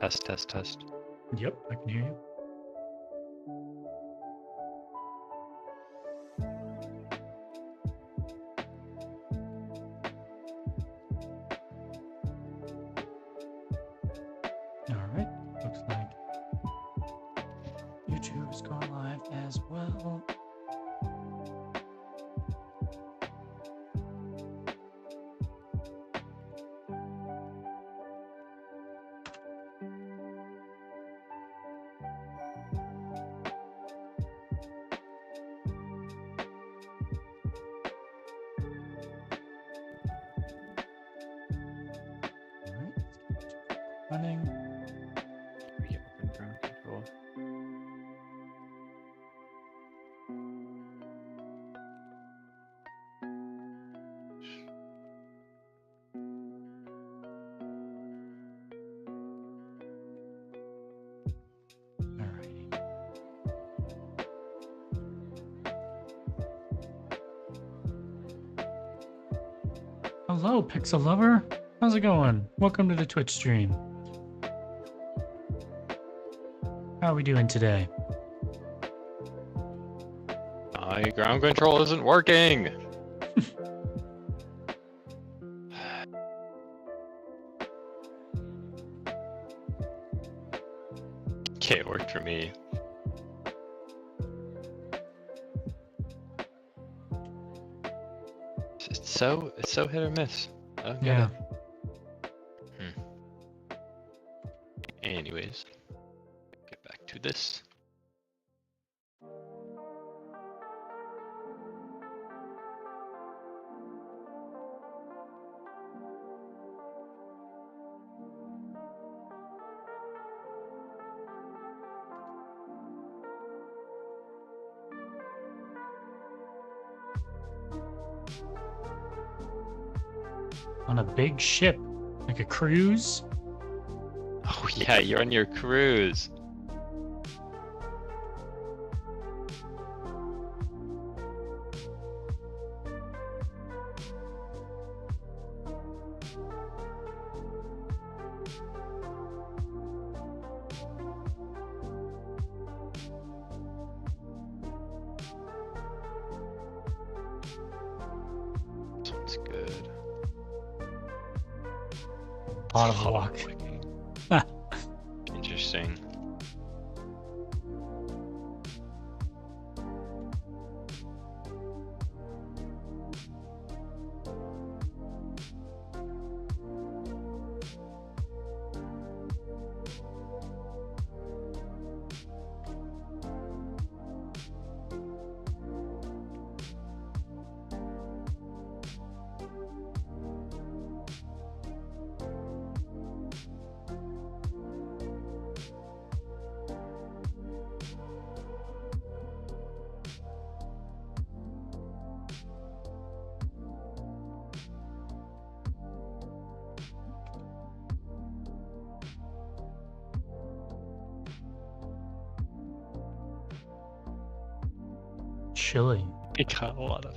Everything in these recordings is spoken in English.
Test, test, test. Yep, I can hear you. All right, looks like YouTube is going live as well. Running. We get open ground control. Alrighty. Hello, Pixel Lover. How's it going? Welcome to the Twitch stream. How are we doing today? My ground control isn't working. Okay, it worked for me. It's so hit or miss. I don't get Yeah. it. Anyways, get back to this. On a big ship, like a cruise. Oh yeah, you're on your cruise. Sounds good. Lot of luck. Interesting. Chilly. It got a lot of.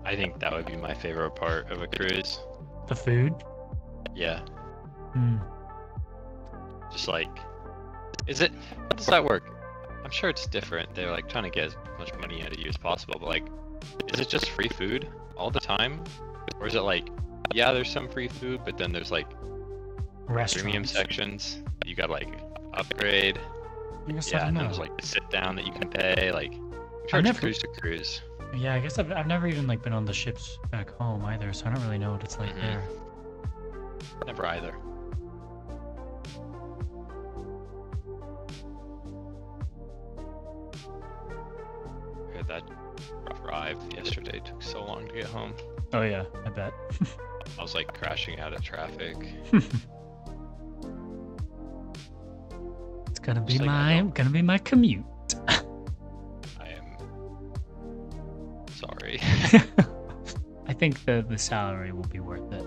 I think that would be my favorite part of a cruise. The food? Yeah, Hmm. just like, is it? How does that work? I'm sure it's different. They're like trying to get as much money out of you as possible, but like, is it just free food all the time, or is it like, yeah, there's some free food, but then there's like premium Restaurants. sections you gotta like upgrade. I guess I Yeah, don't and know. then there's like the sit down that you can pay. Like, I'm sure I've it's never- cruise to cruise. Yeah, I guess I've never even like been on the ships back home either, so I don't really know what it's like Mhm. there. Never either. Heard that rough drive yesterday took so long to get home. Oh yeah, I bet. I was like crashing out of traffic. It's gonna be Just like I gonna be my commute. I am sorry. I think the salary will be worth it.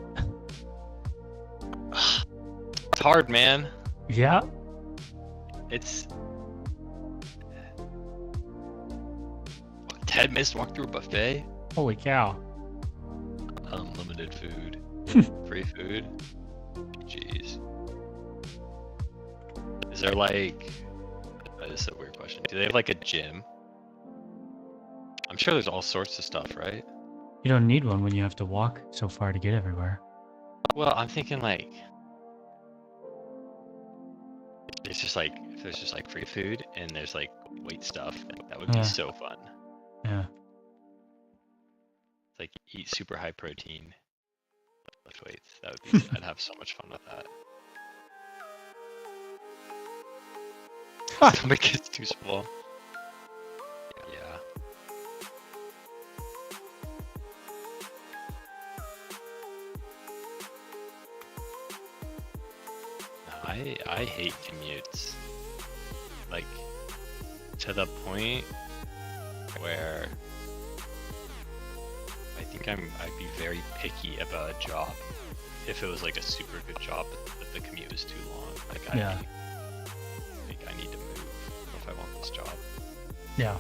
It's hard, man. Yeah. It's 10 minutes to walk through a buffet. Holy cow. Unlimited food. Free food? Jeez. Is there like... This is a weird question. Do they have like a gym? I'm sure there's all sorts of stuff, right? You don't need one when you have to walk so far to get everywhere. Well, I'm thinking like... It's just like, if there's just like free food and there's like weight stuff, that would be Yeah. so fun. Yeah. It's like eat super high protein, lift weights. That would be, I'd have so much fun with that. Stomach is too small. Yeah. No, I hate commutes. Like, to the point where I think I'd be very picky about a job if it was like a super good job, but the commute is too long. Like I need to move if I want this job. Yeah.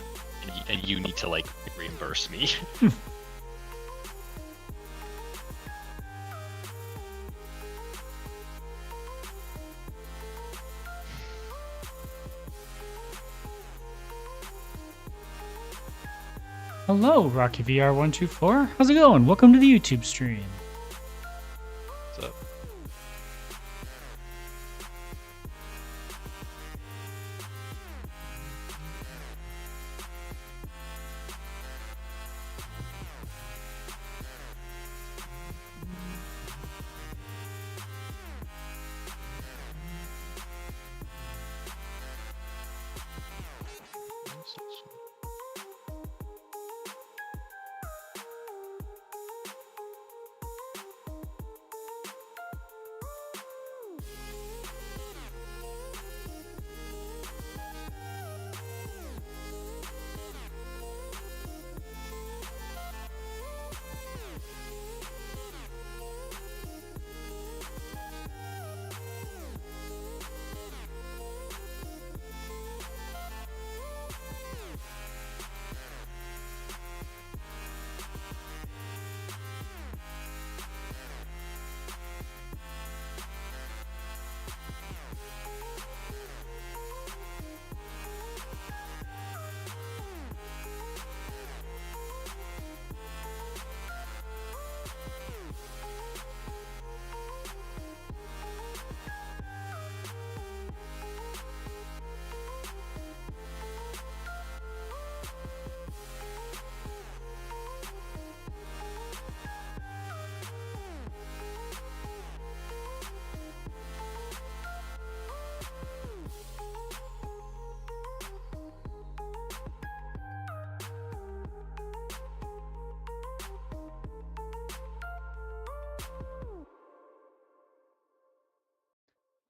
And you need to like reimburse me. Hello, Rocky VR124. How's it going? Welcome to the YouTube stream. What's up?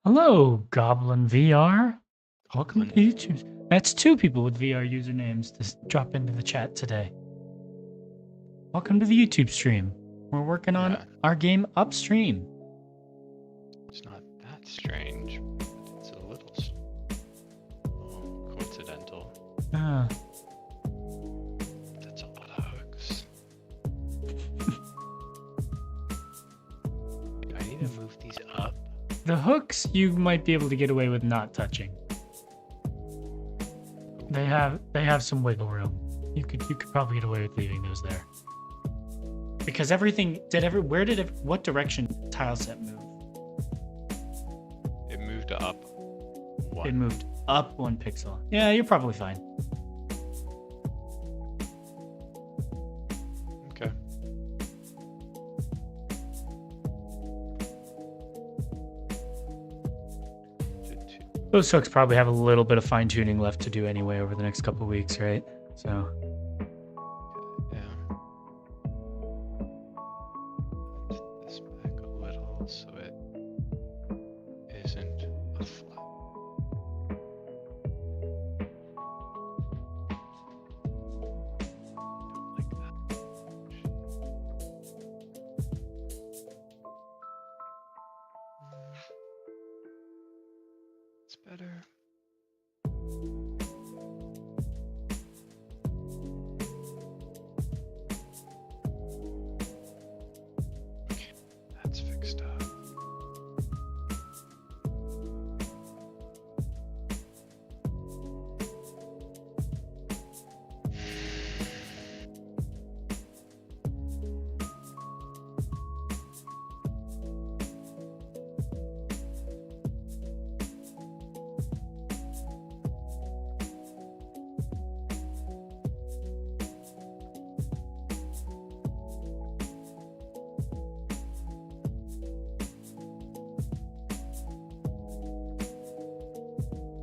Hello, Goblin VR. Welcome to YouTube. That's 2 people with VR usernames to drop into the chat today. Welcome to the YouTube stream. We're working on our game Upstream. It's not that strange, but it's a little coincidental. That's a lot of hooks. I need to move these up. The hooks you might be able to get away with not touching. They have some wiggle room. You could probably get away with leaving those there. Because everything what direction tile set move? It moved up 1. It moved up 1 pixel. Yeah, you're probably fine. Okay. Those hooks probably have a little bit of fine tuning left to do anyway over the next couple of weeks, right? So. Yeah. Put this back a little so it isn't a flat. Don't like that. It's better. That's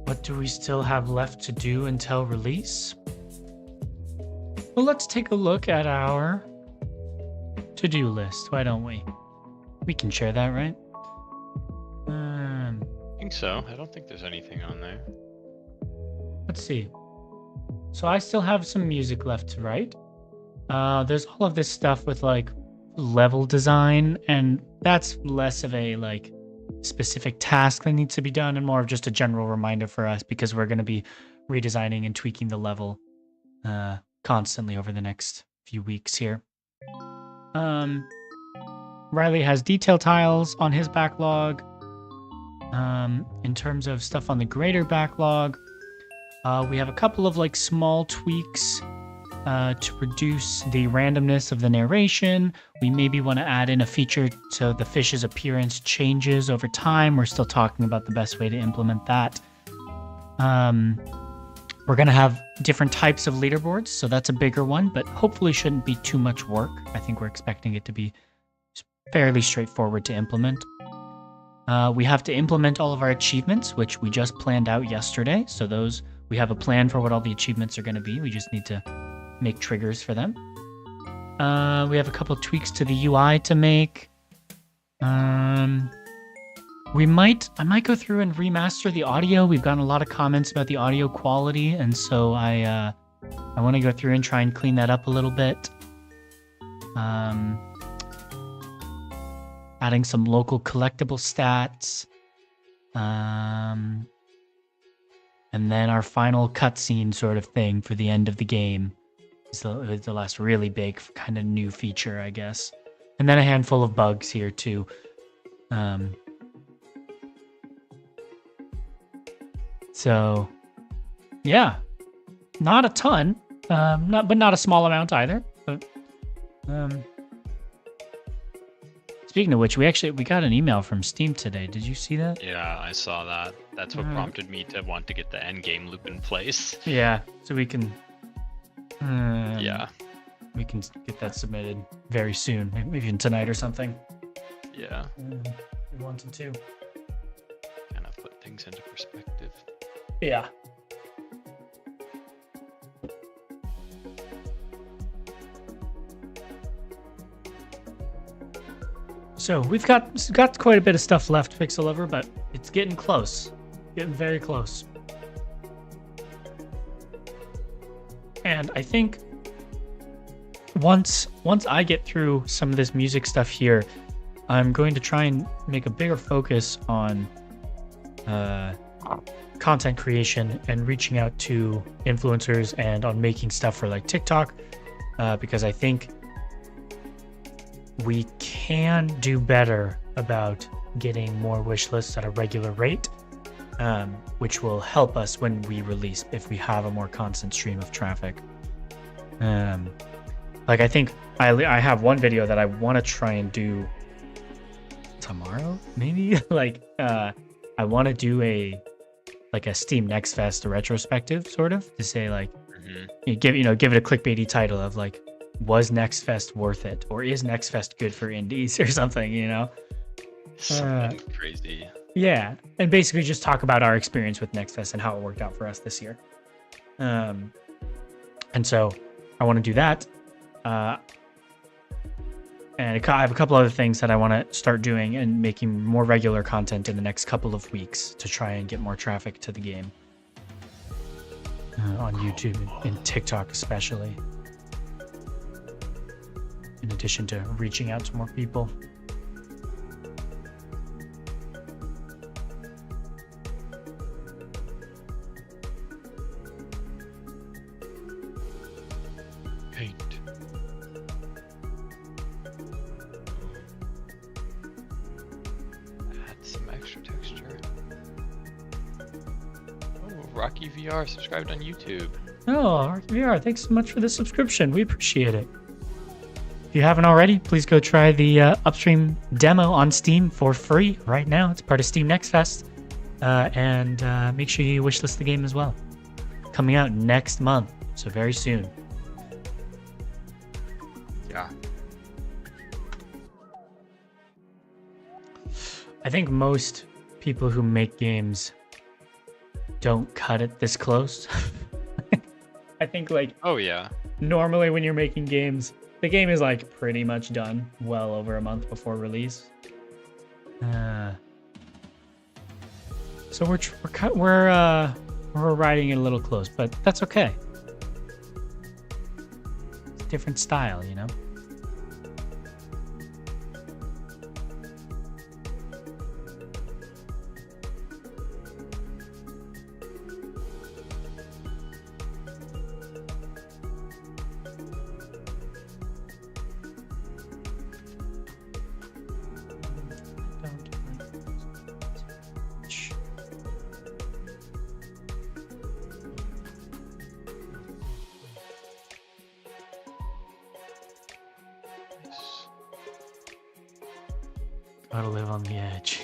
What do we still have left to do until release? Well, let's take a look at our to-do list. Why don't we? We can share that, right? I think so. I don't think there's anything on there. Let's see. So I still have some music left to write. There's all of this stuff with like level design, and that's less of a like specific task that needs to be done and more of just a general reminder for us because we're going to be redesigning and tweaking the level constantly over the next few weeks here. Riley has detail tiles on his backlog. In terms of stuff on the greater backlog, we have a couple of like small tweaks to reduce the randomness of the narration. We maybe want to add in a feature so the fish's appearance changes over time. We're still talking about the best way to implement that. We're going to have different types of leaderboards, so that's a bigger one, but hopefully shouldn't be too much work. I think we're expecting it to be fairly straightforward to implement. We have to implement all of our achievements, which we just planned out yesterday. So those, we have a plan for what all the achievements are going to be. We just need to make triggers for them. We have a couple of tweaks to the UI to make. I might go through and remaster the audio. We've gotten a lot of comments about the audio quality, and so I want to go through and try and clean that up a little bit. Adding some local collectible stats. And then our final cutscene sort of thing for the end of the game is the last really big kind of new feature, I guess. And then a handful of bugs here too. So, yeah, not a ton, but not a small amount either. But speaking of which, we got an email from Steam today. Did you see that? Yeah, I saw that. That's what prompted me to want to get the end game loop in place. Yeah, so we can. Yeah. We can get that submitted very soon, maybe even tonight or something. Yeah. We wanted to. Kind of put things into perspective. Yeah. So we've got quite a bit of stuff left, Pixel Lover, but it's getting close. Getting very close. And I think once I get through some of this music stuff here, I'm going to try and make a bigger focus on content creation and reaching out to influencers and on making stuff for like TikTok, because I think we can do better about getting more wish lists at a regular rate, which will help us when we release if we have a more constant stream of traffic. Like I think I have one video that I want to try and do tomorrow, maybe. Like I want to do a Steam Next Fest retrospective, sort of, to say like, give it a clickbaity title of like, was Next Fest worth it, or is Next Fest good for indies or something, Something crazy. Yeah, and basically just talk about our experience with Next Fest and how it worked out for us this year. And so I want to do that. And I have a couple other things that I want to start doing and making more regular content in the next couple of weeks to try and get more traffic to the game. On YouTube and TikTok especially. In addition to reaching out to more people. Paint. Add some extra texture. Oh, Rocky VR subscribed on YouTube. Oh, Rocky VR, thanks so much for the subscription. We appreciate it. If you haven't already, please go try the Upstream demo on Steam for free right now. It's part of Steam Next Fest. And make sure you wishlist the game as well. Coming out next month, so very soon. Yeah. I think most people who make games don't cut it this close. I think like Oh yeah. normally when you're making games, the game is like pretty much done well over a month before release. So we're riding it a little close, but that's okay. It's a different style, you know. Gotta live on the edge.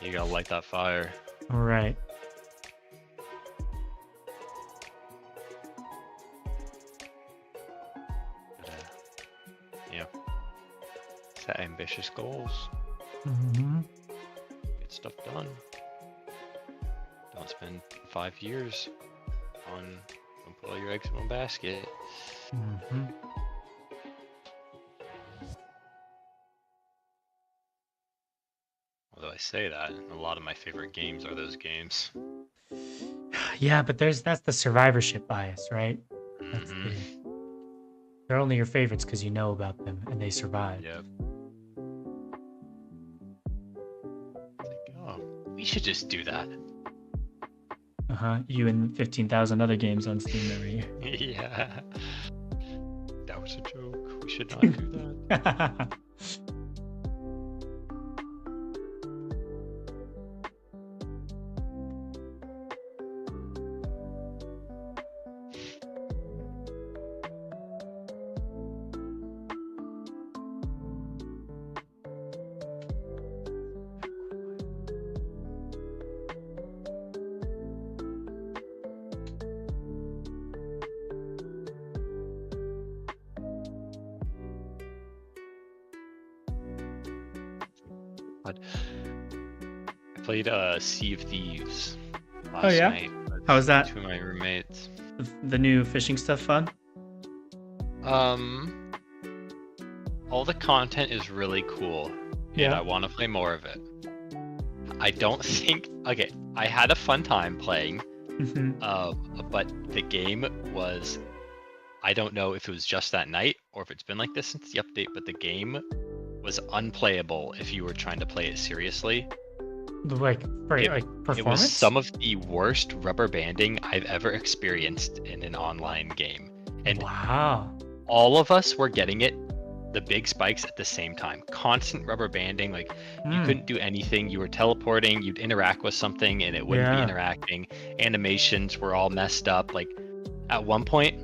You gotta light that fire. All right. Yeah. Set ambitious goals. Mm-hmm. Get stuff done. Don't spend 5 years on don't put all your eggs in one basket. Mm-hmm. Although I say that, a lot of my favorite games are those games. Yeah, but that's the survivorship bias, right? That's Mhm. they're only your favorites because you know about them and they survive. Yep. It's like, oh, we should just do that. You and 15,000 other games on Steam every year. Yeah. That was a joke. We should not do that. I played Sea of Thieves last yeah? night. with How was that? Two of my roommates. The new fishing stuff fun? All the content is really cool, and I want to play more of it. I don't think. Okay, I had a fun time playing, but the game was. I don't know if it was just that night or if it's been like this since the update, but the game was unplayable if you were trying to play it seriously. Like performance? It was some of the worst rubber banding I've ever experienced in an online game. And wow. all of us were getting it, the big spikes at the same time. Constant rubber banding, like you couldn't do anything. You were teleporting, you'd interact with something and it wouldn't be interacting. Animations were all messed up. Like at one point,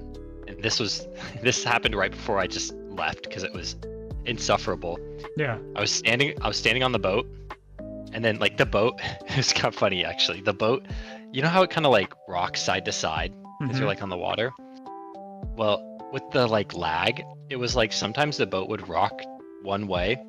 and this happened right before I just left because it was insufferable. Yeah. I was standing on the boat, and then like the boat, it's kind of funny actually. The boat, you know how it kind of like rocks side to side as you're like on the water? Well, with the like lag, it was like sometimes the boat would rock one way,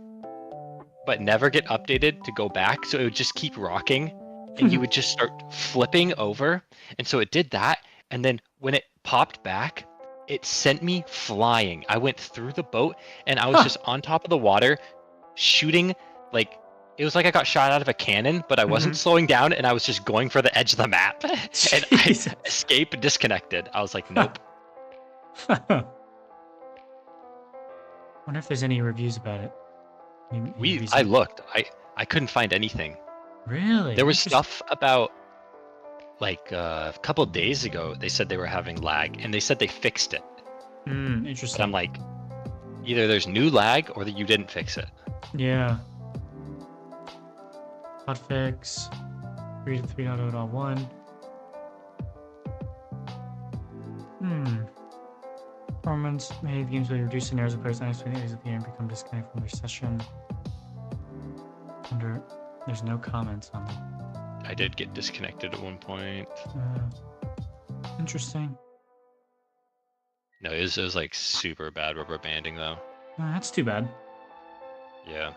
but never get updated to go back. So it would just keep rocking, and you would just start flipping over. And so it did that, and then when it popped back, it sent me flying. I went through the boat, and I was just on top of the water, shooting like. It was like I got shot out of a cannon, but I wasn't slowing down, and I was just going for the edge of the map. And I escaped and disconnected. I was like, nope. Wonder if there's any reviews about it. I looked. I couldn't find anything. Really? There was stuff about like a couple of days ago. They said they were having lag, and they said they fixed it. Interesting. But I'm like, either there's new lag or that you didn't fix it. Yeah. Hotfix 3.3.0.1. Performance made games will reduce scenarios of players unexpected exit the game become disconnected from their session. There's no comments on them. I did get disconnected at one point. Interesting. No, it was like super bad rubber banding though. That's too bad. Yeah.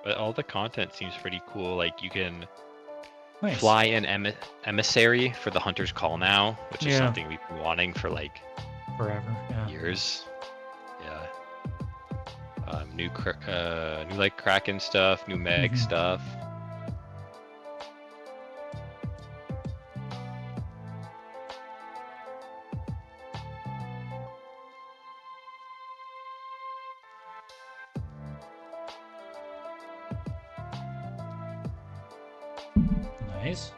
But all the content seems pretty cool. Like you can Nice. fly an emissary for the Hunter's Call now, which is Yeah. something we've been wanting for like Forever. Yeah. years. Yeah. New like Kraken stuff, new Meg Mhm. stuff. Nice.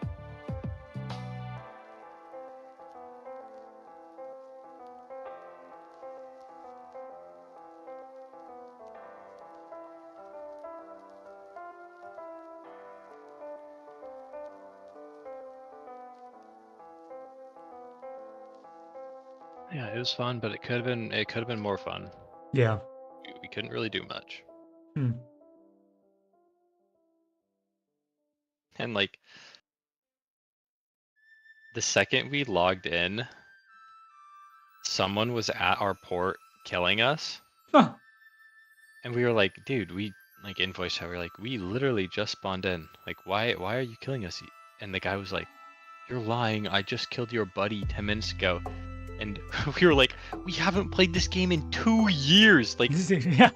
Yeah, it was fun, but it could have been more fun. Yeah. We couldn't really do much. Hmm. And like the second we logged in, someone was at our port killing us, Huh. and we were like, dude, we like invoiced how we were like, we literally just spawned in. Like, why are you killing us? And the guy was like, you're lying. I just killed your buddy 10 minutes ago. And we were like, we haven't played this game in 2 years. Like, Yeah.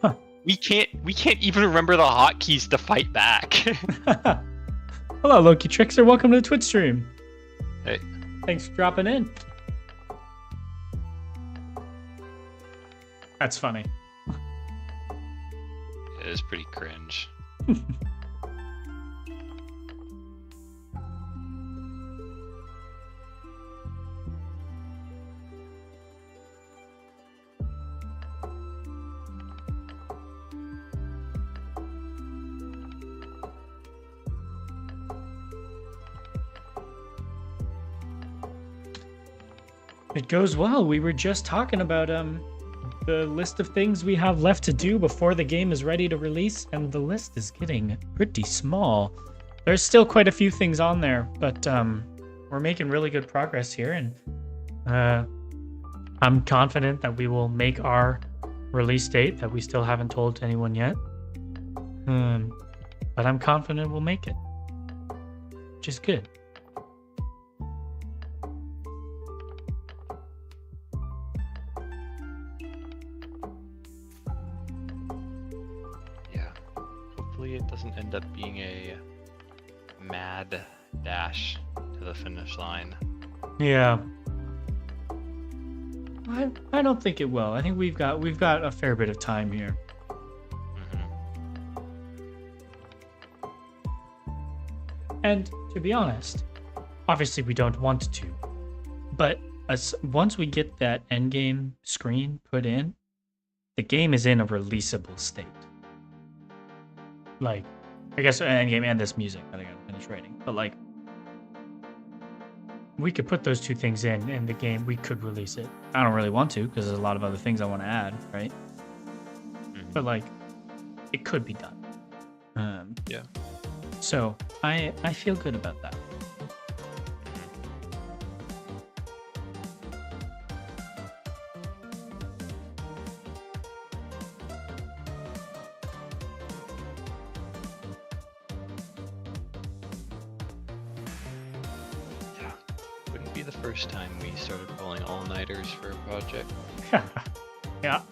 we can't even remember the hotkeys to fight back. Hello, Loki Trickster. Welcome to the Twitch stream. Hey. Thanks for dropping in. That's funny. It is pretty cringe. It goes well. We were just talking about the list of things we have left to do before the game is ready to release, and the list is getting pretty small. There's still quite a few things on there, but we're making really good progress here, and I'm confident that we will make our release date that we still haven't told to anyone yet. But I'm confident we'll make it, which is good. Hopefully it doesn't end up being a mad dash to the finish line. Yeah. I don't think it will. I think we've got a fair bit of time here. And to be honest, obviously we don't want to, but once we get that endgame screen put in, the game is in a releasable state. Like, I guess endgame and this music that I gotta finish writing, but like, we could put those two things in the game, we could release it. I don't really want to because there's a lot of other things I want to add, right? But like, it could be done. Yeah. So I feel good about that. Wouldn't be the first time we started pulling all-nighters for a project. Yeah.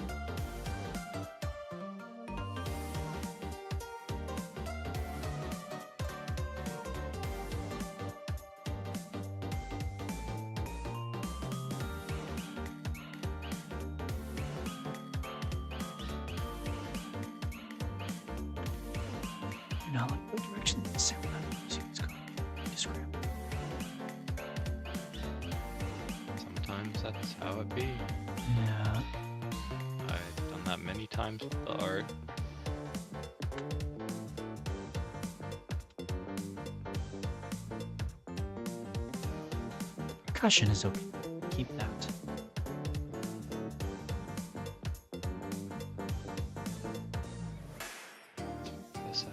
Now, like, what direction the sound music is going? Describe. Sometimes that's how it be. Yeah. I've done that many times with the art. Percussion is okay. Keep that. This out.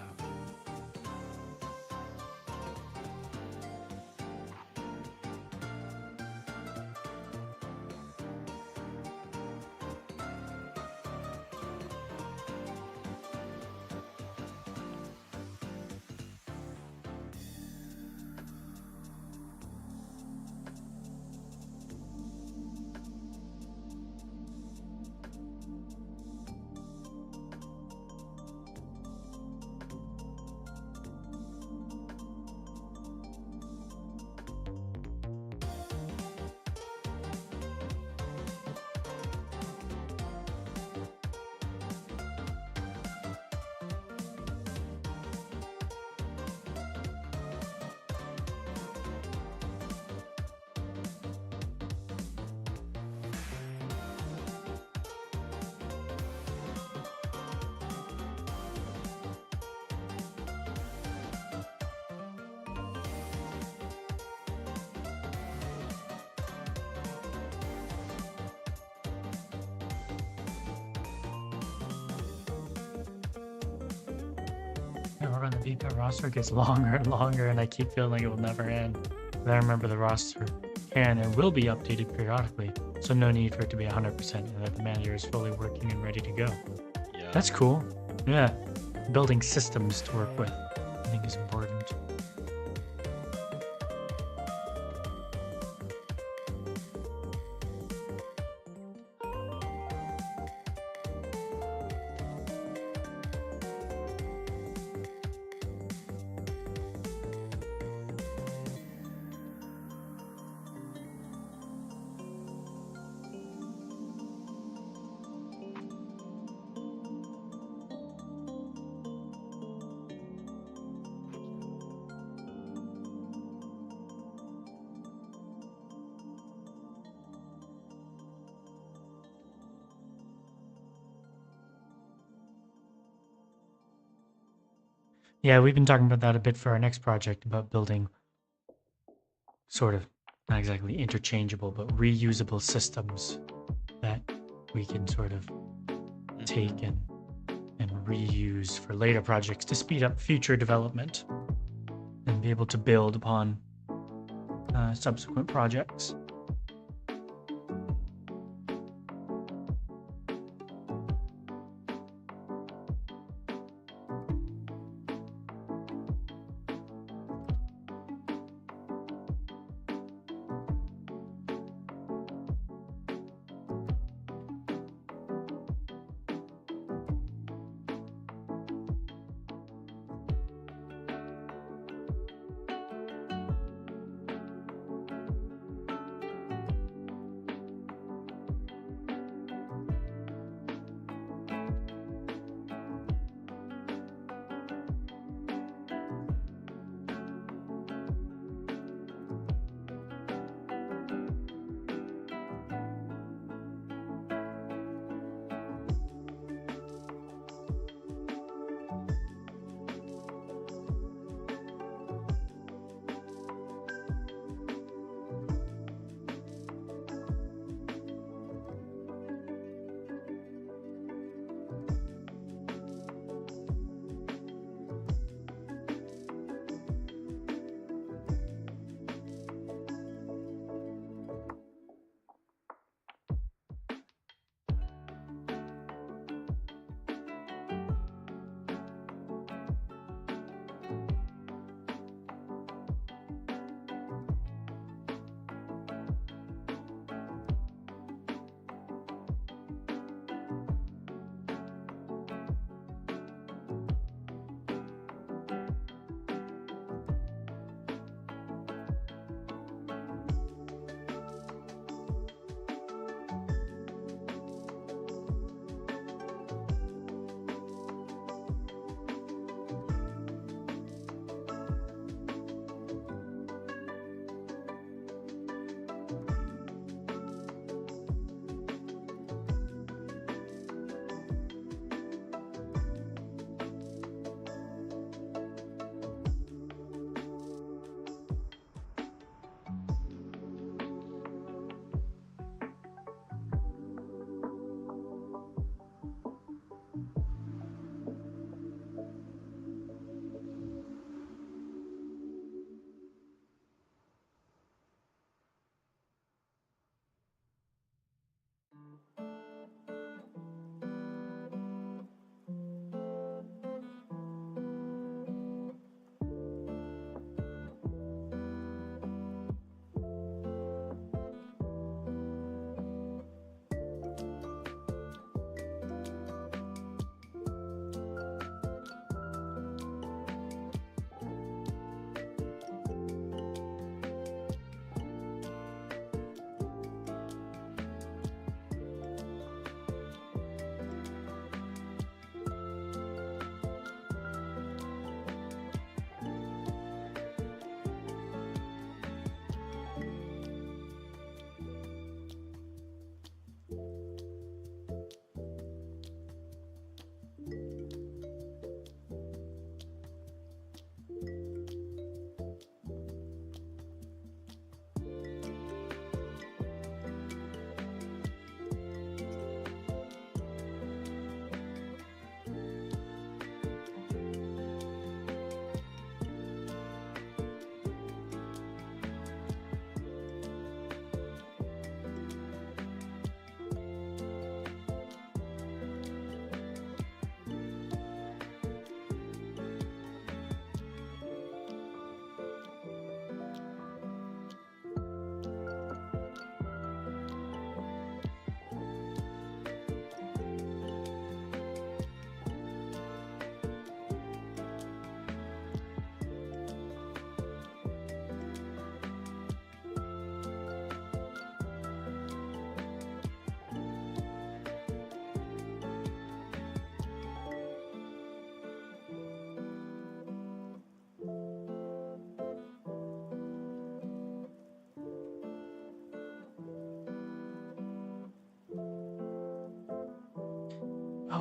on the VPAT roster gets longer and longer, and I keep feeling like it will never end. But I remember the roster can and will be updated periodically, so no need for it to be 100%, and that the manager is fully working and ready to go. Yeah. That's cool. Yeah, building systems to work with, I think, is important. Yeah, we've been talking about that a bit for our next project, about building sort of not exactly interchangeable, but reusable systems that we can sort of take and reuse for later projects to speed up future development and be able to build upon subsequent projects.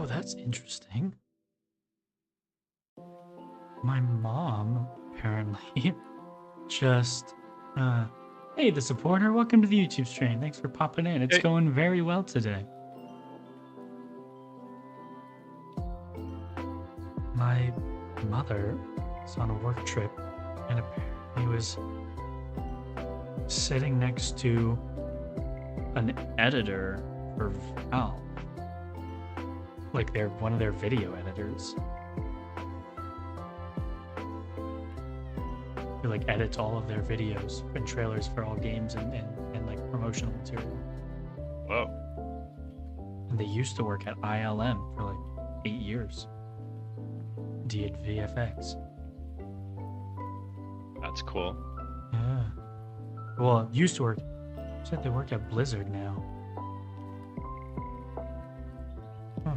Oh, that's interesting. My mom apparently just hey, the supporter, welcome to the YouTube stream. Thanks for popping in. It's Hey. going very well today. My mother was on a work trip and apparently was sitting next to an editor for Valve. Like they're one of their video editors. Who like edits all of their videos and trailers for all games and like promotional material. Whoa. And they used to work at ILM for like 8 years. Did VFX. That's cool. Yeah. Well, used to work. Said they work at Blizzard now. Huh.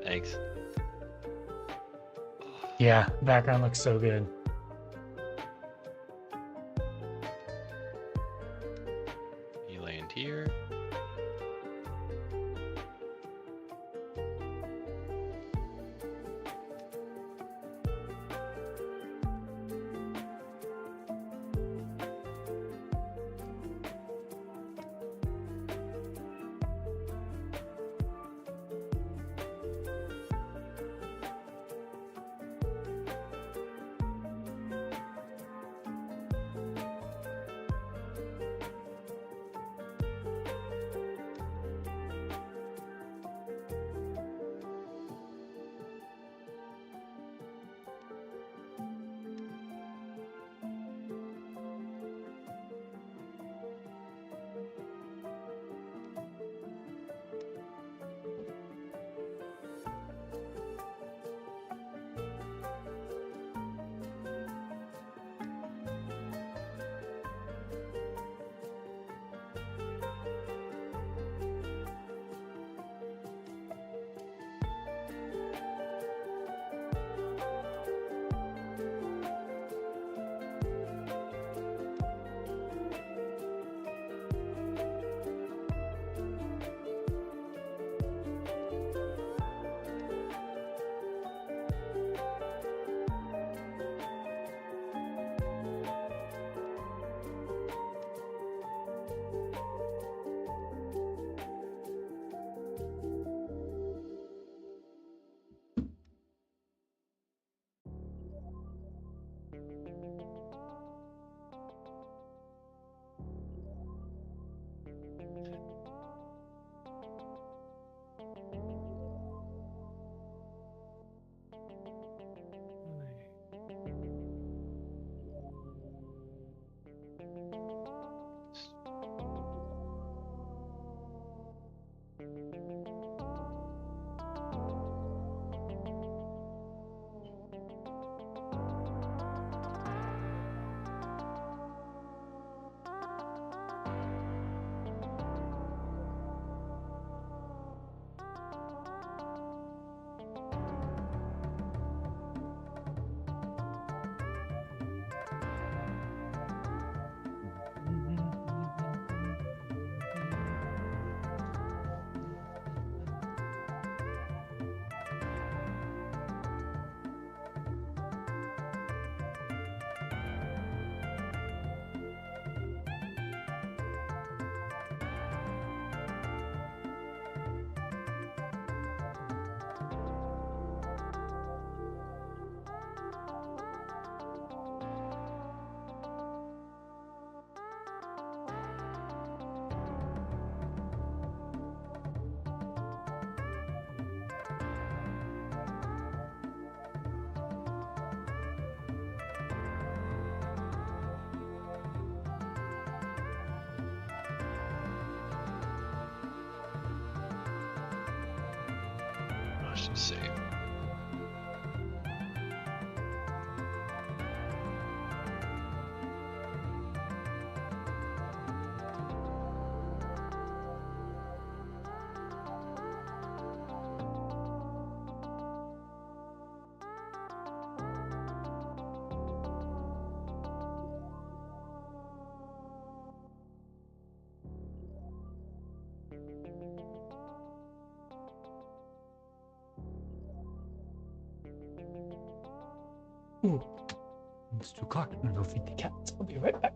Thanks. Yeah, background looks so good. You land here. I should save. Ooh, it's 2 o'clock. I'm gonna go feed the cats. I'll be right back.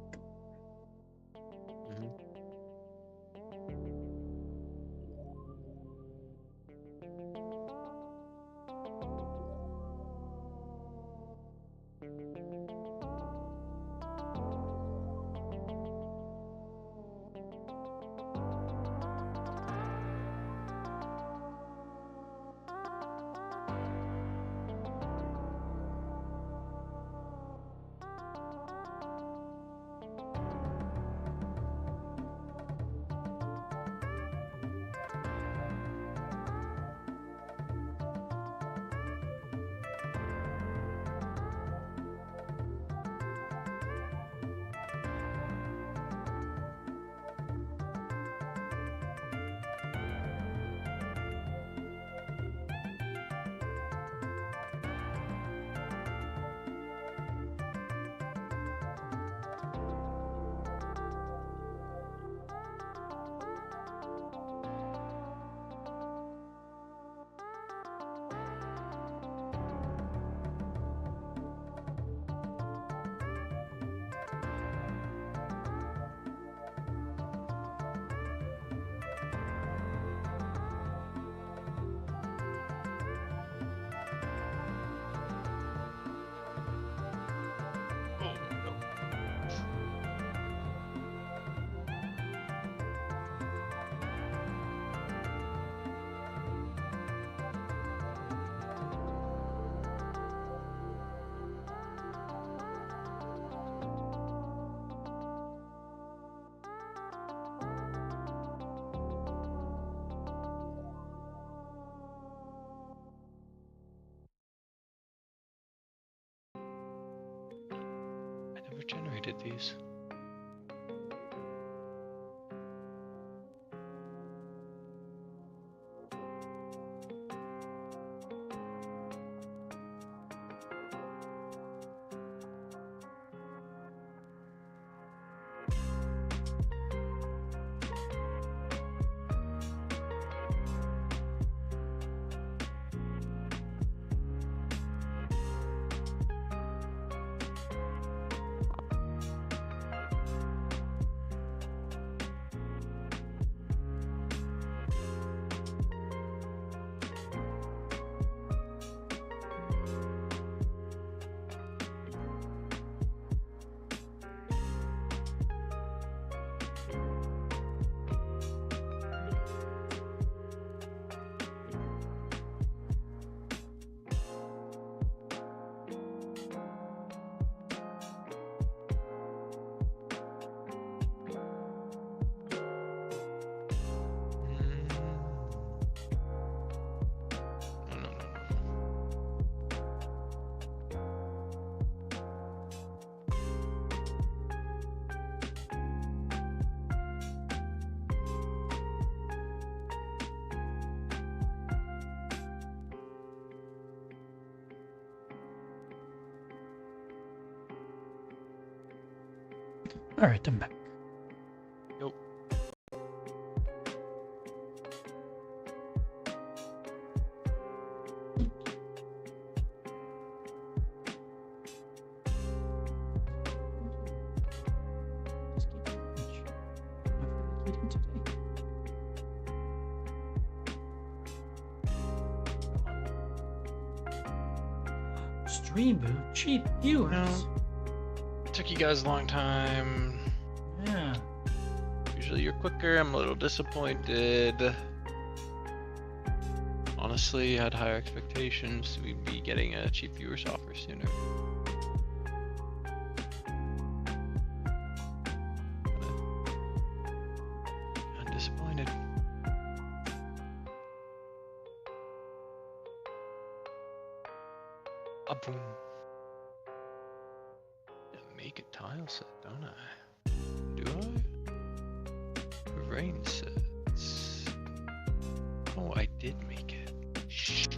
generated these. No, no, no, no. All right, I'm back. Nope. Stream boo, cheap viewers. No. Took you guys a long time. Yeah. Usually you're quicker. I'm a little disappointed. Honestly, I had higher expectations. We'd be getting a cheap viewers offer sooner. I'm disappointed. A boom. Make a tile set, don't I? Do I? Rain sets. Oh, I did make it. Shoot.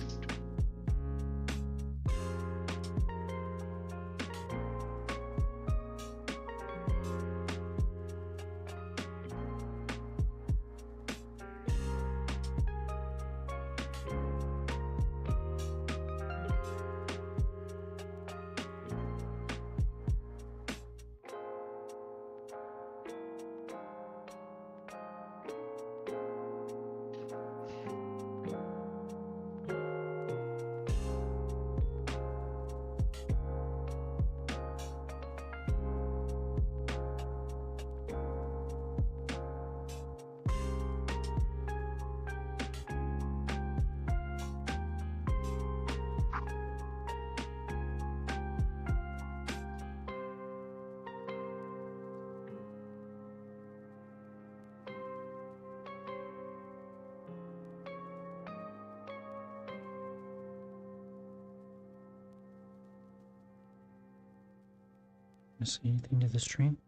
See anything to the stream?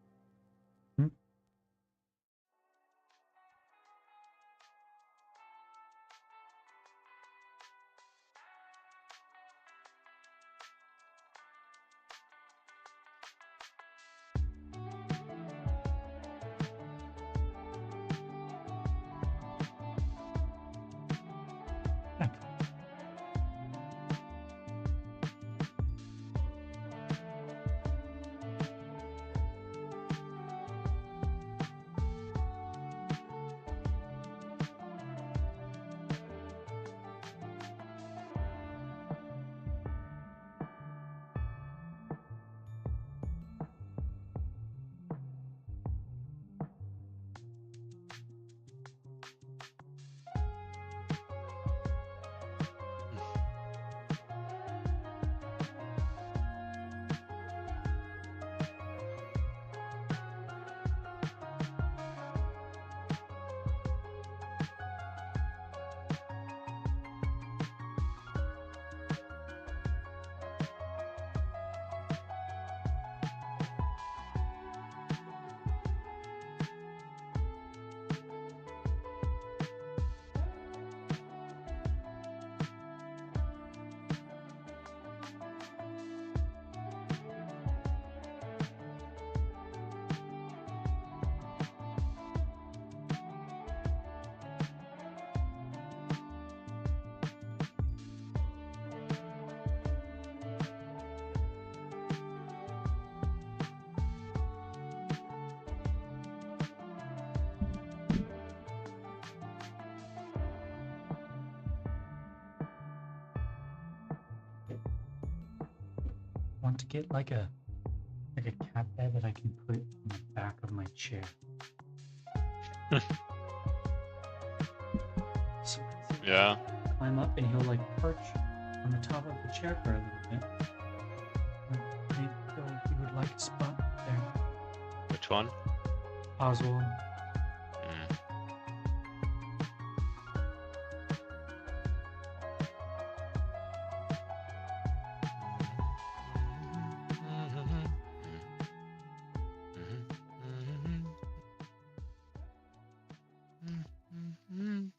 want to get like a cat bed that I can put in the back of my chair. So Yeah. climb up and he'll like perch on the top of the chair for a little bit. And he would like a spot there. Which one? Oswald. Mm.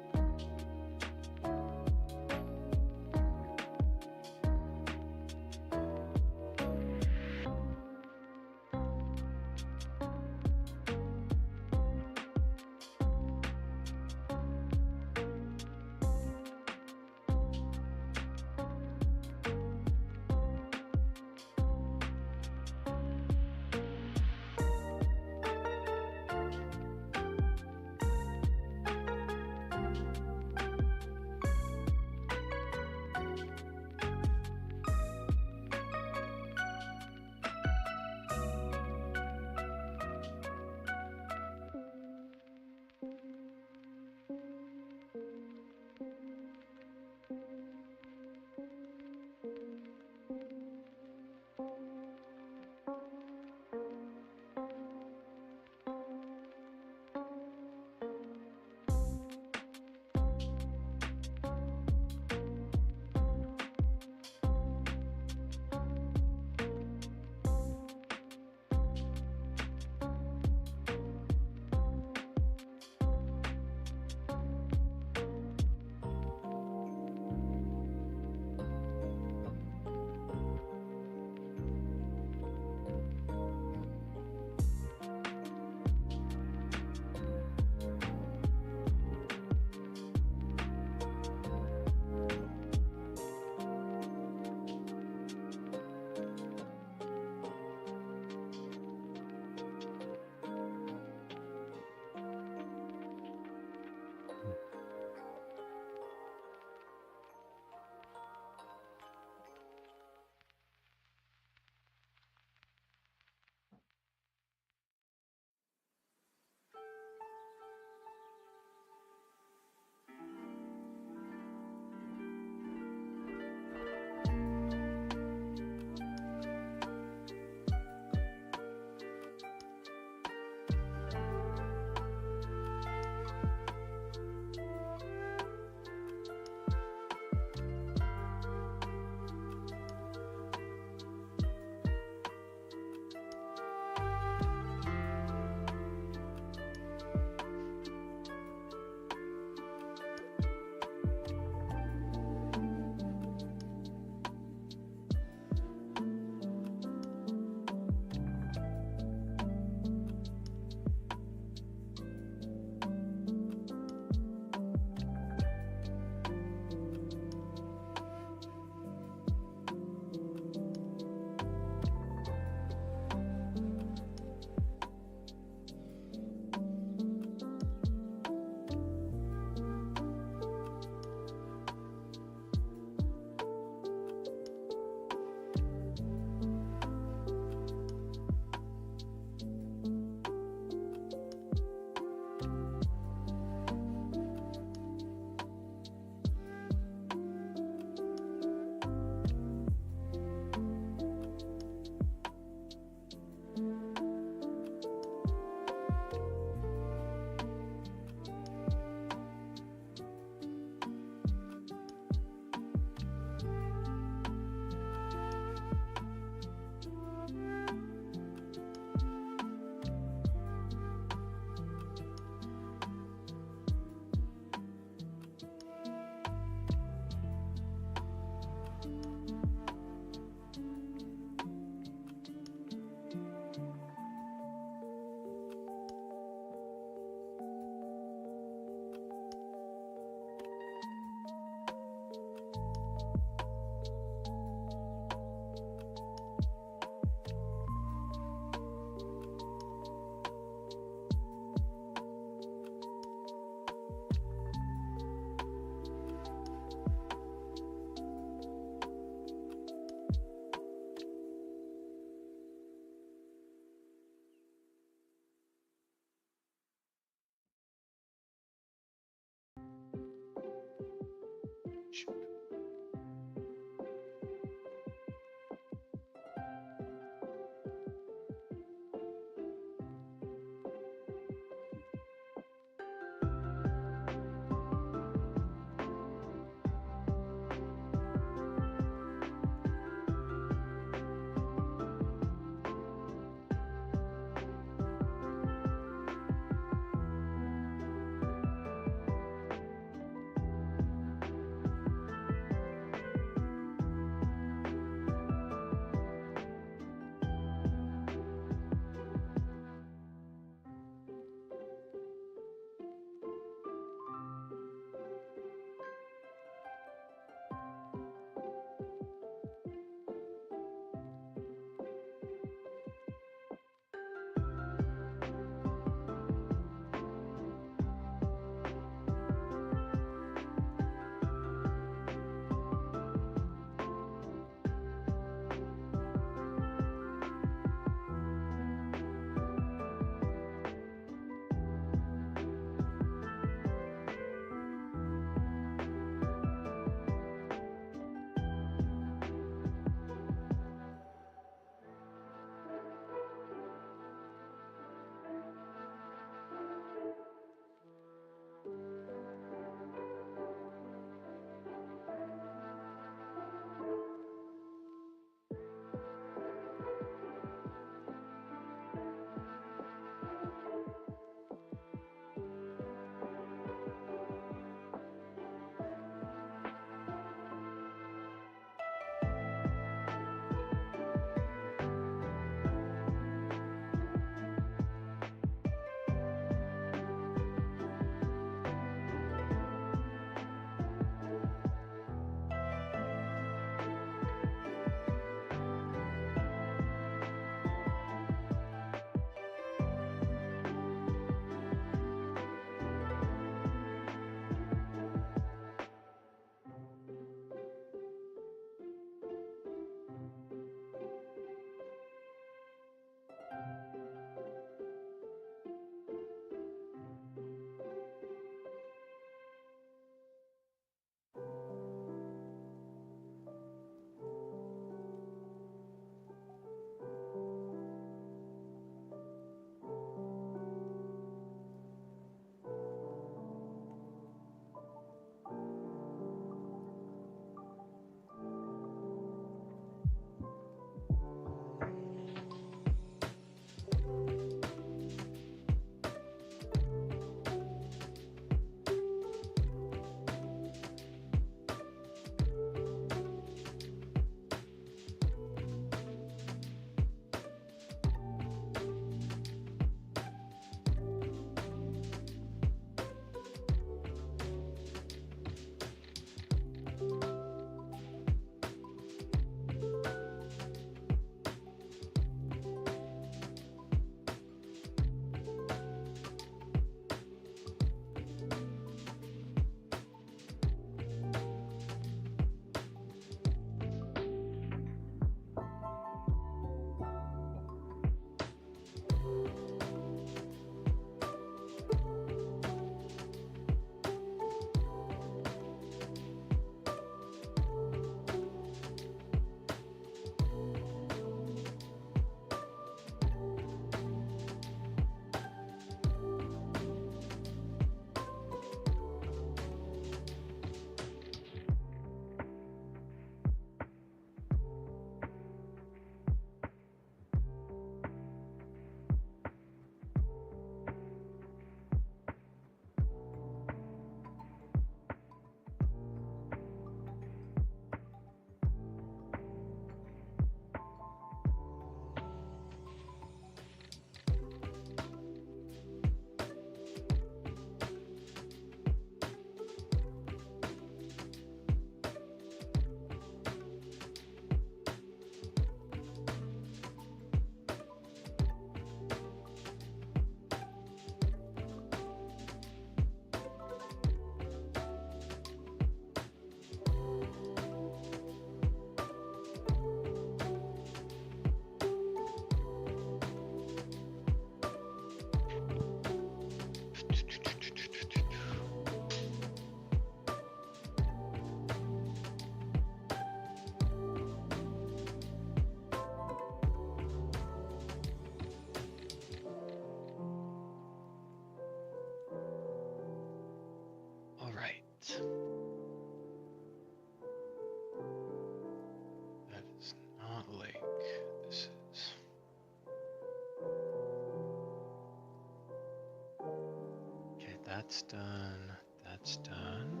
That's done. That's done.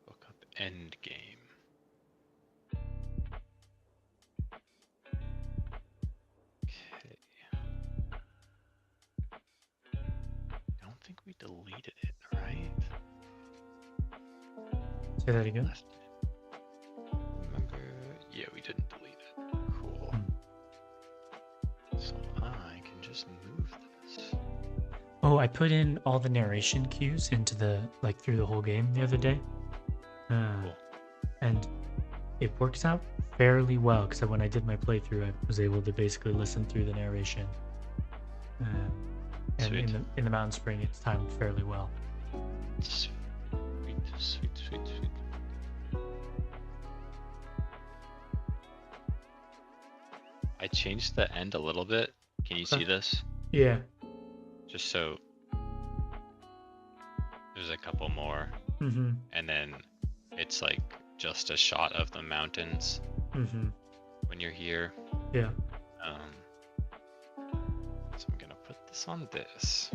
Look up end game. Okay. I don't think we deleted it, right? Say that again. Remember? Yeah, we didn't delete it. Cool. So I can just move this. Oh, I put in all the narration cues into through the whole game the other day. Cool. And it works out fairly well because when I did my playthrough, I was able to basically listen through the narration. And Sweet. in the Mountain Spring, it's timed fairly well. Sweet, sweet, sweet, sweet. I changed the end a little bit. Can you see this? Yeah. Just so there's a couple more, Mm-hmm. and then it's like just a shot of the mountains Mm-hmm. when you're here. Yeah. So I'm gonna put this on this.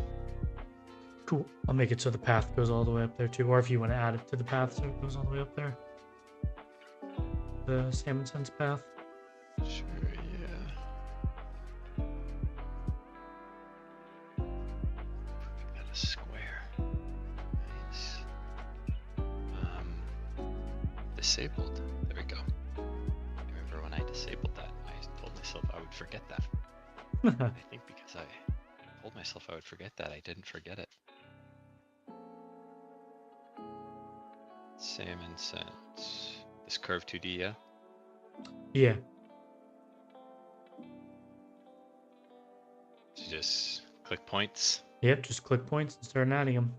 Cool. I'll make it so the path goes all the way up there too, or if you want to add it to the path so it goes all the way up there. The Salmon Sense path. Sure, yeah. Make that a square. Nice. Disabled. There we go. I remember when I disabled that, I told myself I would forget that. I think because I told myself I would forget that, I didn't forget it. Salmon Sense. This curve 2D, yeah? Yeah. So just click points. Yep, just click points and start adding them.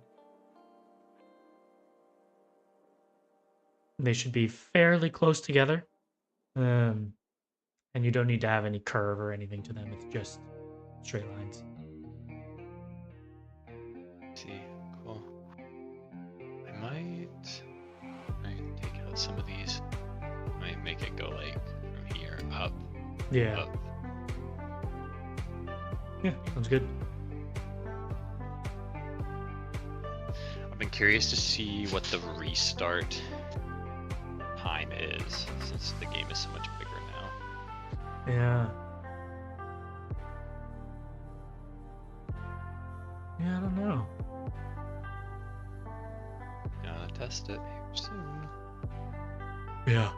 They should be fairly close together. And you don't need to have any curve or anything to them. It's just straight lines. See, cool. I might take out some of these. Might make it go like from here up. Yeah. Up. Yeah, sounds good. I've been curious to see what the restart time is, since the game is so much bigger now. Yeah. Yeah, I don't know. Gonna test it here soon. Yeah.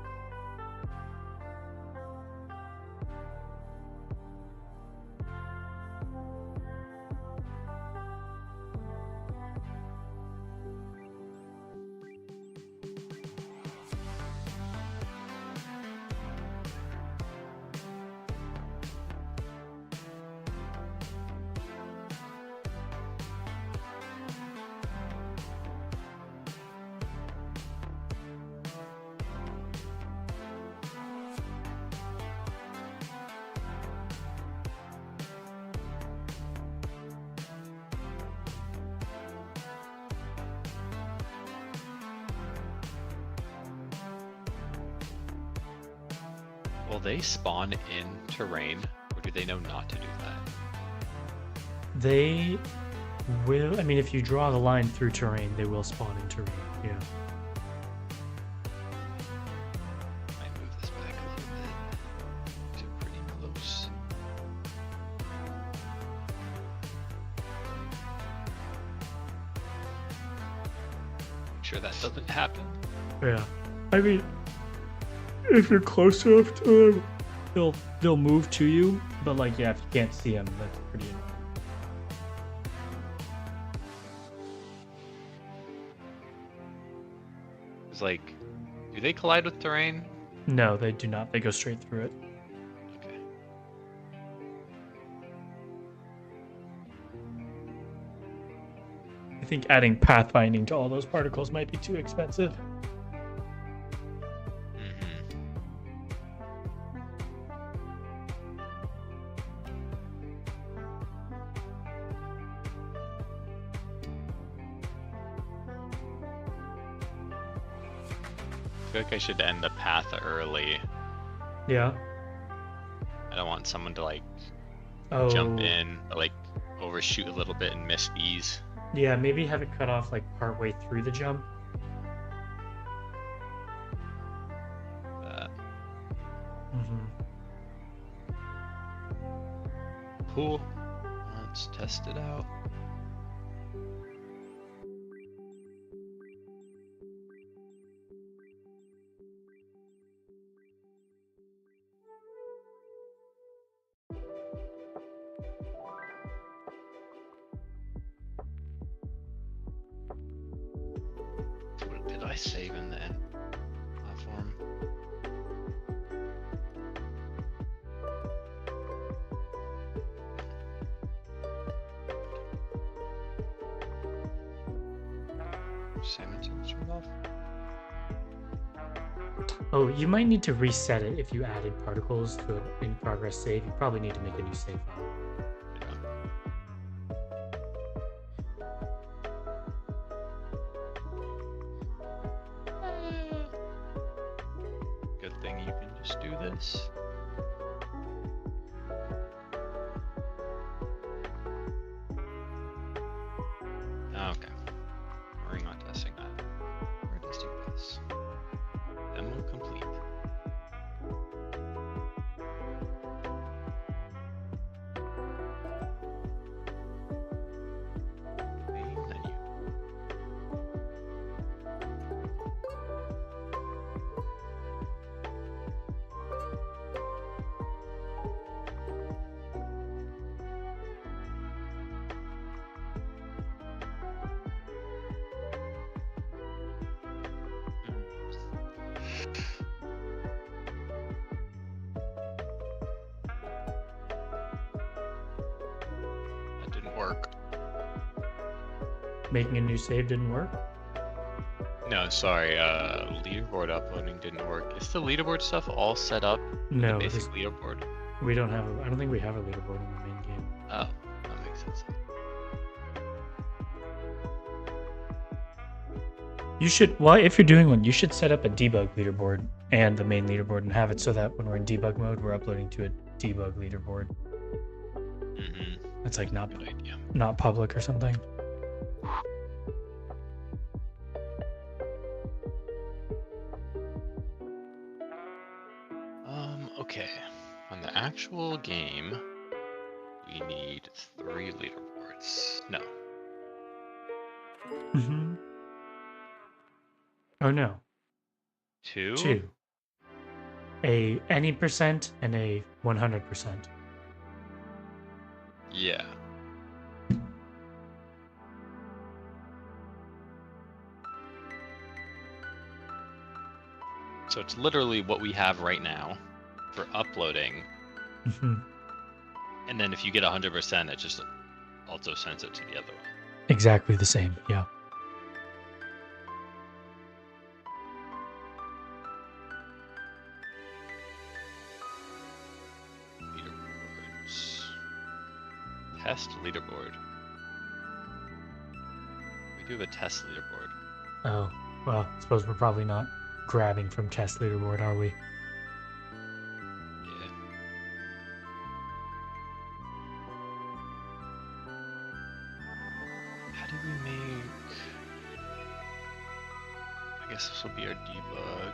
Will they spawn in terrain, or do they know not to do that? They will. I mean, if you draw the line through terrain, they will spawn in terrain. Yeah. Might move this back a little bit. They're pretty close. Make sure that doesn't happen. Yeah. I mean, if you're close enough to them, they'll move to you. But like, yeah, if you can't see them, that's pretty annoying. It's like, do they collide with terrain? No, they do not. They go straight through it. Okay. I think adding pathfinding to all those particles might be too expensive. I feel like I should end the path early. Yeah. I don't want someone to like jump Oh, in, like overshoot a little bit and miss these. yeah, maybe have it cut off like partway through the jump. That. Mm-hmm. Cool. Let's test it out. What did I save in the end platform? Salmon turned off. Oh, you might need to reset it if you added particles to an in progress save. You probably need to make a new save file. Good thing you can just do this. Okay. We're not testing that. We're testing this. Demo complete. Main menu. That didn't work. Making a new save didn't work? No, sorry. Leaderboard uploading didn't work. Is the leaderboard stuff all set up? In No, the basic leaderboard. we don't have I don't think we have a leaderboard in the main game. Oh, that makes sense. You should, well, if you're doing one, you should set up a debug leaderboard and the main leaderboard and have it so that when we're in debug mode, we're uploading to a debug leaderboard. Mm-hmm. It's like not Good idea. not public or something. Okay. On the actual game, we need 3 leaderboards. No. Mm-hmm. Oh no, 2? 2. A any percent and a 100%. Yeah. So it's literally what we have right now for uploading. Mm-hmm. And then if you get 100%, it just also sends it to the other one. Exactly the same, yeah. Leaderboards. Test leaderboard. We do have a test leaderboard. Oh, well, I suppose we're probably not grabbing from test leaderboard, are we? Yeah. How do we make... I guess this will be our debug.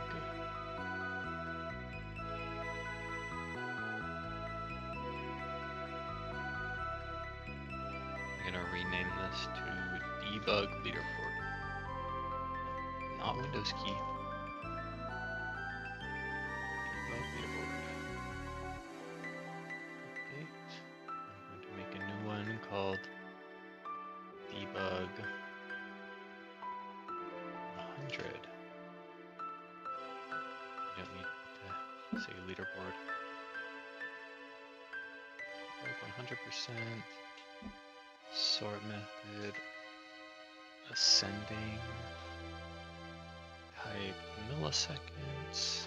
I'm gonna rename this to debug leaderboard. Not Windows key. Debug leaderboard. Update. I'm going to make a new one called debug 100. You don't need to say leaderboard. Debug 100%. Sort method. Ascending. Type milliseconds.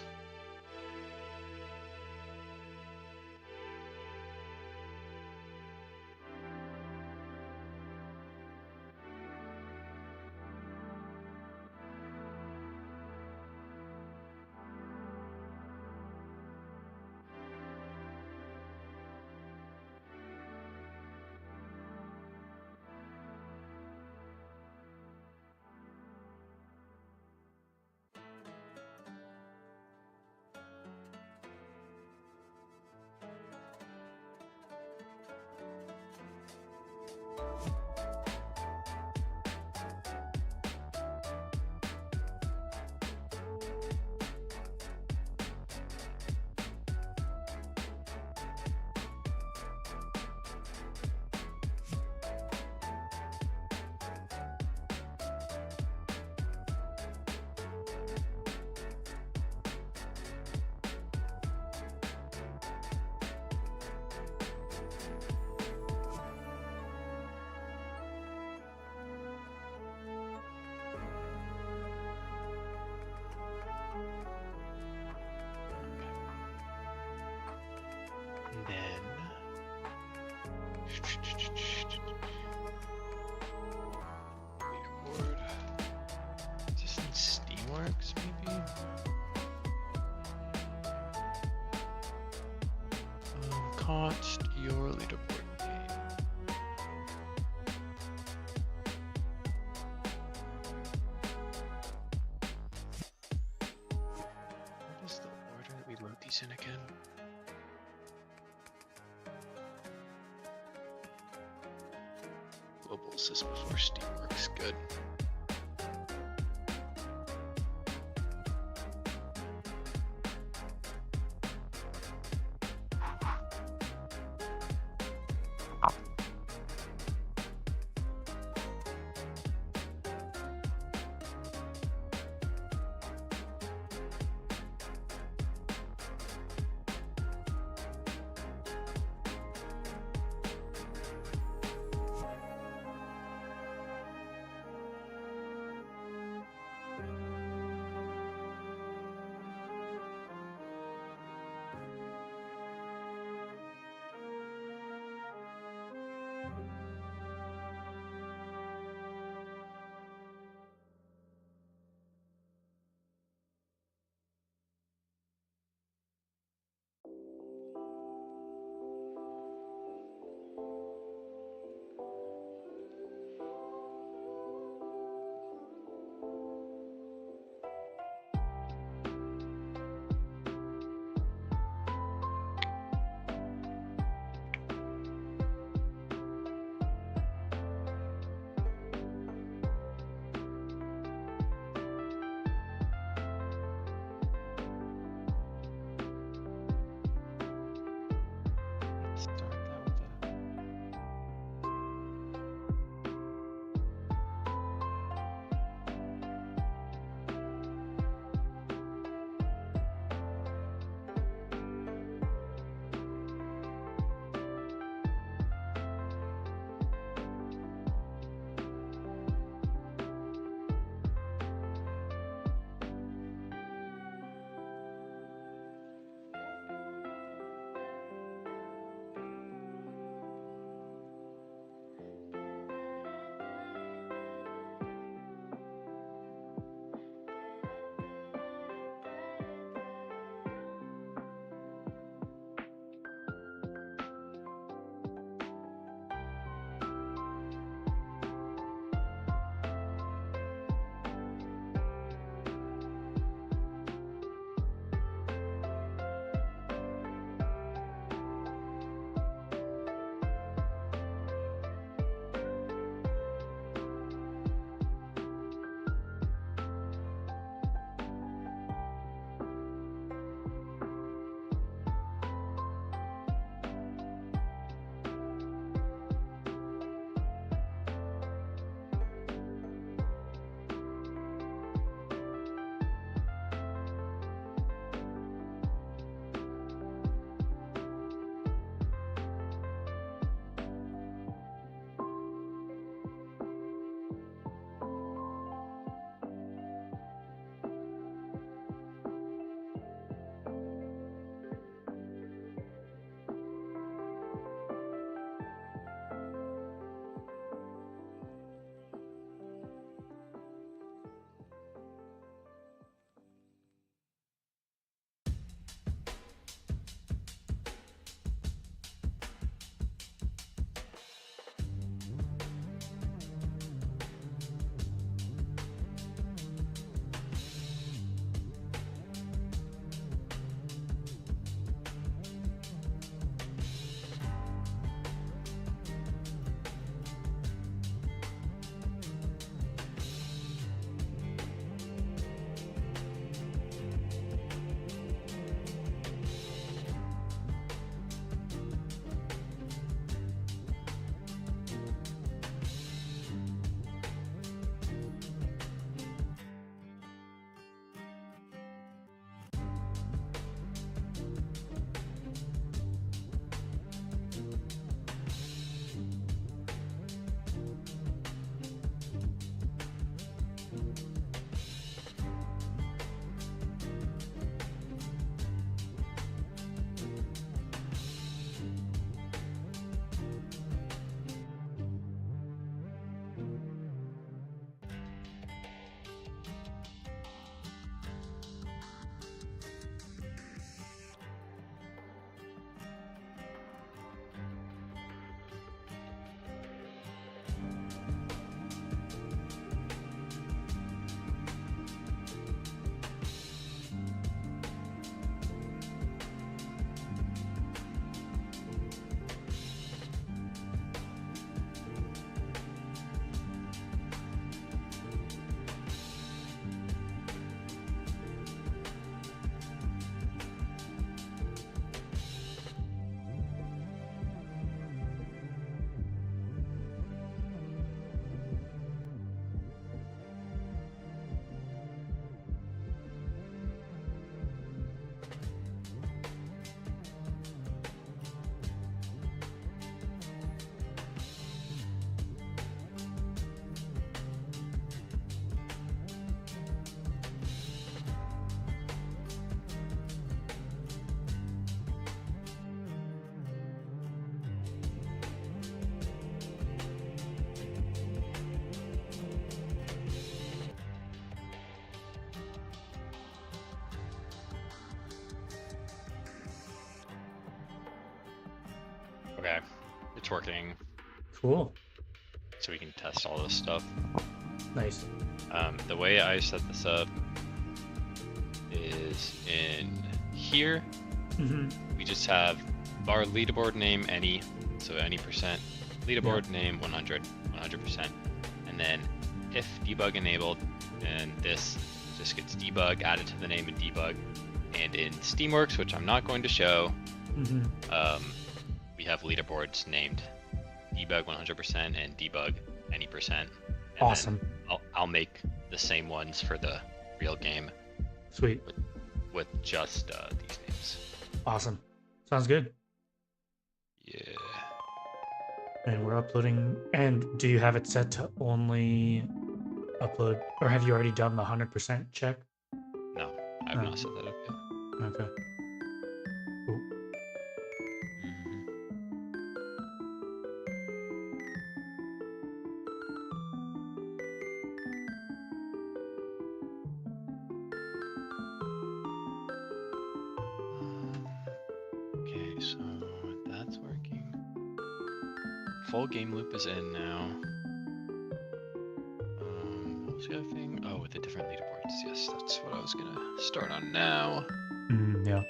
Leaderboard. Is this in Steamworks, maybe? Cost your leaderboard name. What is the order that we load these in again? Global sys before Steamworks, good. Okay, it's working, Cool. so we can test all this stuff. Nice. The way I set this up is in here. We just have our leaderboard name any, so any percent. Leaderboard name 100%. And then if debug enabled, and this just gets debug added to the name in debug. And in Steamworks, which I'm not going to show, we have leaderboards named debug 100% and debug any percent. And awesome. I'll make the same ones for the real game. Sweet. With just these names. Awesome. Sounds good. Yeah. And we're uploading. And do you have it set to only upload, or have you already done the 100% check? No, I have not set that up yet. Okay. Cool. Okay, so that's working. Full game loop is in now. What was the other thing? Oh, with the different leaderboards. Yes, that's what I was gonna start on now. Yeah.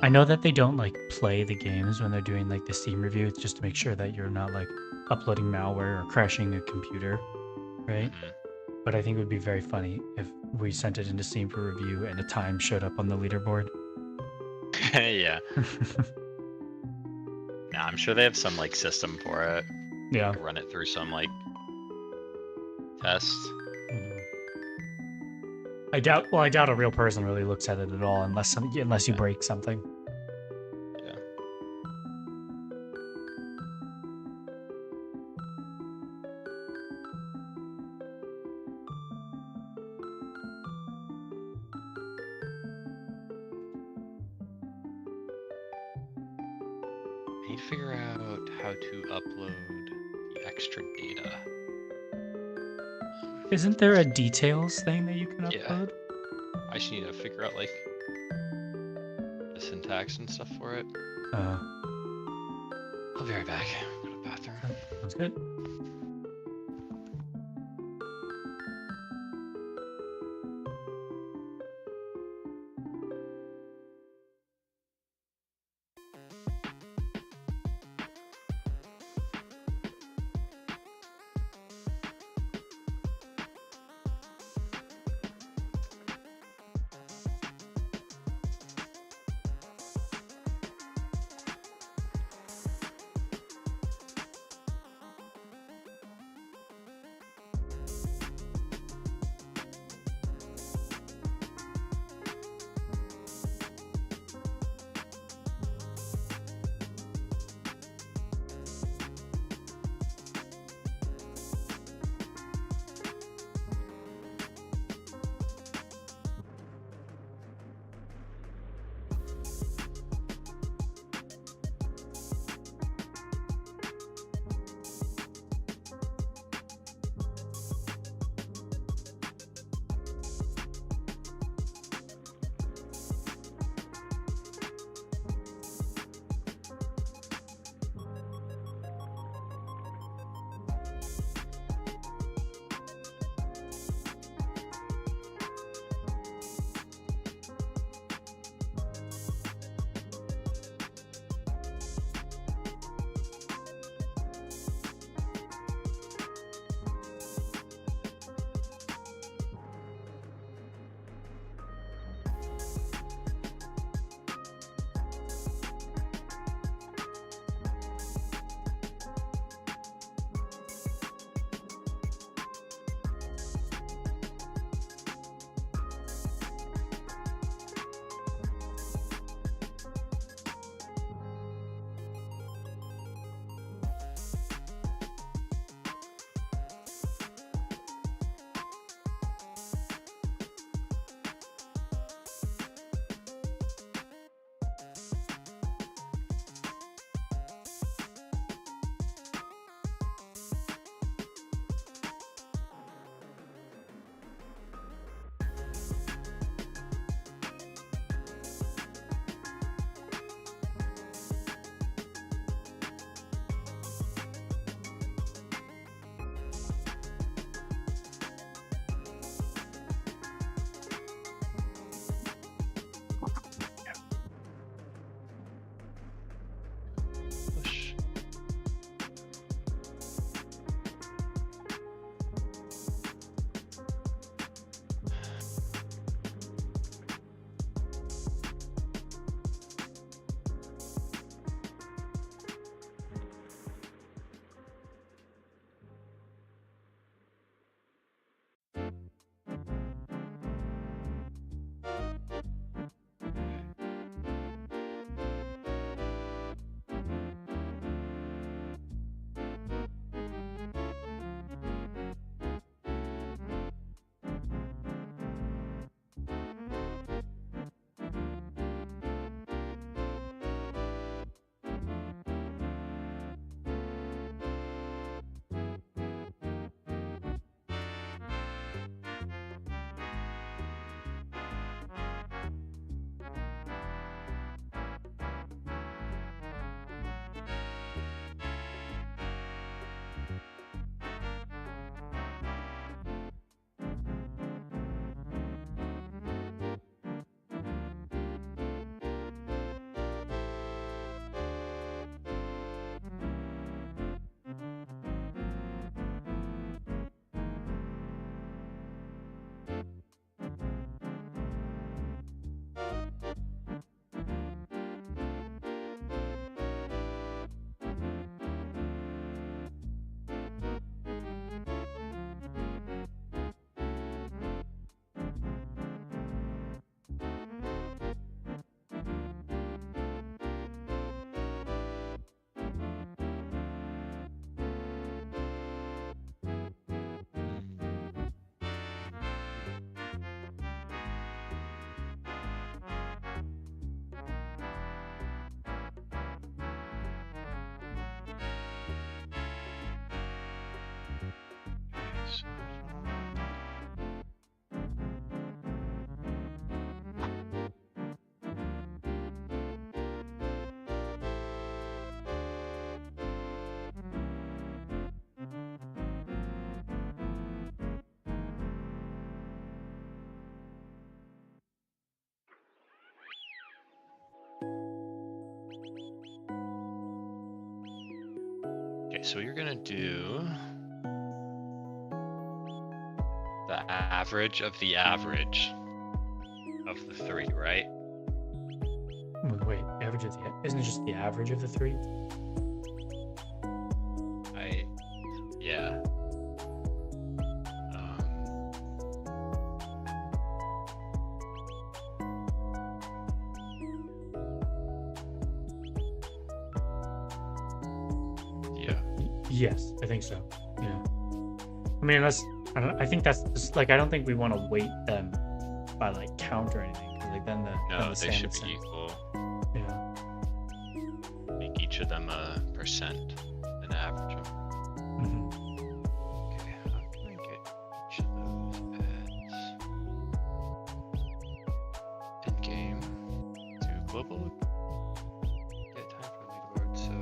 I know that they don't like play the games when they're doing like the Steam review. It's just to make sure that you're not like uploading malware or crashing a computer, right? But I think it would be very funny if we sent it into Steam for review and a time showed up on the leaderboard. Yeah. Nah, I'm sure they have some like system for it. Yeah. Like, run it through some like test. I doubt a real person really looks at it at all unless you break something. Yeah. I need to figure out how to upload the extra data. Isn't there a details thing that you can upload? I just need to figure out like the syntax and stuff for it. I'll be right back. Go to the bathroom. Sounds good. right, so you're gonna do the average of the average of the three, right? Wait, average of the isn't it just the average of the three? Yeah. Yeah. Yes, I think so. Yeah. I mean, I think that's just, like, I don't think we want to weight them by like count or anything, because like then the they should be salmon equal. Yeah. Make each of them a percent and average them. Okay, how can I get each of those ads in game to global? Get time for leaderboard. So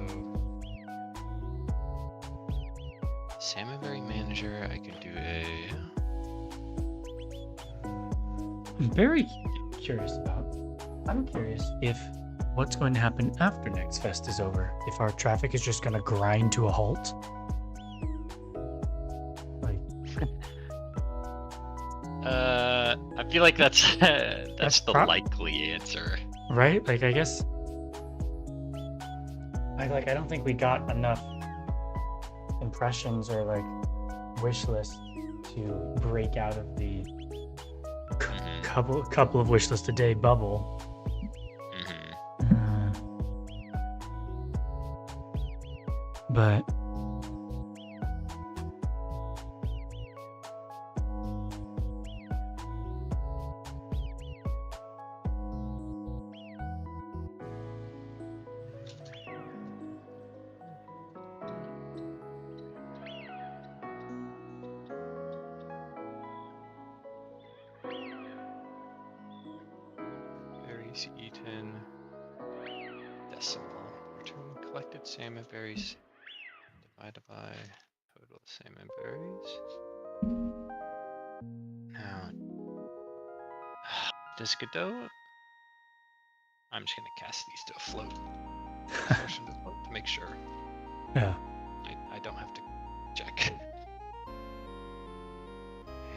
Salmonberry manager, I can do I'm very curious about. I'm curious if what's going to happen after Next Fest is over. If our traffic is just going to grind to a halt. Like, I feel like that's the likely answer. Right? Like, I guess. I don't think we got enough impressions or like wish list to break out of the couple of wish list a day bubble. But berries eaten. Decimal. Return collected salmon berries divided by total salmon berries. Now, does Godot? I'm just gonna cast these to a float. Force them to float to make sure. yeah. I don't have to check.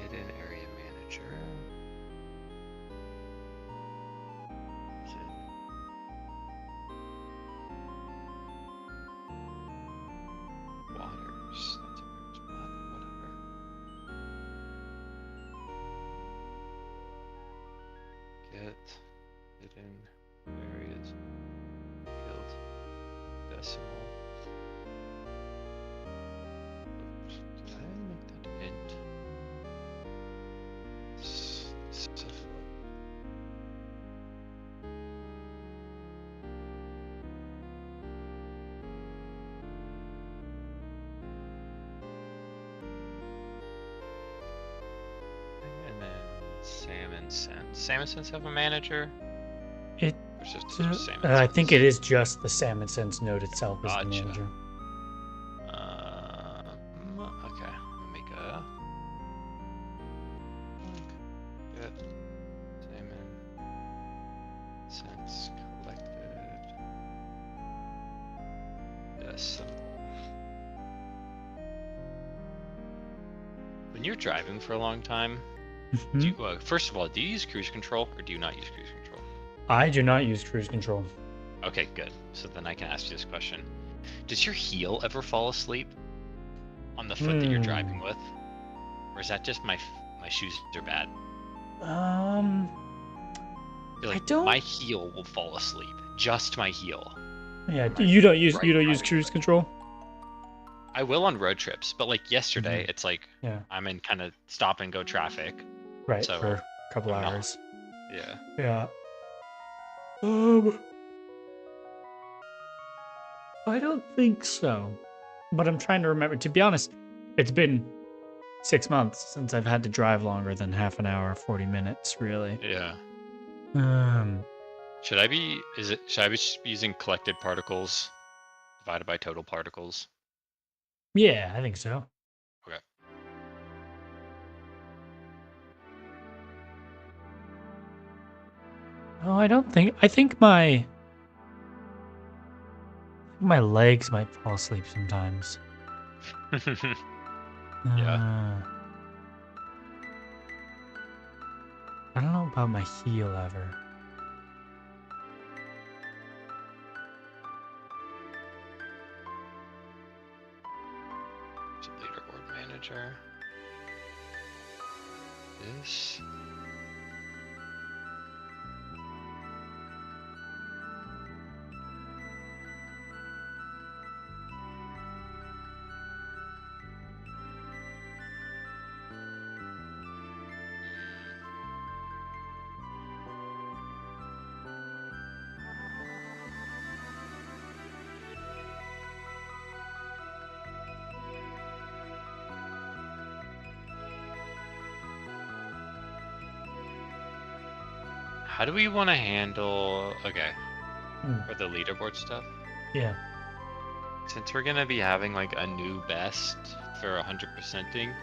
Hidden area manager. Is it? Waters. That's a weird spot. Whatever. Get hidden areas. Killed. Decimal. Oops. Did I make that int? And then salmon sense. Salmon sense have a manager? It. Or it's just salmon I sense? think it is just the salmon sense node itself as the Gotcha. manager. Okay. Make a get salmon sense collected. Decimal. When you're driving for a long time, do you, first of all, do you use cruise control or do you not use cruise control? I do not use cruise control. Okay, good. So then I can ask you this question. Does your heel ever fall asleep on the foot that you're driving with? Or is that just my shoes are bad? Like, I don't. My heel will fall asleep. Just my heel. Yeah, you don't use cruise control. I will on road trips, but like yesterday, it's like I'm in kind of stop and go traffic. Right, so for a couple hours. Yeah. Yeah. I don't think so. But I'm trying to remember. To be honest, it's been 6 months since I've had to drive longer than half an hour, 40 minutes, really. Yeah. Should I be using collected particles divided by total particles? Yeah, I think so. Okay. Oh, I think my legs might fall asleep sometimes. Yeah. I don't know about my heal ever. Leaderboard manager. This. How do we want to handle? Okay, for the leaderboard stuff. Yeah. Since we're gonna be having like a new best for 100%ing,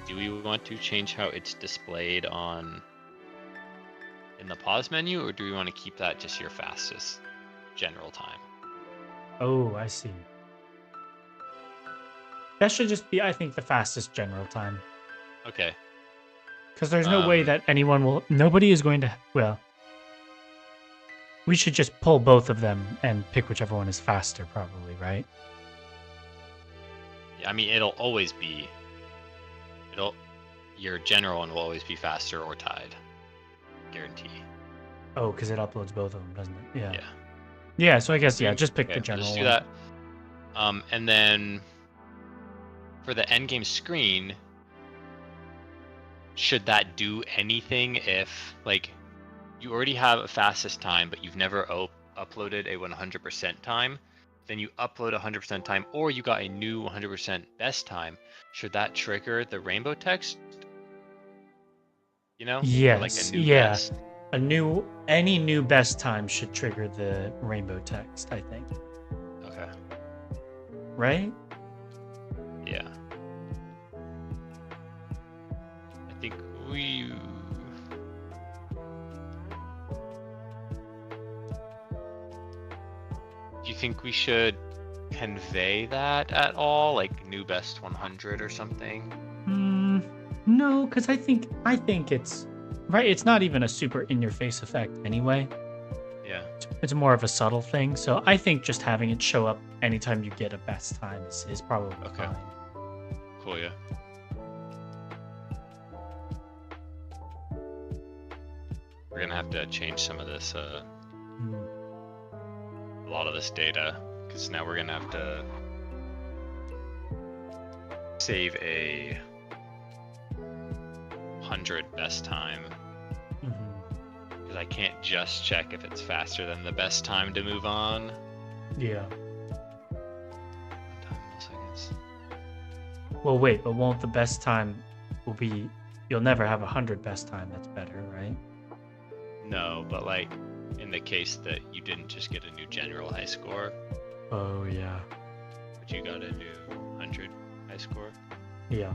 do we want to change how it's displayed on in the pause menu, or do we want to keep that just your fastest general time? Oh, I see. That should just be, I think, the fastest general time. Okay. Because there's no way that anyone will. Nobody is going to. Well, we should just pull both of them and pick whichever one is faster, probably, right? Yeah, I mean, it'll always be. Your general one will always be faster or tied. Guarantee. Oh, because it uploads both of them, doesn't it? Yeah. Yeah. Yeah. So I guess just pick the Okay, general just do one. that. And then for the endgame screen, should that do anything if like you already have a fastest time, but you've never uploaded a 100% time? Then you upload 100% time, or you got a new 100% best time. Should that trigger the rainbow text? You know? Yes. Or like a new best. Any new best time should trigger the rainbow text, I think. Okay. Right? Yeah. I think we. Do you think we should convey that at all, like new best 100 or something? No, because I think it's right. It's not even a super in-your-face effect anyway. Yeah. It's more of a subtle thing. So I think just having it show up anytime you get a best time is probably fine. Cool. Yeah. We're gonna have to change some of this. A lot of this data, because now we're gonna have to save a 100 best time, because I can't just check if it's faster than the best time to move on. Yeah. Well, wait, but won't the best time will be? You'll never have 100 best time. That's better, right? No, but like in the case that you didn't just get a new general high score. Oh yeah. But you got a new 100 high score. Yeah.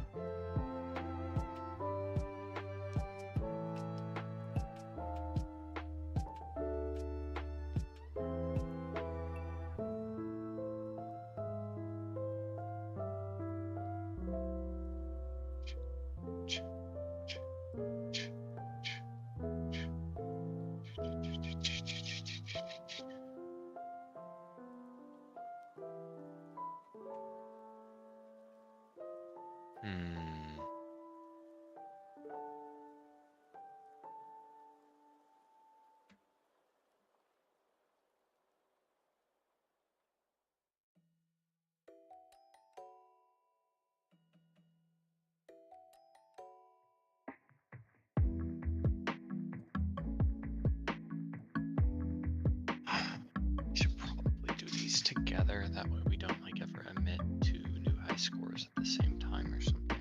We should probably do these together. That way we don't like ever emit two new high scores at the same time or something.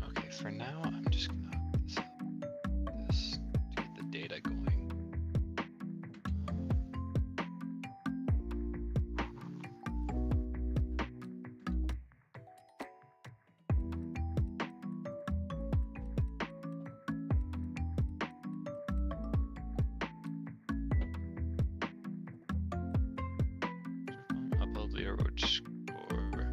Okay, for now I'm just gonna hook this up. This to get the data going. leaderboard score.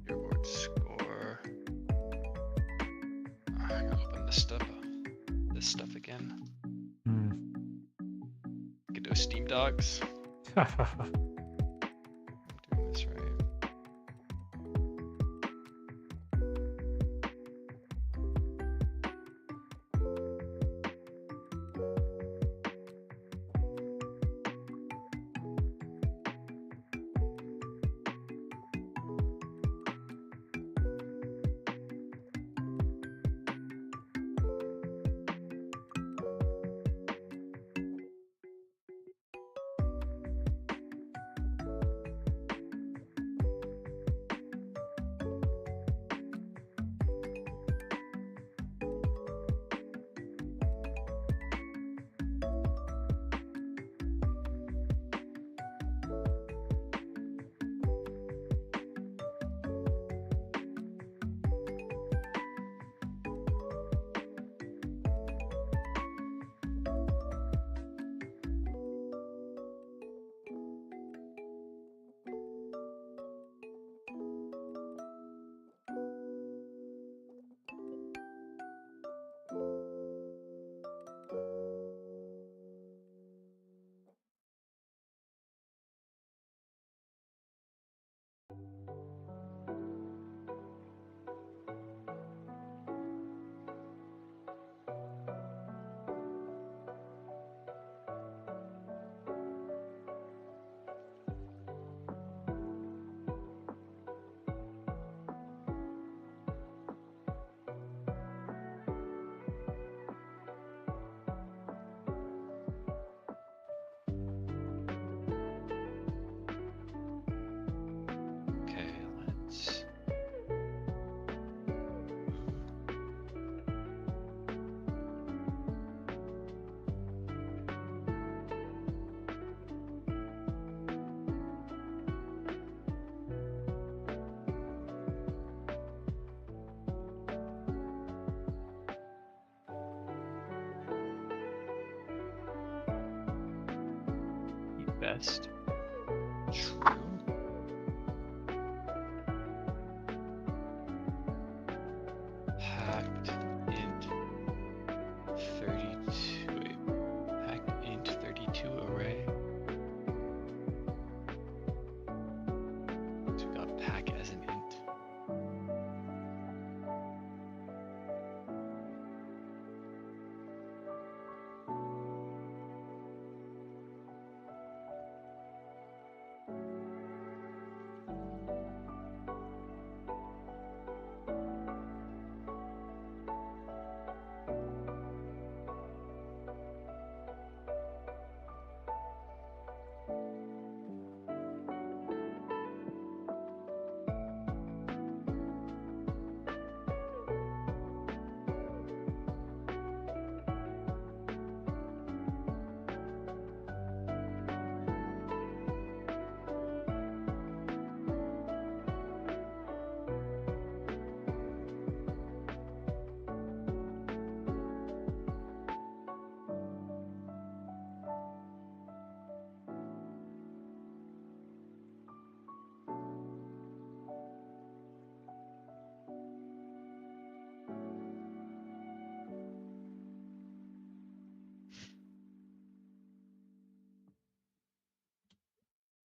Leaderboard score. I gotta open this stuff again. Get those Steam dogs. I'm doing this right. Okay, let's. Best. True. Hacked int 32. Wait. Hacked int 32 array. So we got pack as an int.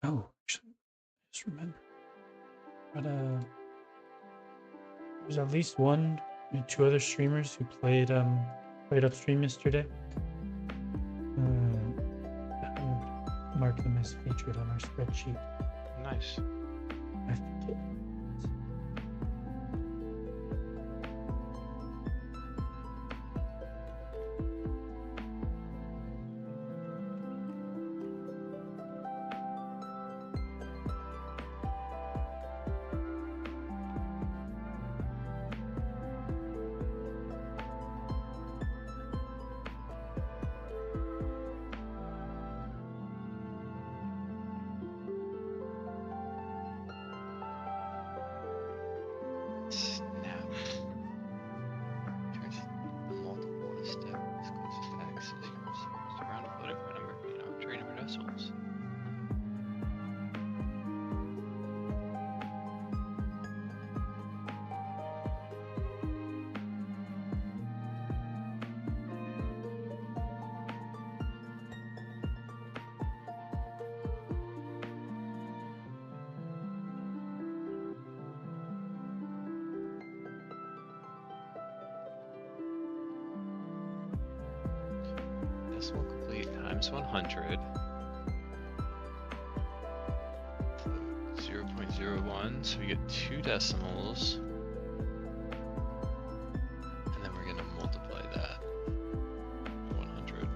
Oh, actually, I just remember. But there's at least one, maybe two other streamers who played Upstream yesterday. I marked them as featured on our spreadsheet. Nice. I forget. decimal complete times 100. 0.01, so we get 2 decimals. And then we're going to multiply that by 100.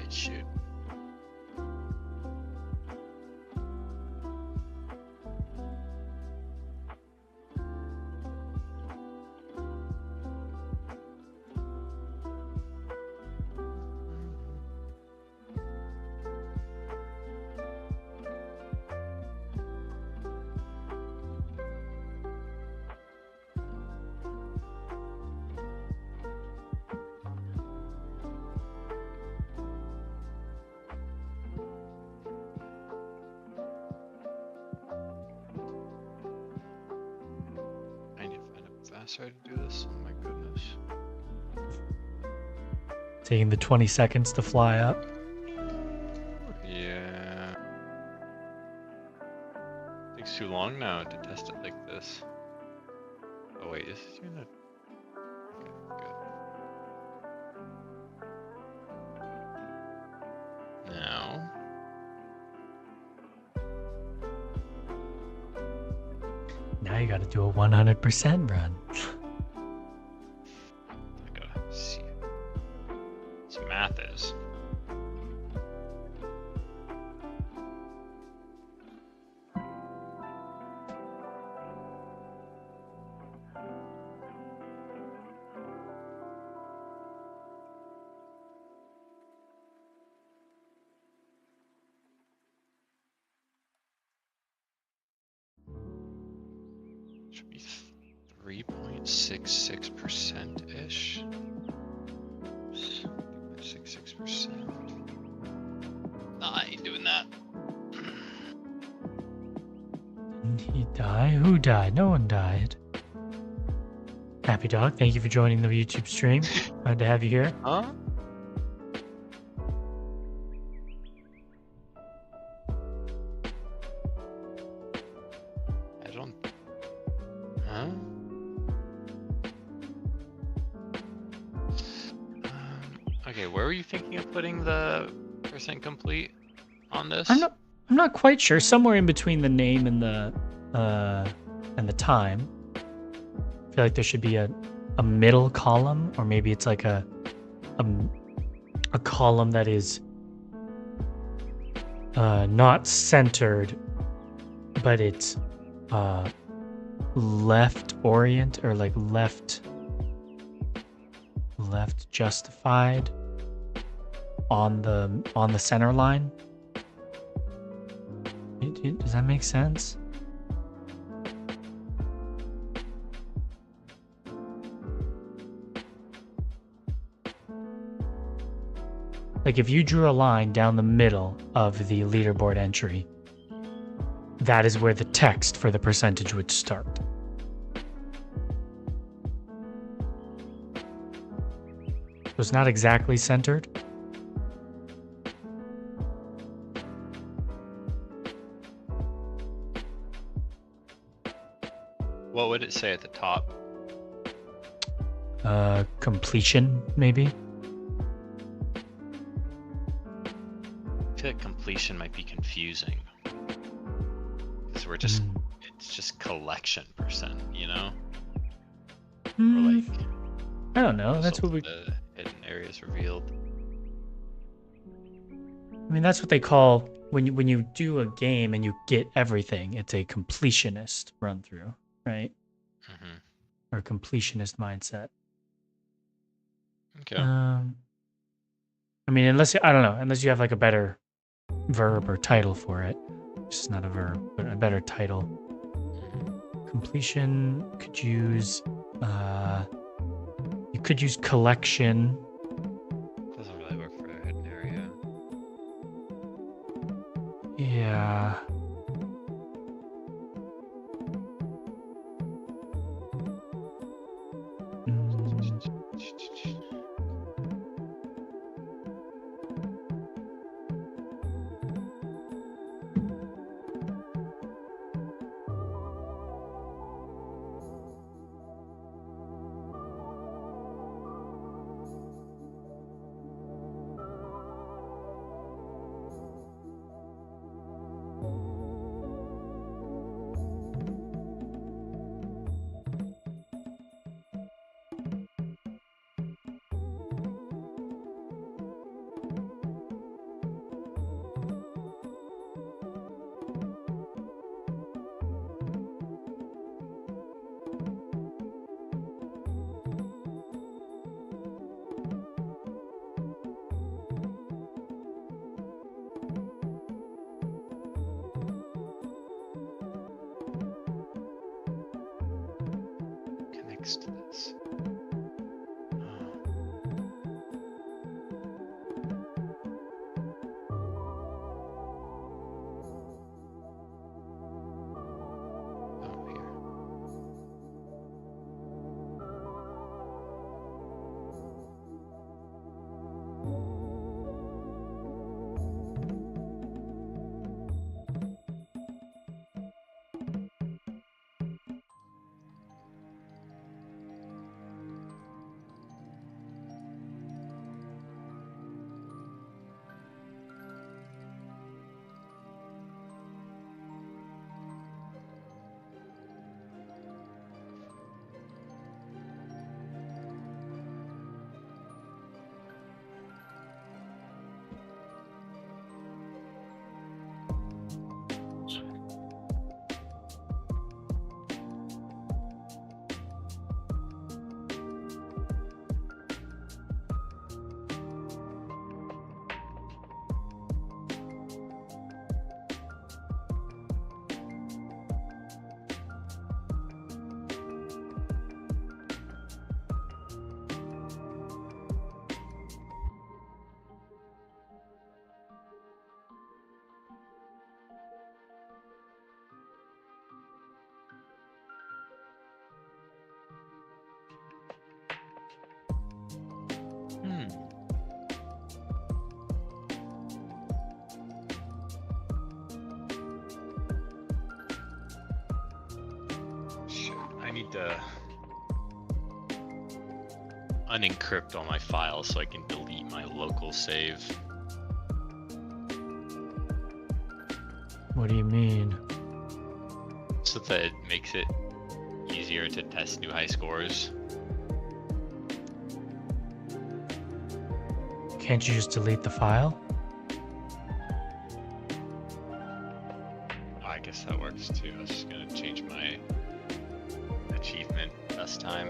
Shoot. I need to find a faster way to do this. Oh my goodness. Taking the 20 seconds to fly up. Yeah. Takes too long now to test it like this. Oh wait, is this even a... Okay, good. Now... Now you gotta do a 100% run. I gotta see. This math is. Should be 3.66%-ish. 3.66%. Nah, I ain't doing that. Didn't he die? Who died? No one died. Happy Dog, thank you for joining the YouTube stream. Glad to have you here. Huh? I don't... Huh? Okay, where were you thinking of putting the percent complete on this? I'm not quite sure. Somewhere in between the name and the time. I feel like there should be a middle column, or maybe it's like a column that is not centered, but it's left orient, or like left justified on the center line. Does that make sense? Like if you drew a line down the middle of the leaderboard entry, that is where the text for the percentage would start. So it's not exactly centered. What would it say at the top? Completion, maybe. I feel like completion might be confusing. Because we're just, it's just collection percent, you know? Or like... I don't know, that's what we... The hidden areas revealed. I mean, that's what they call, when you do a game and you get everything, it's a completionist run through, right? Mm-hmm. Or completionist mindset. Okay. I mean, unless you have like a better verb or title for it. It's just not a verb, but a better title. Completion could use you could use collection. Doesn't really work for a hidden area. Yeah. next to this. Oh, here. I need to unencrypt all my files so I can delete my local save. What do you mean? So that it makes it easier to test new high scores. Can't you just delete the file? I guess that works too. I was just gonna change my achievement best time.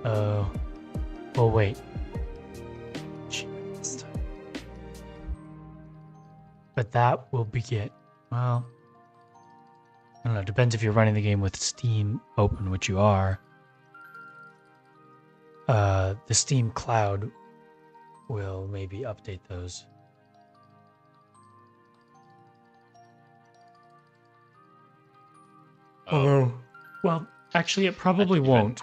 Oh. Well, wait. But that will beget. Well, I don't know. Depends if you're running the game with Steam open, which you are. The Steam Cloud will maybe update those. Oh, Well, actually, it probably won't.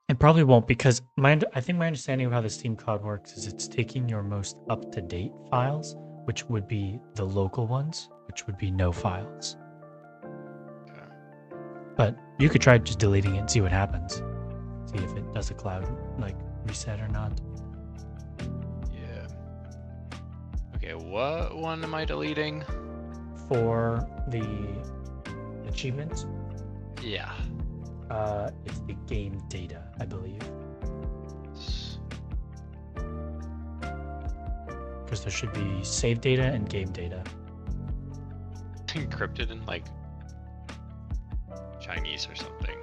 It probably won't because I think my understanding of how the Steam Cloud works is it's taking your most up-to-date files, which would be the local ones, which would be no files. okay. But you could try just deleting it and see what happens. See if it does a cloud like reset or not. Yeah. Okay, what one am I deleting? For the achievements, Yeah. it's the game data, I believe. Because there should be save data and game data. Encrypted in like Chinese or something.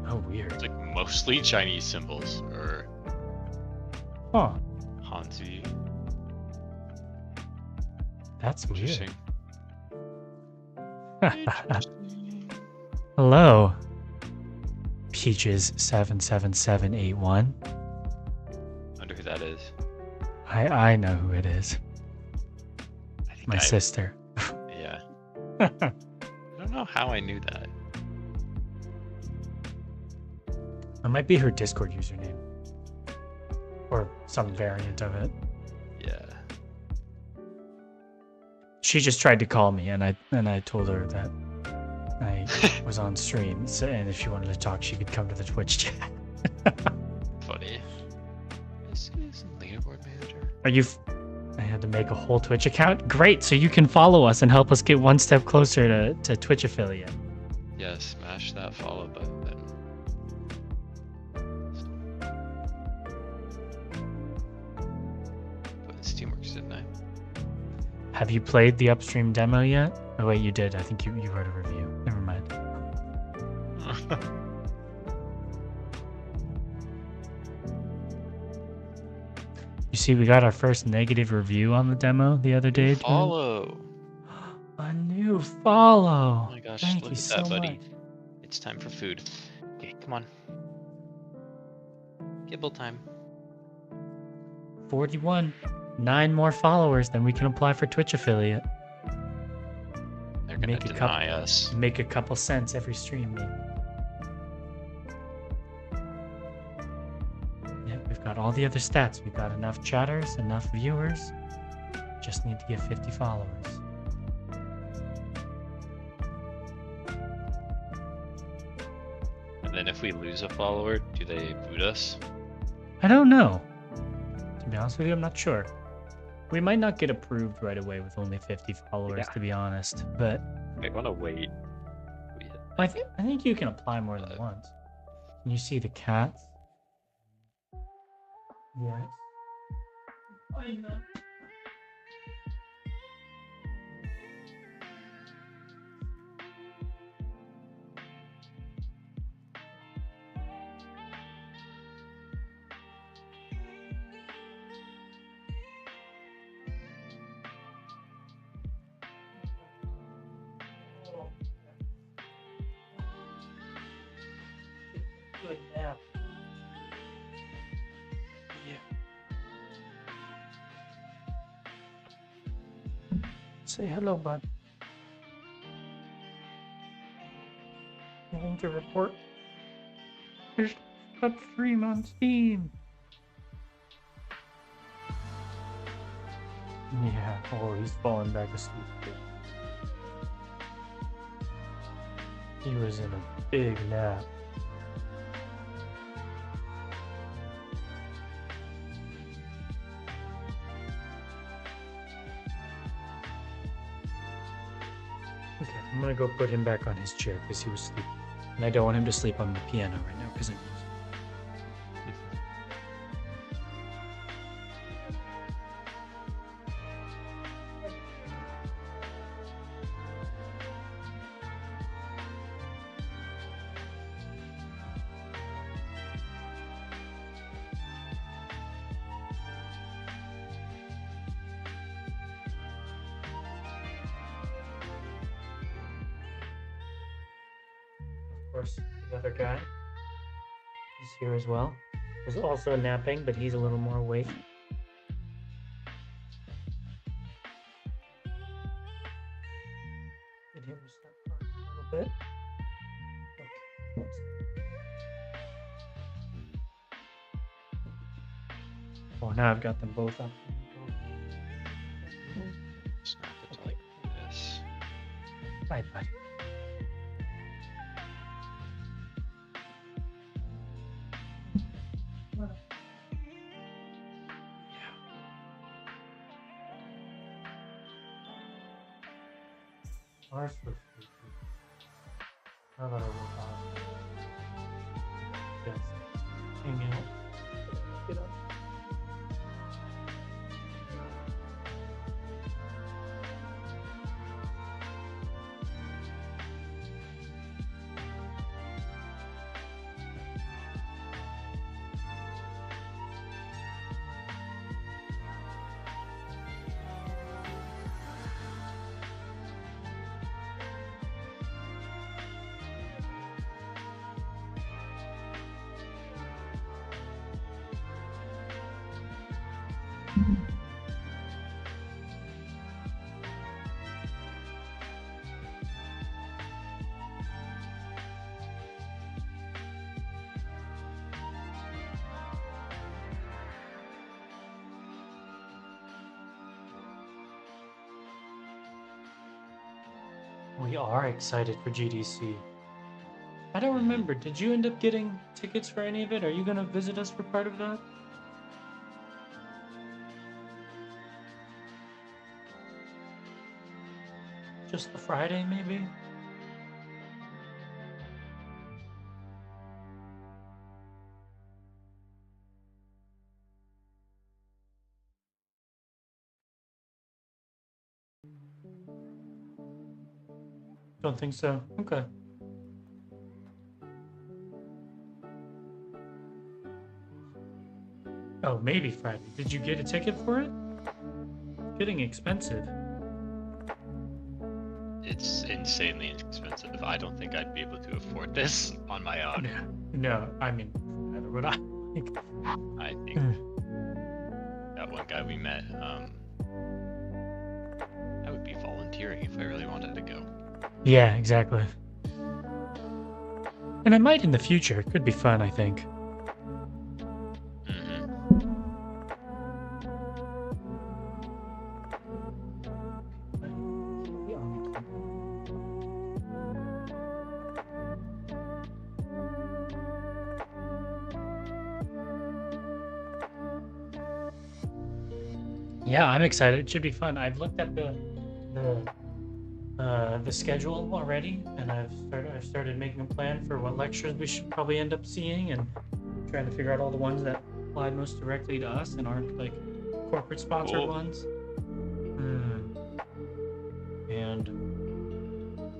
Oh, weird. It's like mostly Chinese symbols or Huh. Hanzi. That's weird. Interesting. Hello. Peaches 77781. Wonder who that is. I know who it is. I think My sister. Yeah. I don't know how I knew that. It might be her Discord username. Or some variant of it. Yeah. She just tried to call me and I told her that I was on stream, so, and if she wanted to talk, she could come to the Twitch chat. Funny. This is leaderboard manager. Are you? I had to make a whole Twitch account. Great, so you can follow us and help us get one step closer to Twitch affiliate. Yeah, smash that follow button. Put in Steamworks, didn't I? Have you played the Upstream demo yet? Oh wait, you did. I think you wrote a review. Never mind. You see, we got our first negative review on the demo the other day. Too. Follow. A new follow. Oh my gosh, Thank look you at so that, buddy. much. it's time for food. Okay, come on. Gibble time. 41. 9 more followers, then we can apply for Twitch affiliate. They're gonna deny us. Make a couple cents every stream, maybe. Yeah, we've got all the other stats. We've got enough chatters, enough viewers. Just need to get 50 followers. And then if we lose a follower, do they boot us? I don't know. To be honest with you, I'm not sure. We might not get approved right away with only 50 followers, to be honest. But I want to wait. I think you can apply more than once. Can you see the cats? Yes. Good nap. Yeah. Say hello, bud. Nothing to report. There's Upstream on Steam. Yeah. Oh, he's falling back asleep. He was in a big nap. Okay, I'm gonna go put him back on his chair because he was sleeping. And I don't want him to sleep on the piano right now because it moves. Of course, the other guy is here as well. He's also napping, but he's a little more awake. Did him step for a little bit. Okay. Oh, now I've got them both up. Snap it like this. Bye, buddy. Ours was sleepy. How about I work out? Yes. Hang out. Get up. We are excited for GDC. I don't remember. Did you end up getting tickets for any of it? Are you going to visit us for part of that? Just the Friday, maybe? Don't think so. Okay. Oh, maybe Friday. Did you get a ticket for it? Getting expensive. It's insanely expensive. I don't think I'd be able to afford this on my own. No, I mean, neither would I. I think that one guy we met, I would be volunteering if I really wanted to go. Yeah, exactly. And I might in the future. It could be fun, I think. Yeah, I'm excited. It should be fun. I've looked at the schedule already, and I've started making a plan for what lectures we should probably end up seeing, and trying to figure out all the ones that apply most directly to us and aren't like corporate sponsored ones. And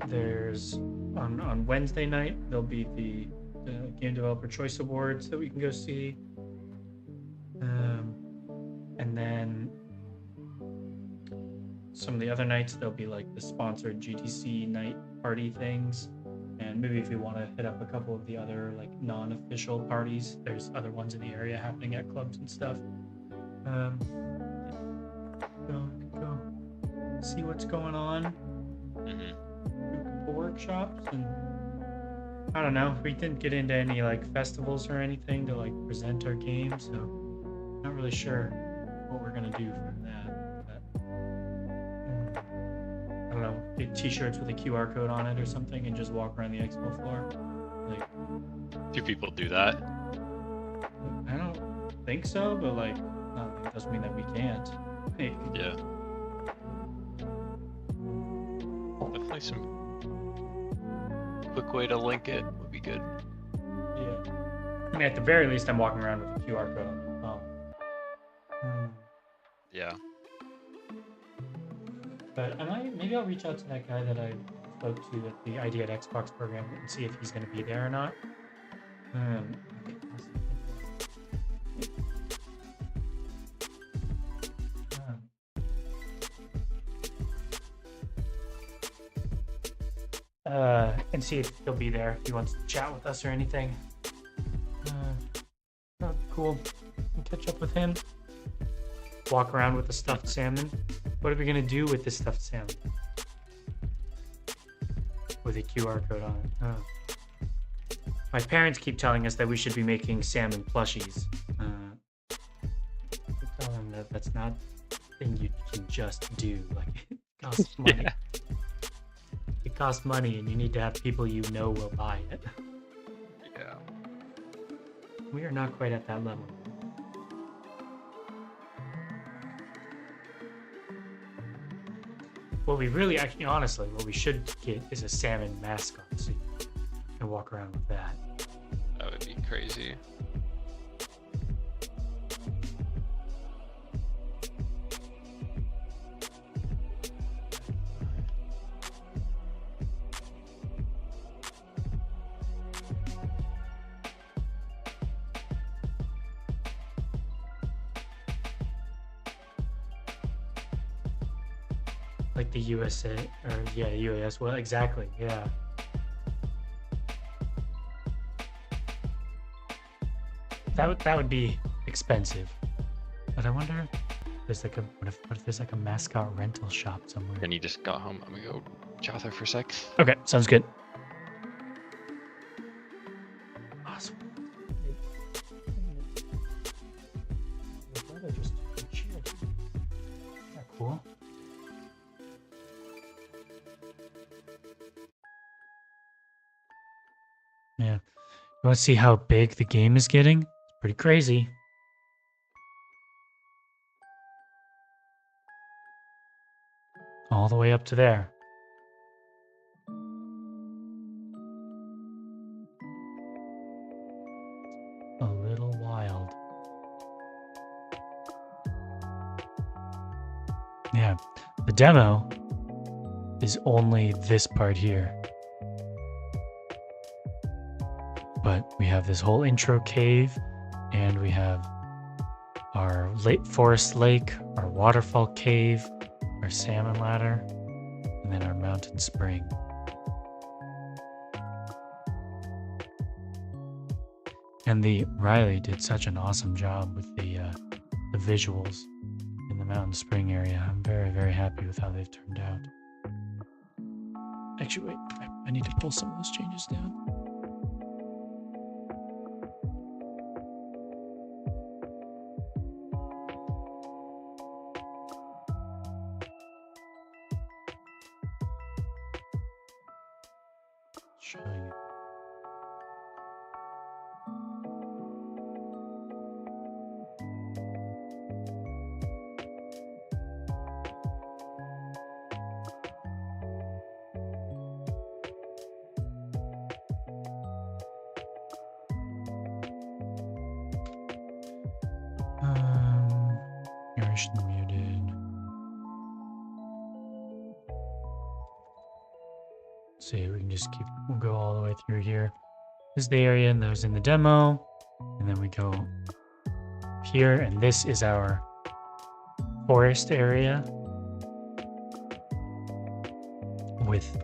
there's on Wednesday night there'll be the Game Developer Choice Awards that we can go see, and then some of the other nights there'll be like the sponsored GTC night party things, and maybe if you want to hit up a couple of the other like non-official parties, there's other ones in the area happening at clubs and stuff. Go see what's going on. Do a couple workshops, and I don't know, we didn't get into any like festivals or anything to like present our game, so not really sure what we're gonna do for that, but I don't know, get t-shirts with a QR code on it or something and just walk around the expo floor. Like, do people do that? I don't think so, but like, it doesn't mean that we can't. Hey. Yeah. Definitely some quick way to link it would be good. Yeah. I mean, at the very least, I'm walking around with a QR code on my phone. Yeah. But maybe I'll reach out to that guy that I spoke to at the Idea at Xbox program and see if he's going to be there or not. And see if he'll be there, if he wants to chat with us or anything. Cool. We'll catch up with him. Walk around with the stuffed salmon. What are we gonna do with the stuffed salmon? With a QR code on it. Oh. My parents keep telling us that we should be making salmon plushies. I tell them that that's not a thing you can just do. Like, it costs money. Yeah. It costs money, and you need to have people you know will buy it. Yeah. We are not quite at that level. What we really, actually, honestly, what we should get is a salmon mascot, so you can walk around with that. That would be crazy. Like the USA, or yeah, UAS. Well, exactly, yeah. That would be expensive, but I wonder if there's like what if there's like a mascot rental shop somewhere? And you just got home. I'm gonna go chat there for a sec. Okay, sounds good. Awesome. Just cheered. Isn't that cool? Yeah. You want to see how big the game is getting? It's pretty crazy. All the way up to there. A little wild. Yeah. The demo is only this part here. But we have this whole intro cave, and we have our forest lake, our waterfall cave, our salmon ladder, and and then our mountain spring. And Riley did such an awesome job with the visuals in the mountain spring area. I'm very, very happy with how they've turned out. Actually, wait, I need to pull some of those changes down. Show you. Narration muted. Let's see, we can just we'll go all the way through here. This is the area and that was in the demo. And then we go here, and this is our forest area with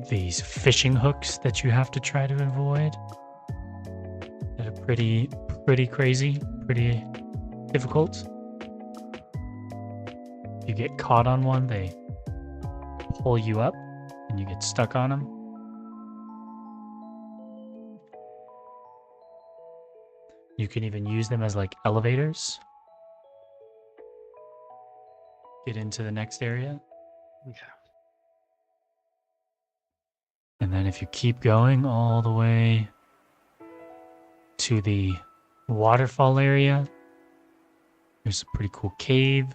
these fishing hooks that you have to try to avoid. That are pretty crazy, pretty difficult. If you get caught on one, they pull you up and you get stuck on them. You can even use them as like elevators. Get into the next area. Okay. And then if you keep going all the way to the waterfall area, there's a pretty cool cave.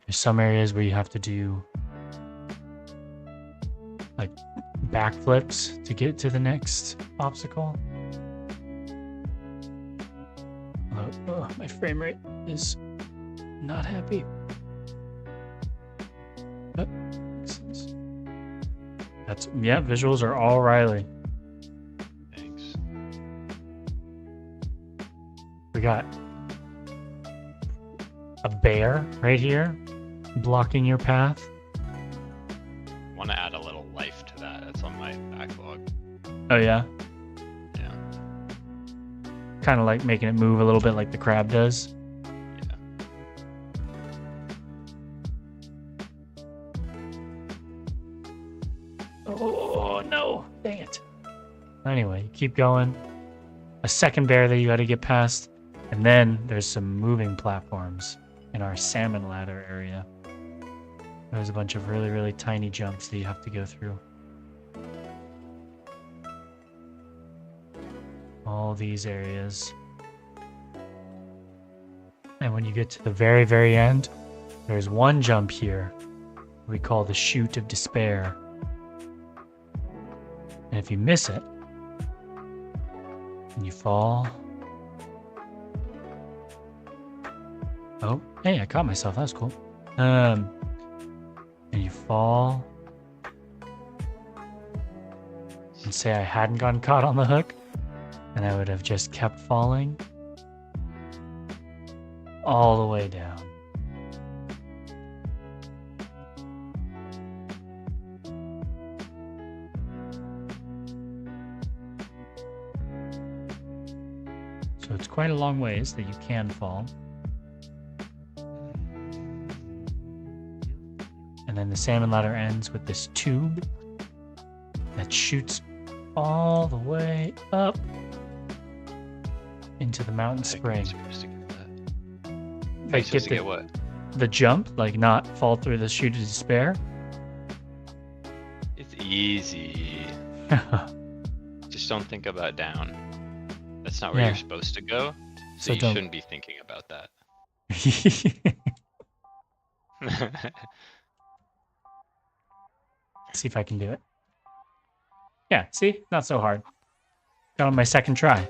There's some areas where you have to do like backflips to get to the next obstacle. Oh, my frame rate is not happy. But yeah, visuals are all Riley. Thanks. We got a bear right here blocking your path. Want to add a little life to that. That's on my backlog. Oh yeah. Yeah. Kind of like making it move a little bit like the crab does. Yeah. Oh no, dang it. Anyway, keep going. A second bear that you got to get past, and then there's some moving platforms in our salmon ladder area. There's a bunch of really tiny jumps that you have to go through. All these areas. And when you get to the very end, there's one jump here we call the chute of despair. And if you miss it, and you fall. Oh, hey, I caught myself. That was cool. And you fall. And say I hadn't gotten caught on the hook, and I would have just kept falling all the way down. So it's quite a long ways that you can fall. And then the salmon ladder ends with this tube that shoots all the way up into the mountain spring. Supposed to get that. Like Supposed to get what? The jump, like not fall through the chute of despair. It's easy. Just don't think about down. That's not where you're supposed to go. So you shouldn't be thinking about that. See if I can do it. Yeah, see? Not so hard. Got on my second try.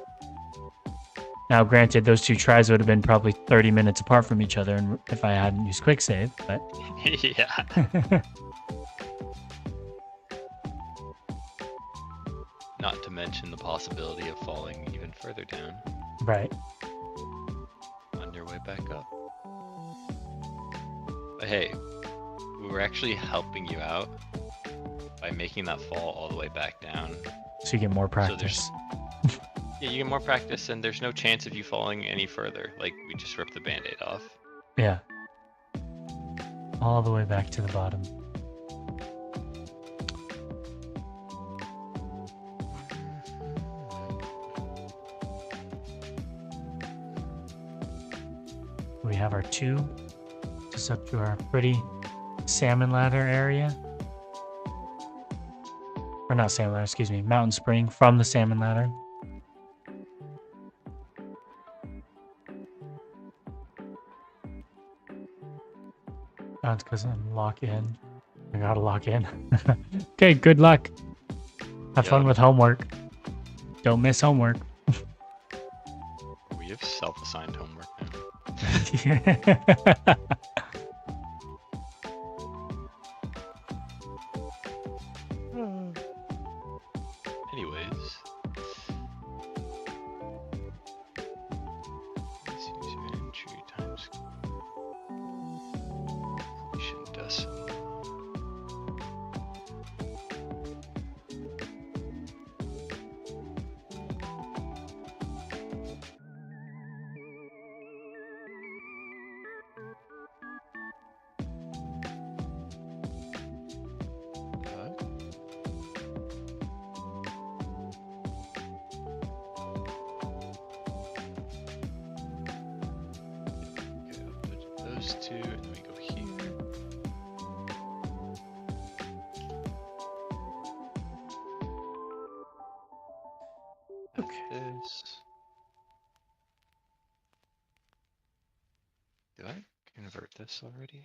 Now, granted, those two tries would have been probably 30 minutes apart from each other and if I hadn't used quick save, but... Yeah. Not to mention the possibility of falling even further down. Right. On your way back up. But hey, we're actually helping you out by making that fall all the way back down. So you get more So practice. yeah, you get more practice, and there's no chance of you falling any further. Like, we just ripped the band-aid off. Yeah. All the way back to the bottom. We have our tube just up to our pretty salmon ladder area. Or not salmon ladder, excuse me, mountain spring from the salmon ladder. That's because I'm locked in. I gotta lock in. Okay, good luck. Have fun with homework. Don't miss homework. We have self-assigned homework now. Anyways. User entry times completion decimal. Those two, and then we go here. Okay. This. Did I convert this already?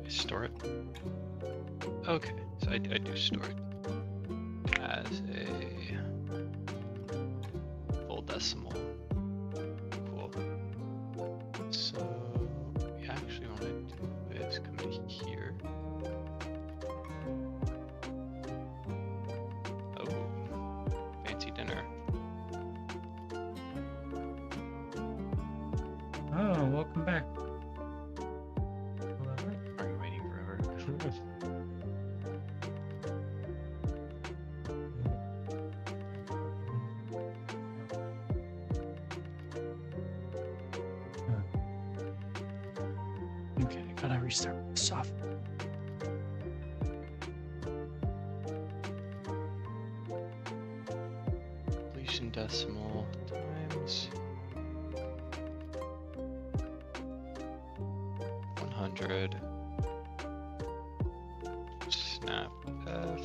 Store it. Okay, so I do store it as a full decimal. Cool. So what we actually want to do is come to here. Oh, fancy dinner. Oh, welcome back. Are you waiting forever? Okay, gotta restart the software. Completion decimal times 100. Snap F.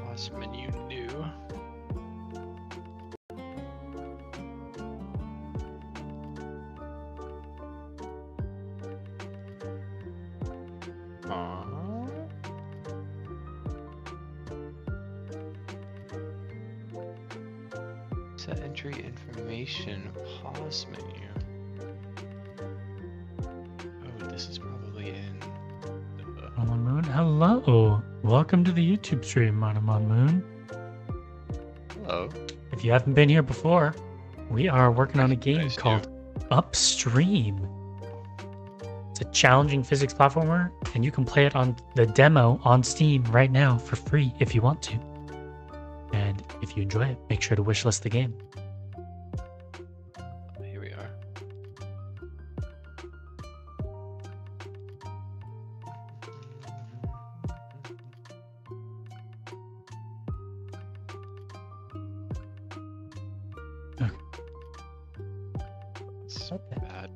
Pause menu new. Set entry information pause menu. Oh, this is probably in the Mono Moon, hello. Welcome to the YouTube stream, Mono Moon. hello. If you haven't been here before, we are working on a game Recognize you. called Upstream. It's a challenging physics platformer, and you can play it on the demo on Steam right now for free if you want to. And if you enjoy it, make sure to wishlist the game. Here we are. It's What the bad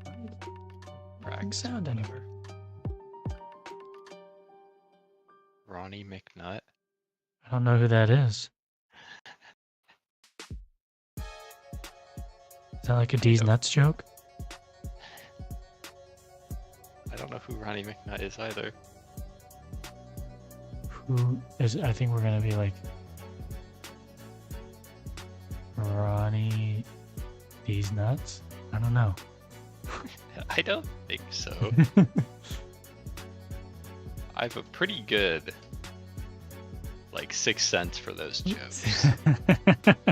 practice. sound anywhere? Ronnie McNutt. I don't know who that is. Is that like a D's nuts joke? I don't know who Ronnie McNutt is either. Who is? I think we're gonna be like Ronnie D's nuts. I don't know. I don't think so. I have a pretty good, like, sixth sense for those jokes. Like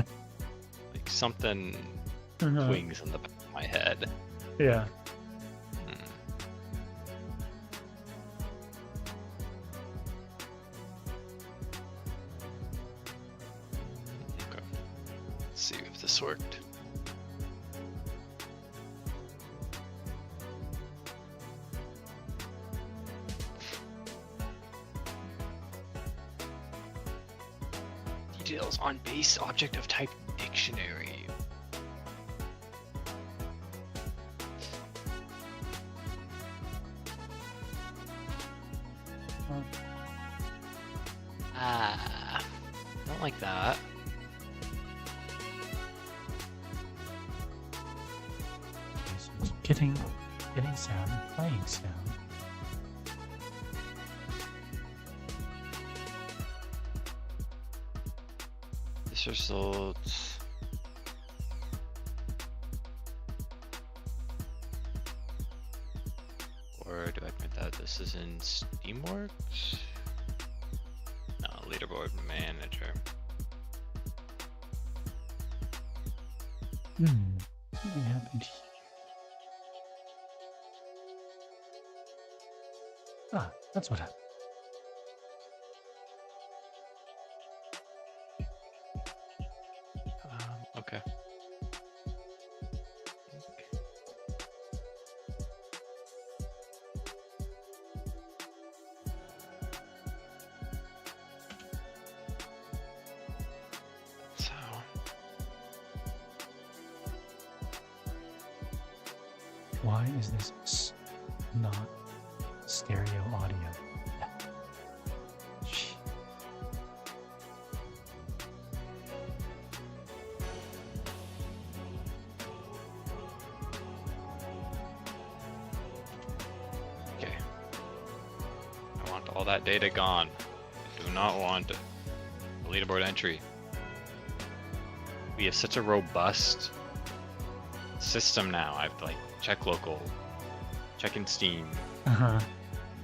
something twings in the back of my head. Yeah. Okay. Let's see if this worked. Details on base object of type dictionary. I don't like that. Okay, so it's getting sound and playing sound. This results. Or do I print that this is in Steamworks? No, leaderboard manager. Something happened here. Ah, that's what happened. Okay. So. Why is this not stereo audio? Shh. Okay. I want all that data gone. I do not want the leaderboard entry. We have such a robust system now. I have to like check local, check in Steam.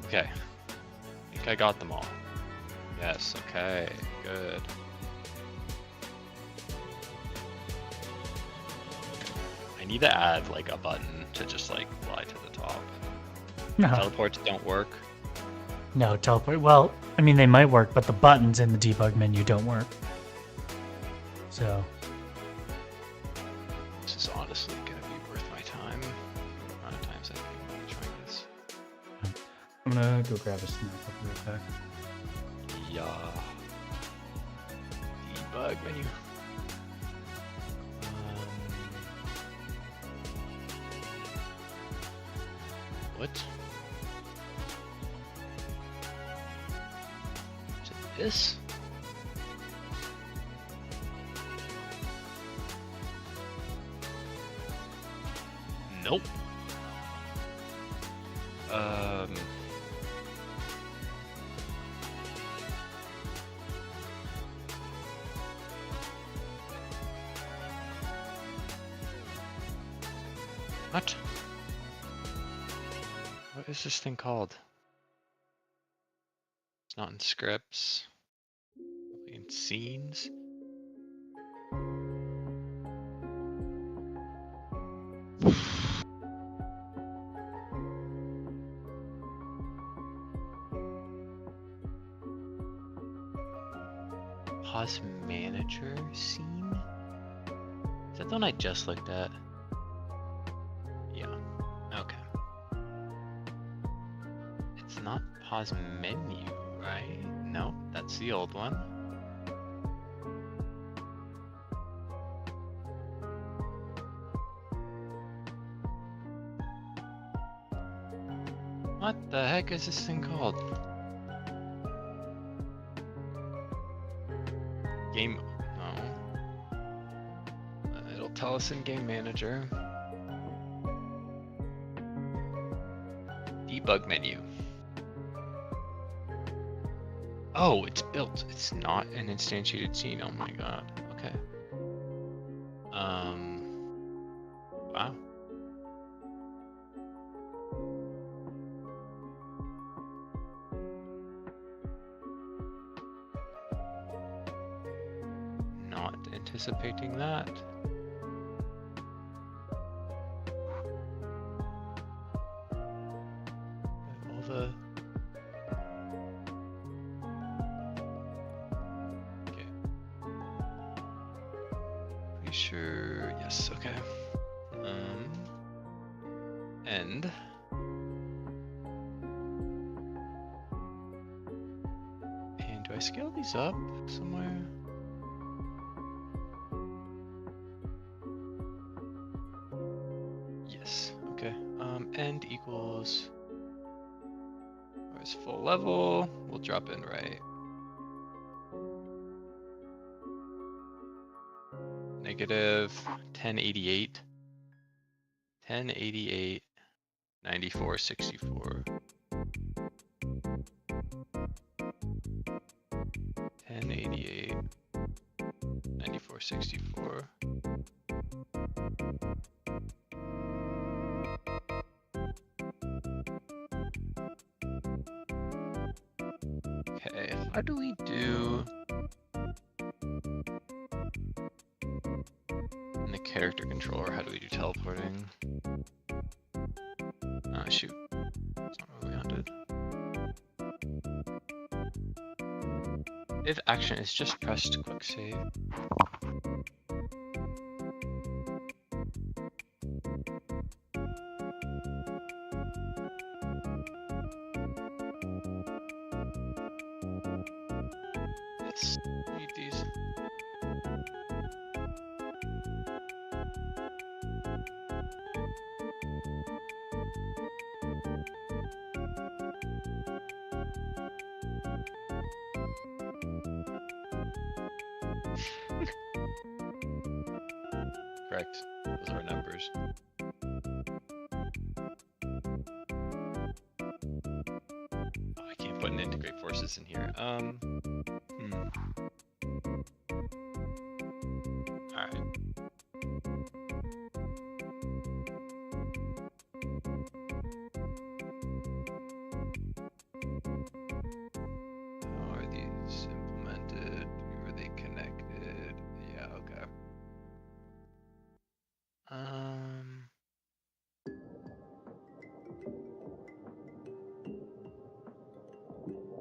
Okay. I think I got them all. Yes, okay, good. I need to add like a button to just like fly to the top. No. Teleports don't work. No, teleport. Well, I mean, they might work, but the buttons in the debug menu don't work. So. This is honestly gonna be worth my time. The amount of times I think I'm gonna try this. I'm gonna go grab a snack. I'll be right back. Yeah. Debug menu. What? Is it this? Nope. What? What is this thing called? It's not in scripts. Probably in scenes. Pause manager scene? Is that the one I just looked at? Yeah. Okay. It's not pause menu, right? No, that's the old one. The heck is this thing called? Game. No. It'll tell us in Game Manager. Debug menu. Oh, it's built. It's not an instantiated scene. Oh my god. Okay. Wow. Not anticipating that. All the sure, yes, okay. End. And do I scale these up somewhere? Yes, okay. End equals, where's full level? We'll drop in right. Negative 1088, 1088, 94, 64. 1088, 94, 64. Okay, how do we do in the character controller? How do we do teleporting? Ah, shoot. That's not what we wanted. If action is just pressed quick save. Let's read these. Correct. Those are numbers. Oh, I can't put an integrate forces in here. Alright. How are these implemented? Were they connected? Yeah, okay.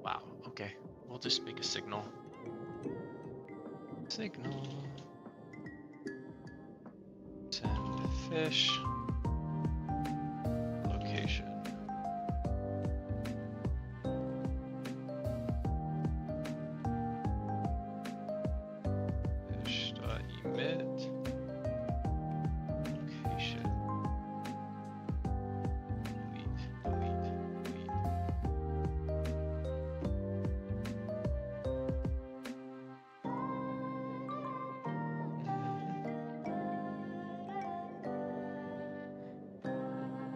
Wow, okay. We'll just make a signal. Signal. Send fish. Location. Fish.emit. Location. Delete.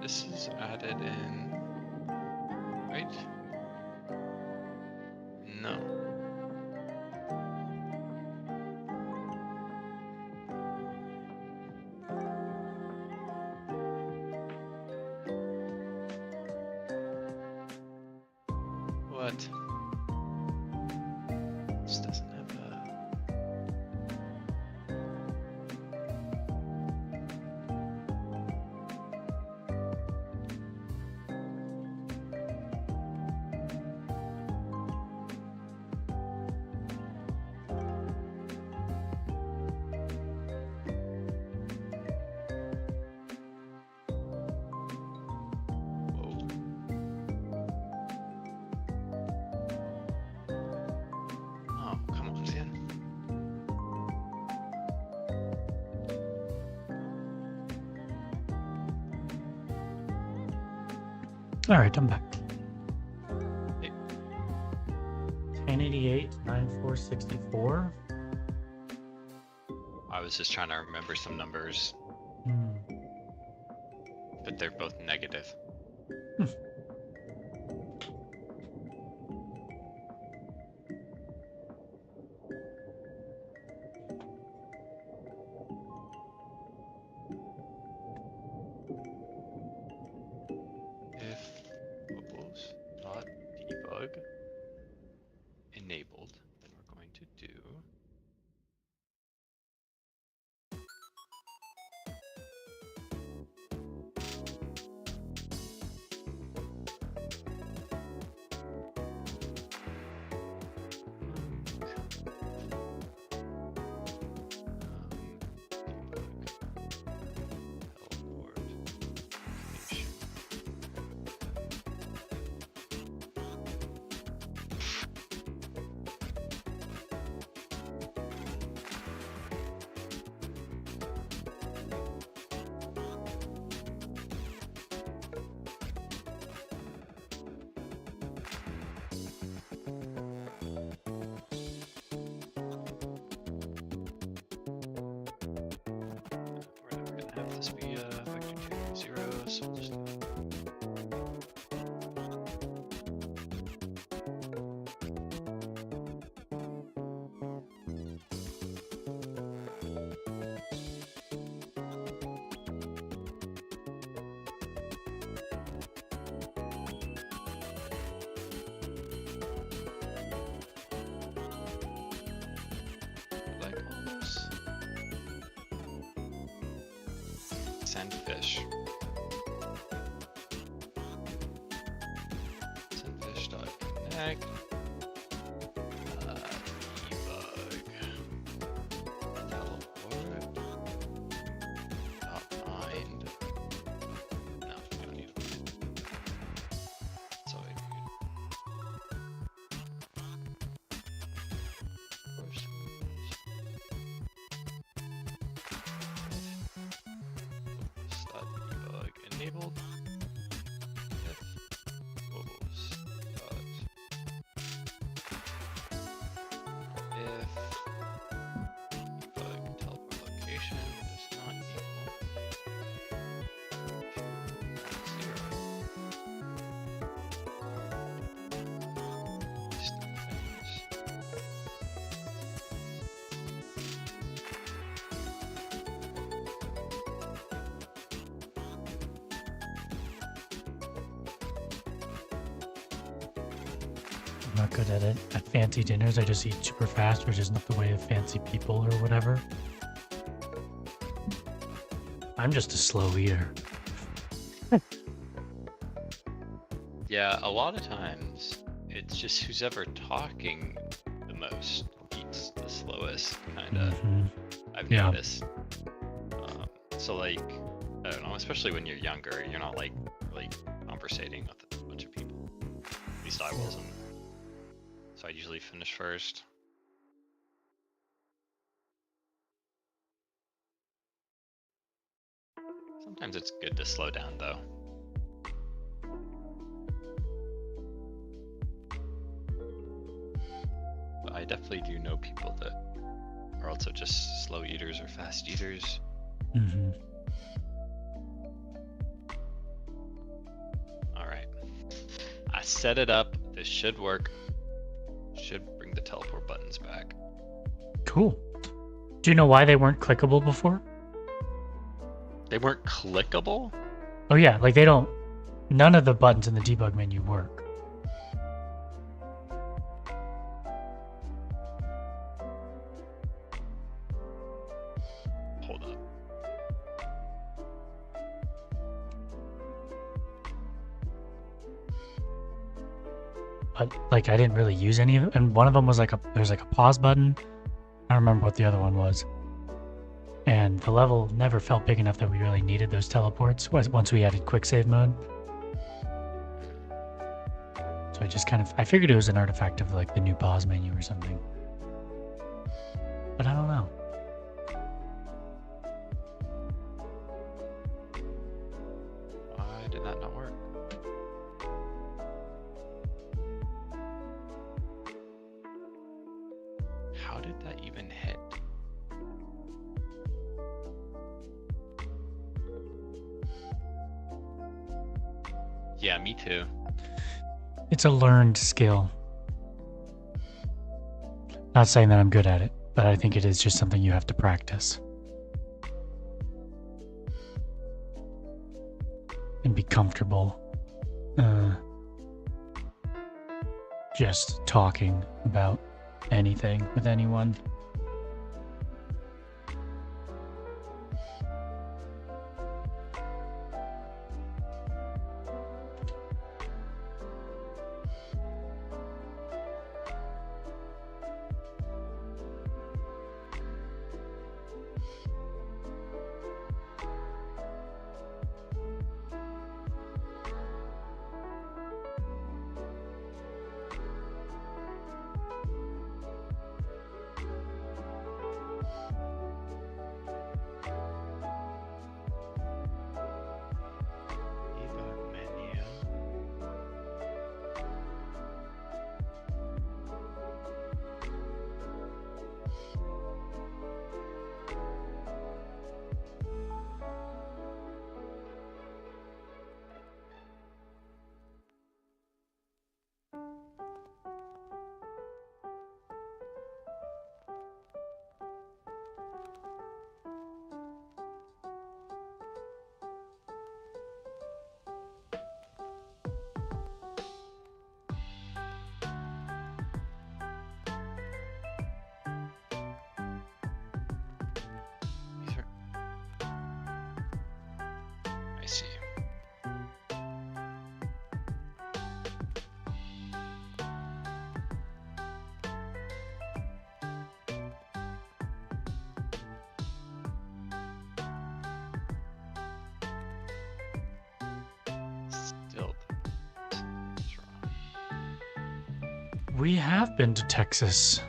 This is added in, right? No. What? This doesn't have a... Oh, come on, man. All right, I'm back. 1088 9464. I was just trying to remember some numbers, but they're both negative. If bubbles.debug enabled, then we're going to do have this be vector 2 0, so we'll just like all this. Send fish. Send fish.connect. Debug. Teleport. Find. No, we don't need it. So we debug enabled if bubbles dot if debug teleport location does not equal 0. List of things. I'm not good at it. At fancy dinners, I just eat super fast, which is not the way of fancy people or whatever. I'm just a slow eater. Yeah, a lot of times it's just who's ever talking the most eats the slowest, kind of. I've Yeah. noticed. So like, I don't know, especially when you're younger, you're not like really conversating with a bunch of people. At least I wasn't. So I usually finish first. Sometimes it's good to slow down though. But I definitely do know people that are also just slow eaters or fast eaters. All right, I set it up. This should work. Should bring the teleport buttons back. Cool. Do you know why they weren't clickable before? They weren't clickable? Oh yeah, like they don't. None of the buttons in the debug menu work. Hold up. But like I didn't really use any of it, and one of them was like there's like a pause button. I don't remember what the other one was. And the level never felt big enough that we really needed those teleports once we added quick save mode. So I figured it was an artifact of like the new pause menu or something. But I don't know. Why did that not work? How did that even hit? Yeah, me too. It's a learned skill. Not saying that I'm good at it, but I think it is just something you have to practice. And be comfortable just talking about anything with anyone. Debug menu. These are... I see. Still, what's wrong? We have been to Texas.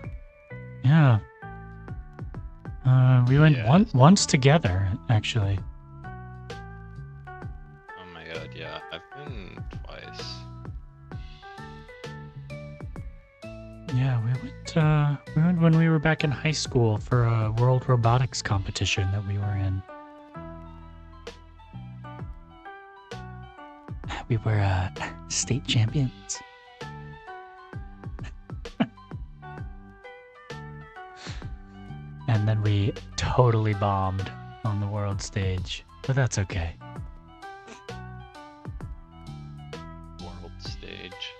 Yeah. We went Yeah. once together, actually. Oh my god, yeah, I've been twice. Yeah, we went when we were back in high school for a world robotics competition that we were in. We were state champions. And then we totally bombed on the world stage, but that's okay. World stage.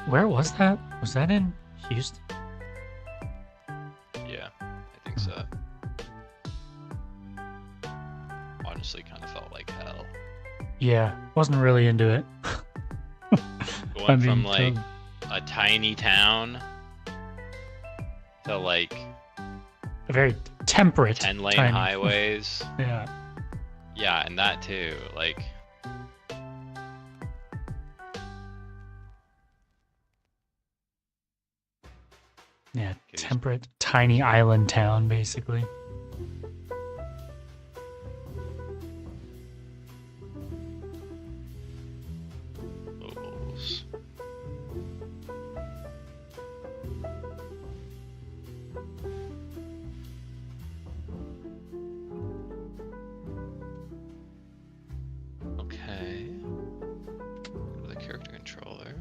Where was that? Was that in Houston? Yeah, I think so. Honestly, kind of felt like hell. Yeah, wasn't really into it. Going from to- like a tiny town to like a very temperate 10-lane tiny- highways. Yeah. Yeah, and that too. Like, Yeah, Okay, just- temperate, tiny island town, basically. locals. Okay. Go to the character controller.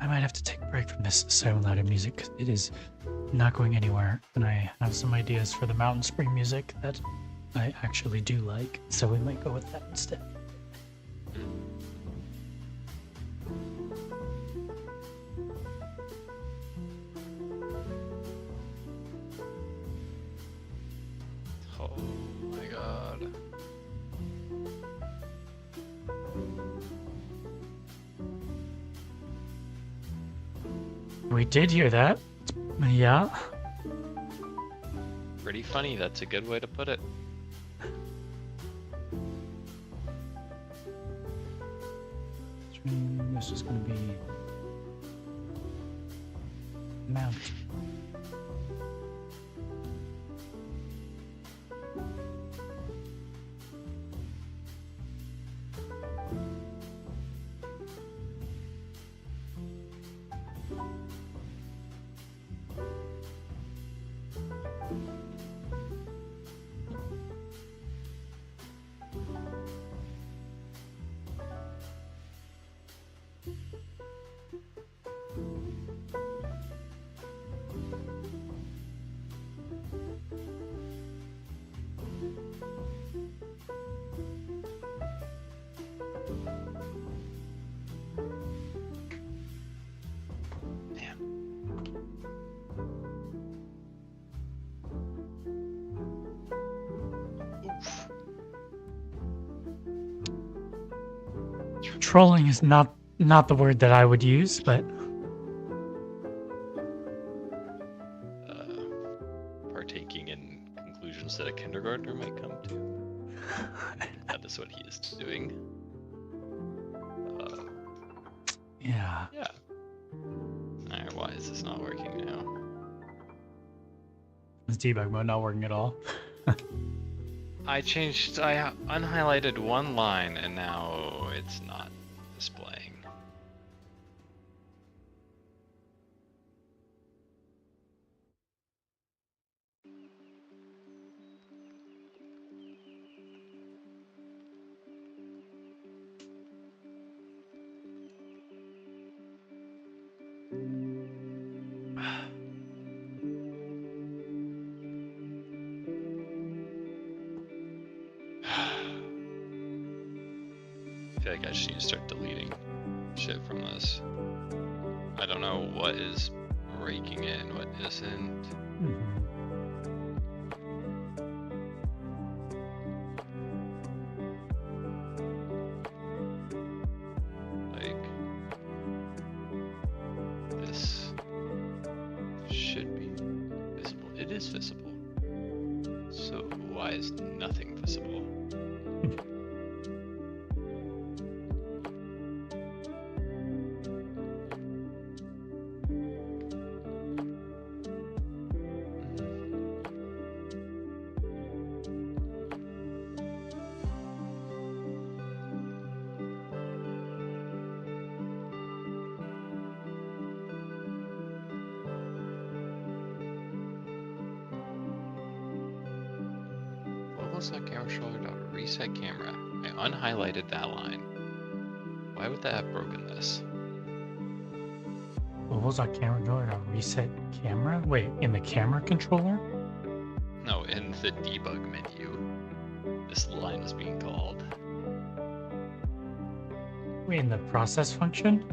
I might have to take a break from this so loud of music because it is not going anywhere. And I have some ideas for the Mountain Spring music that I actually do like, so we might go with that instead. Oh my god. We did hear that. Yeah. Pretty funny, that's a good way to put it. This is going to be mount. Trolling is not the word that I would use, but Partaking in conclusions that a kindergartner might come to. That is what he is doing. yeah. Yeah. Alright, why is this not working now? Is debug mode not working at all? I unhighlighted one line and now it's not displaying. I feel like I just need to start deleting shit from this. I don't know what is breaking it and what isn't. Like, this should be visible. It is visible. So why is nothing visible? That camera controller reset camera. I unhighlighted that line. Why would that have broken this? What was our camera controller? Reset camera? Wait, in the camera controller? No, in the debug menu. This line is being called. Wait, in the process function?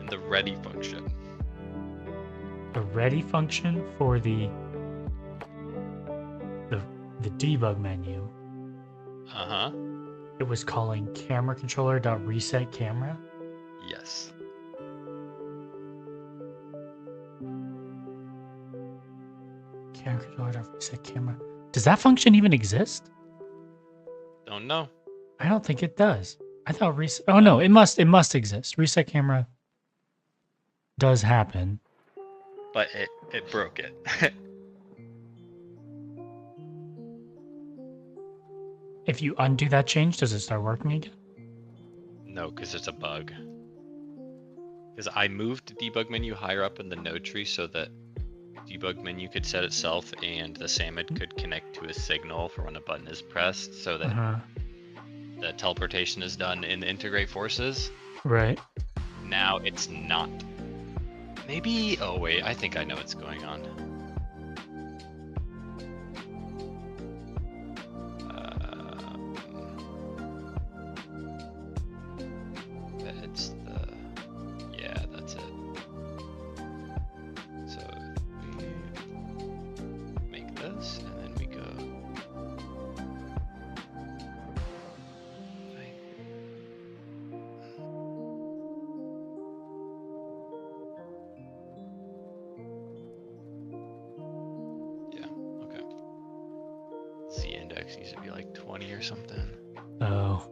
In the ready function. The ready function for the debug menu. Uh-huh. It was calling camera controller.reset camera. Yes. Camera controller.reset camera. Does that function even exist? Don't know. I don't think it does. I thought reset. Oh no, it must exist. Reset camera does happen. But it broke it. If you undo that change, does it start working again? No, because it's a bug. Because I moved the debug menu higher up in the node tree so that debug menu could set itself and the salmon could connect to a signal for when a button is pressed so that the teleportation is done in the integrate forces. Right. Now it's not. Maybe, oh wait, I think I know what's going on. It's the, yeah, that's it. So we make this and then we go. something. Oh.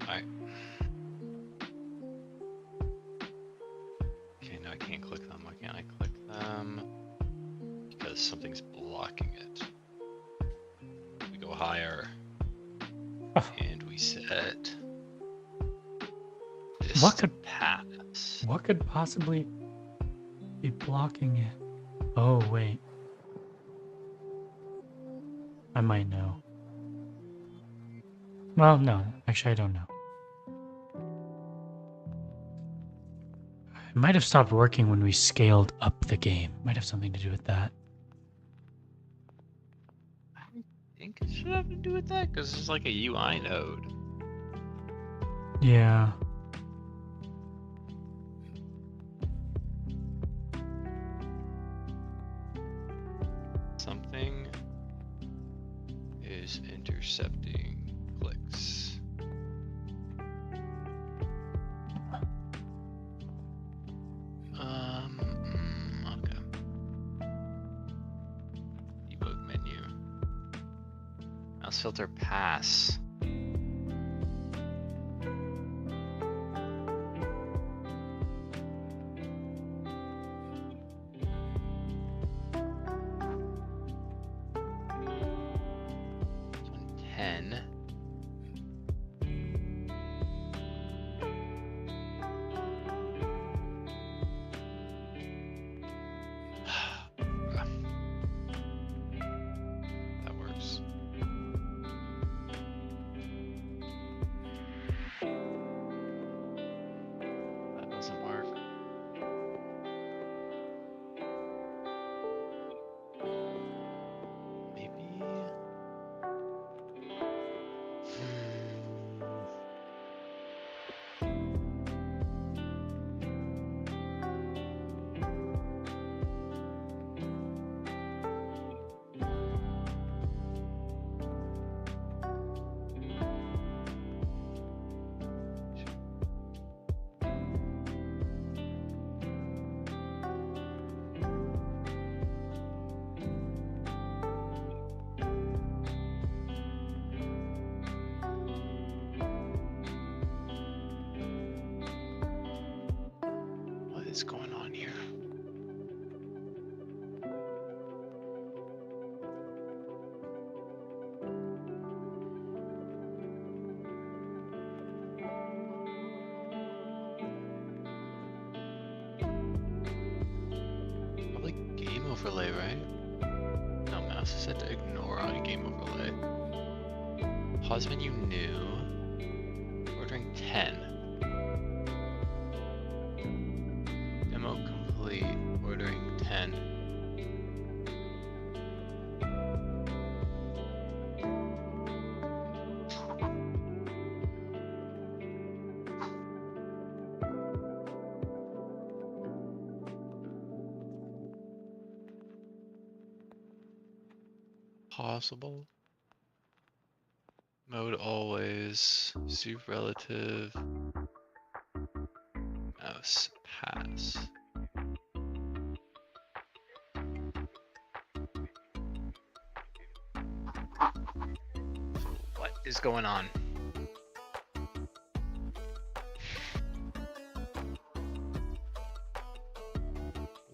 Alright. Okay, no, I can't click them. Why can't I click them? Because something's blocking it. We go higher. And we set this What could pass. What could possibly be blocking it? Oh, wait. I might know. Well, no. Actually, I don't know. It might have stopped working when we scaled up the game. Might have something to do with that. I think it should have to do with that, because it's like a UI node. Yeah. Something is intercepting clicks. Okay. Debug menu. Mouse filter pass. That works. That doesn't work. Maybe. What is going on here? Probably game overlay, right? No, mouse is set to ignore on game overlay. Pause menu new. Ordering 10. Demo complete. Ordering 10. Possible. Mode always. Soup relative. Mouse pass. What is going on?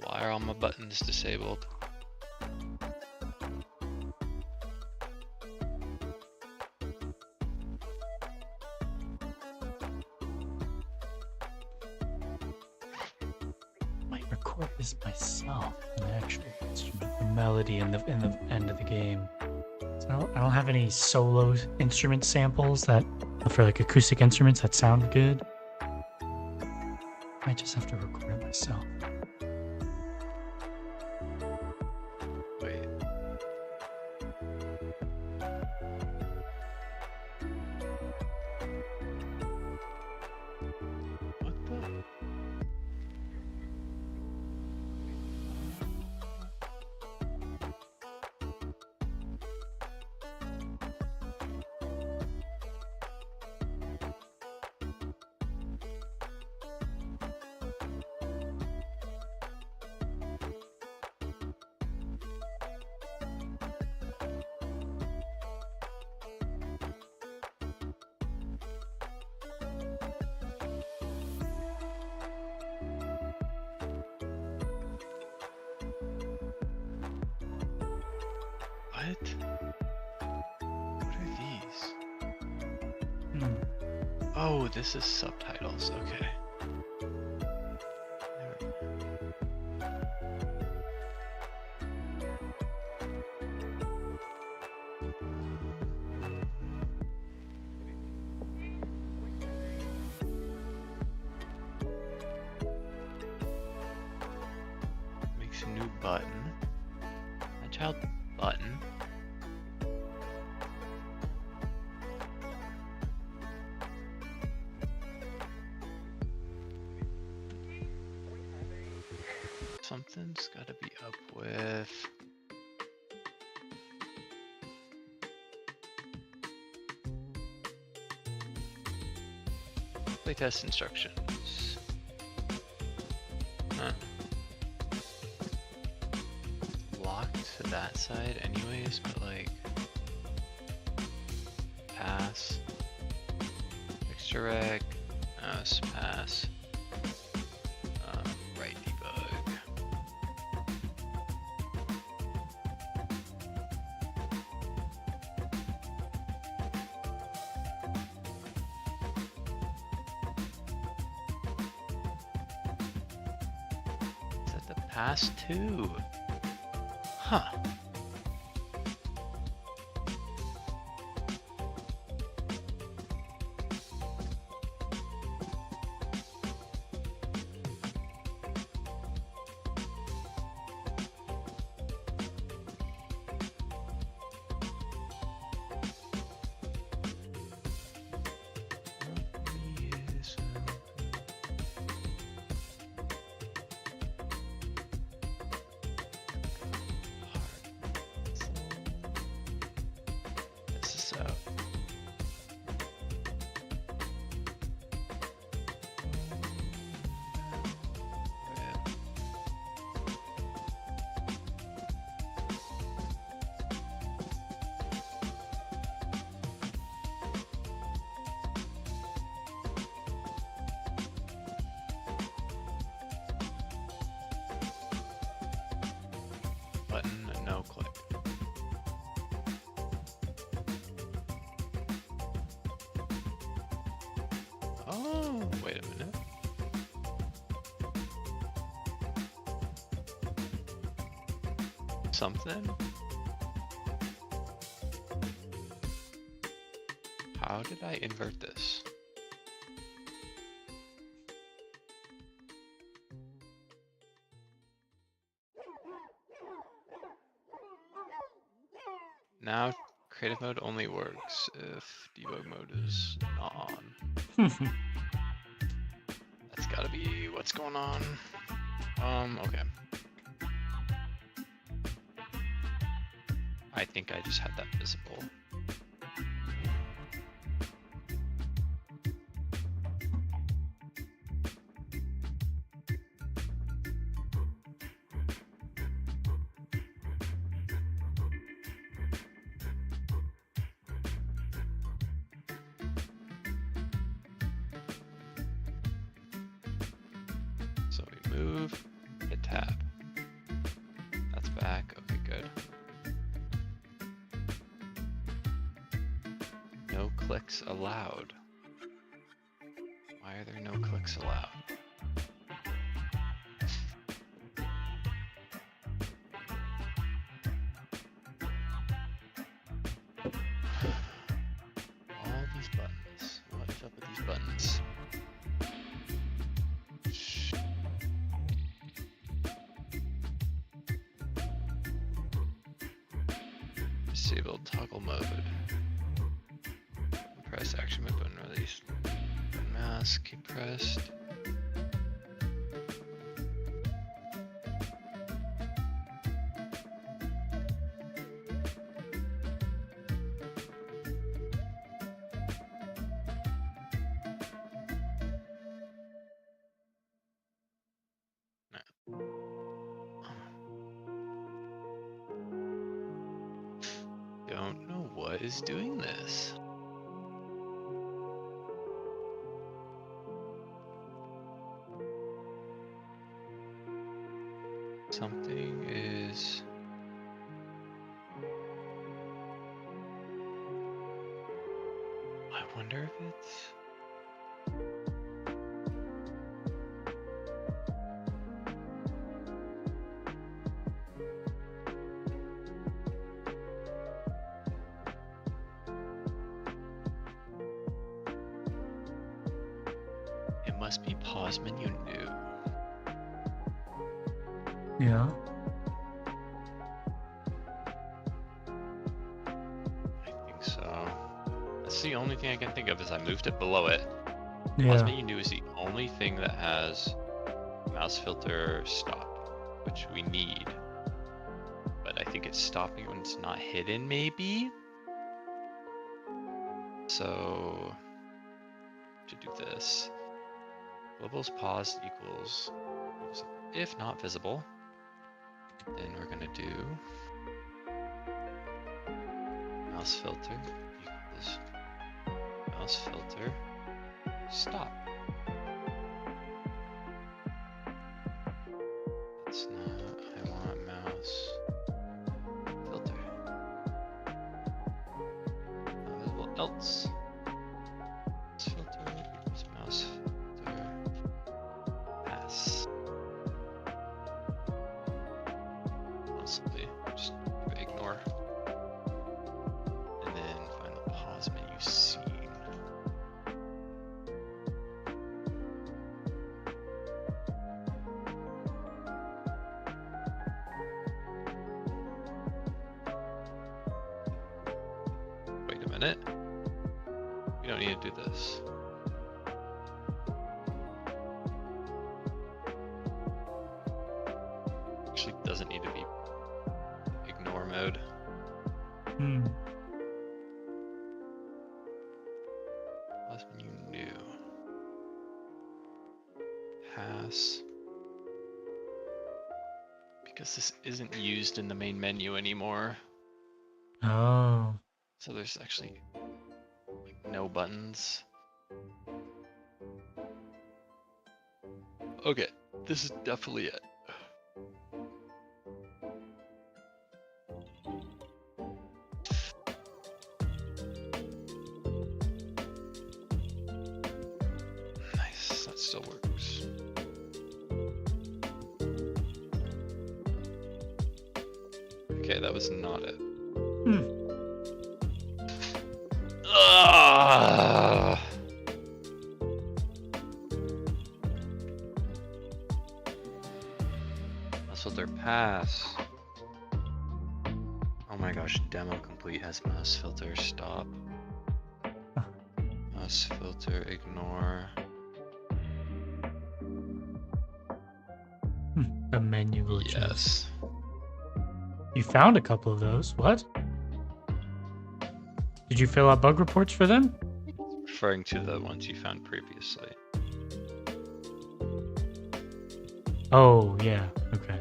Why are all my buttons disabled? Might record this myself, an actual instrument, the melody in the end of the game. So I don't have any solo instrument samples that for like acoustic instruments that sound good. Might just have to record it myself. What? What are these? Hmm. Oh, this is subtitles. Okay. Makes a new button. My child button. Something's gotta be up with. Playtest instructions. Huh. Locked to that side anyways, but like pass. Extra rec. Mouse pass. Right debug. Is that the pass too? Huh. This is out. Button, no click. Oh, wait a minute. Something? How did I invert this? Now creative mode only works if debug mode is not on. That's gotta be what's going on. Okay. I think I just had that visible. So we move, hit tab. That's back. Okay, good. No clicks allowed. Why are there no clicks allowed? All these buttons. What is up with these buttons? Shh. Disable toggle mode. Press action mode button release. Button mask, keep pressed. Don't know what is doing this. Something is I wonder if it's... It must be pause menu new. Yeah. I think so. That's the only thing I can think of is I moved it below it. Pause Yeah. menu new is the only thing that has mouse filter stop, which we need. But I think it's stopping when it's not hidden, maybe? So, to do this, global's paused equals, if not visible, then we're gonna do mouse filter equals mouse filter stop. That's not, I want mouse filter. Not visible else. Mouse filter equals mouse filter pass. Honestly, just ignore. And then find the pause menu scene. Wait a minute. We don't need to do this. Actually, doesn't need to be ignore mode. Hmm. Pause menu new. Pass. Because this isn't used in the main menu anymore. Oh. So there's actually like no buttons. Okay, this is definitely it. Nice, that still works. Okay, that was not it. Hmm. Ugh. Mouse filter pass. Oh my gosh, demo complete has mouse filter stop. Mouse filter ignore. The menu glitches. Yes. You found a couple of those. What? Did you fill out bug reports for them? Referring to the ones you found previously. Oh, yeah. Okay.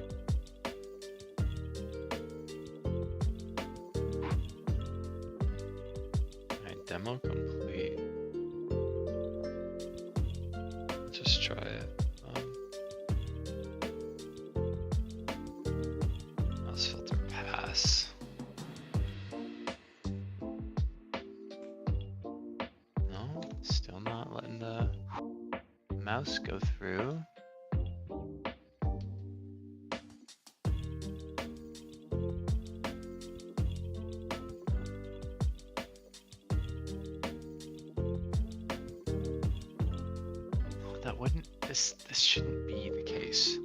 Alright, demo complete. Let's just try it. Mouse filter pass. No, still not letting the mouse go through. That wouldn't, this shouldn't be the case.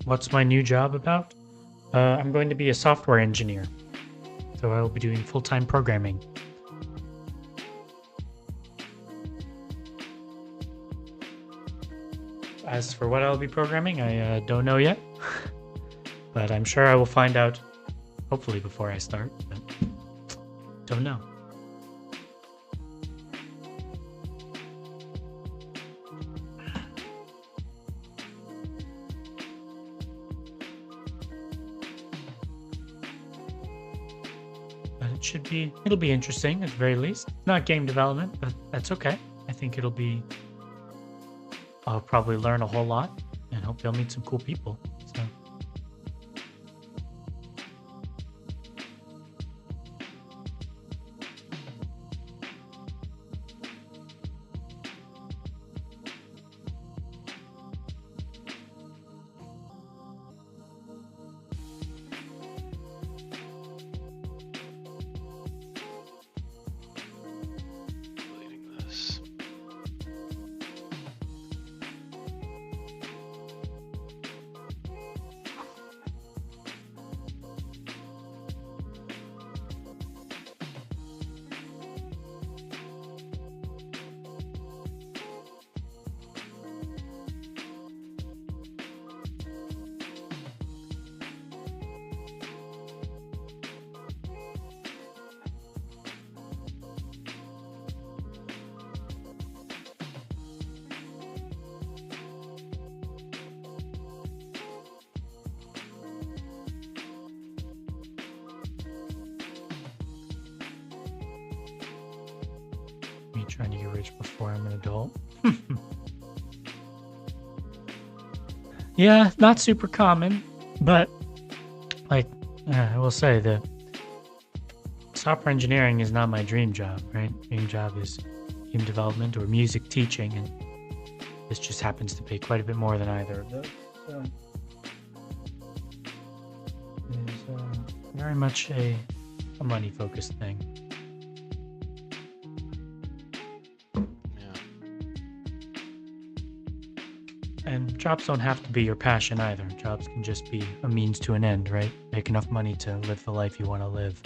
what's my new job about? I'm going to be a software engineer. So I will be doing full-time programming. As for what I'll be programming, I don't know yet. But I'm sure I will find out, hopefully before I start. But don't know. But it'll be interesting at the very least. Not game development, but that's okay. I think I'll probably learn a whole lot and hopefully I'll meet some cool people. So. Me trying to get rich before I'm an adult. Yeah, not super common, but like I will say the software engineering is not my dream job, right? Dream job is game development or music teaching, and this just happens to pay quite a bit more than either of those. So it is very much a money-focused thing. And jobs don't have to be your passion either. Jobs can just be a means to an end, right? Make enough money to live the life you want to live.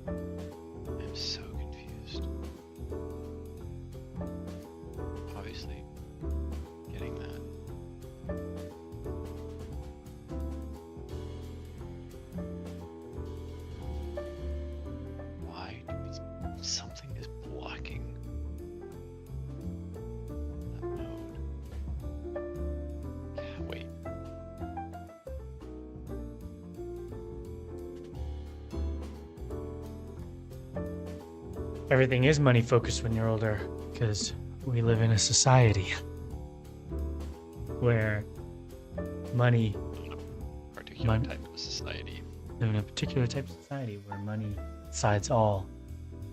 I'm so confused. Obviously, getting that. Something is blocking that node. Wait. Everything is money focused when you're older, because we live in a society where money. Particular type of society. Live in a particular type of society where money decides all.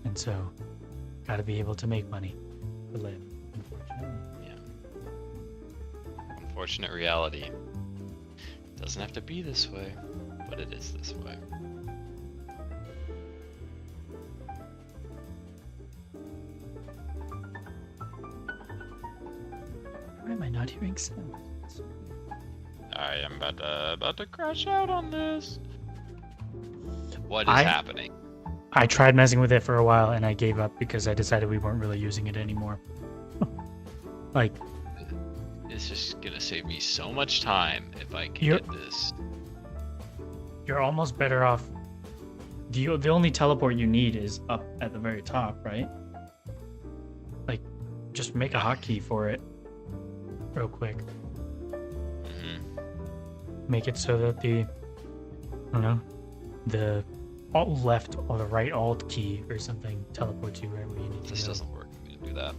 And so, gotta be able to make money to live, unfortunately. Yeah. Unfortunate reality. It doesn't have to be this way, but it is this way. Why am I not hearing sounds? I am about to crash out on this. What is happening? I tried messing with it for a while and I gave up because I decided we weren't really using it anymore. Like, it's just gonna save me so much time if I can get this. You're almost better off. The only teleport you need is up at the very top, right? Like, just make a hotkey for it real quick. Make it so that the alt left or the right alt key or something teleports you right where you need to go. This doesn't work. I'm gonna do that.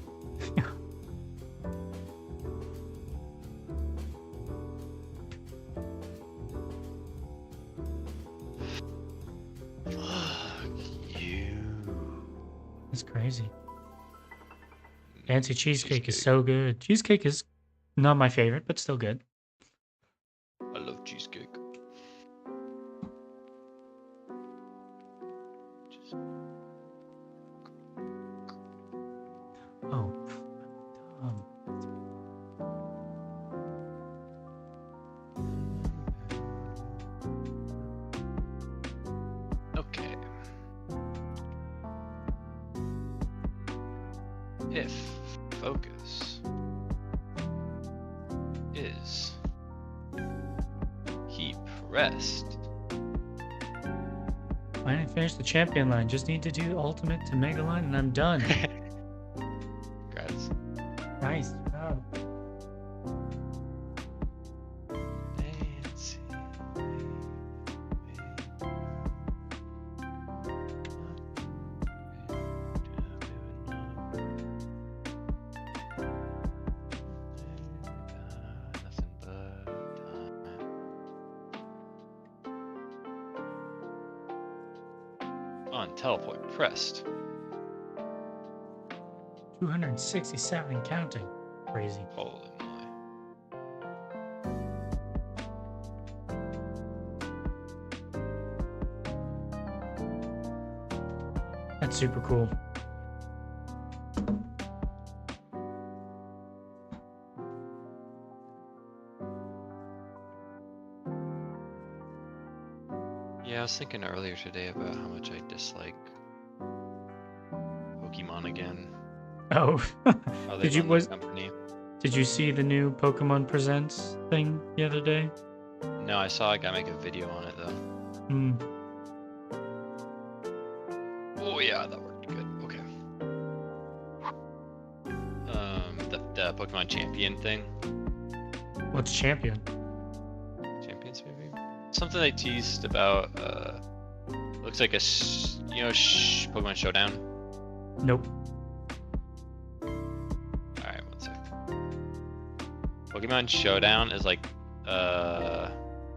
Fuck you. That's crazy. Fancy cheesecake is so good. Cheesecake is not my favorite, but still good. I love cheesecake. Oh. Okay. If focus is keep rest. I didn't finish the champion line. Just need to do ultimate to mega line and I'm done. Congrats. Nice job. Nancy. Nothing but time. On teleport pressed. 267 and counting. Crazy. Holy moly. That's super cool. Yeah, I was thinking earlier today about how much I dislike Pokemon again. Oh. How they Did you run their was company. did you see the new Pokemon Presents thing the other day? No, I saw a guy make a video on it though. Hmm. Oh yeah, that worked good. Okay. The Pokemon Champion thing. What's champion? Champions maybe? Something they teased about. Looks like a Pokemon Showdown. Nope. All right, one sec. Pokemon Showdown is like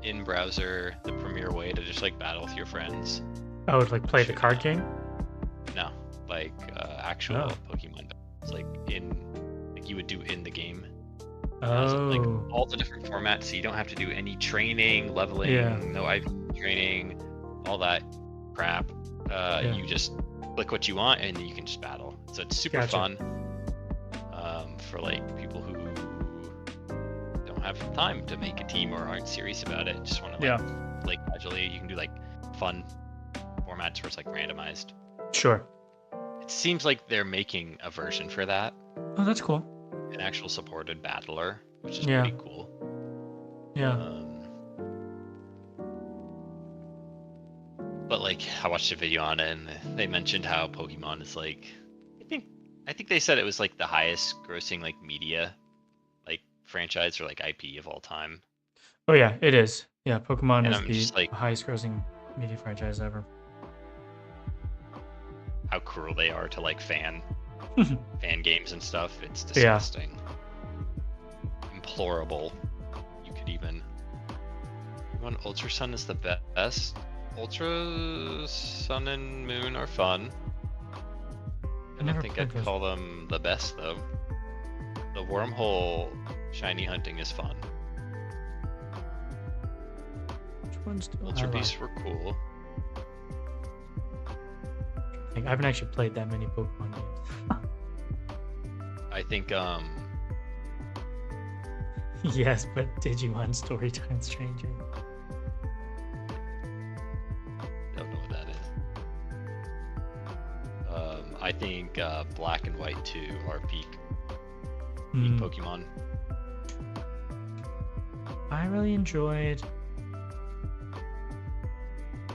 in browser the premier way to just like battle with your friends. Oh, like play the card game? No, like actual Oh. Pokemon. It's like you would do in the game. Oh. Like all the different formats, so you don't have to do any training, leveling, Yeah. no IV training, all that crap. You just click what you want and you can just battle. So it's super Gotcha. fun for like people who don't have time to make a team or aren't serious about it. Just want to play casually. You can do like fun formats where it's like randomized. Sure. It seems like they're making a version for that. Oh, that's cool. An actual supported battler, which is Yeah. pretty cool. Yeah. But like, I watched a video on it, and they mentioned how Pokemon is like, I think they said it was like the highest grossing like media, like franchise or like IP of all time. Oh yeah, it is. Yeah, Pokemon And is I'm the just like, highest grossing media franchise ever. how cruel they are to like fan games and stuff. It's Yeah. disgusting. Implorable. You could even. Ultra Sun is the best. Ultra Sun and Moon are fun. I don't never think played I'd those. call them the best though. The wormhole shiny hunting is fun. Which ones do Ultra I like? Beasts were cool. I haven't actually played that many Pokemon games. I think Yes, but Digimon Storytime Stranger. don't know what that is. I think Black and White 2 are peak Hmm. Pokemon. I really enjoyed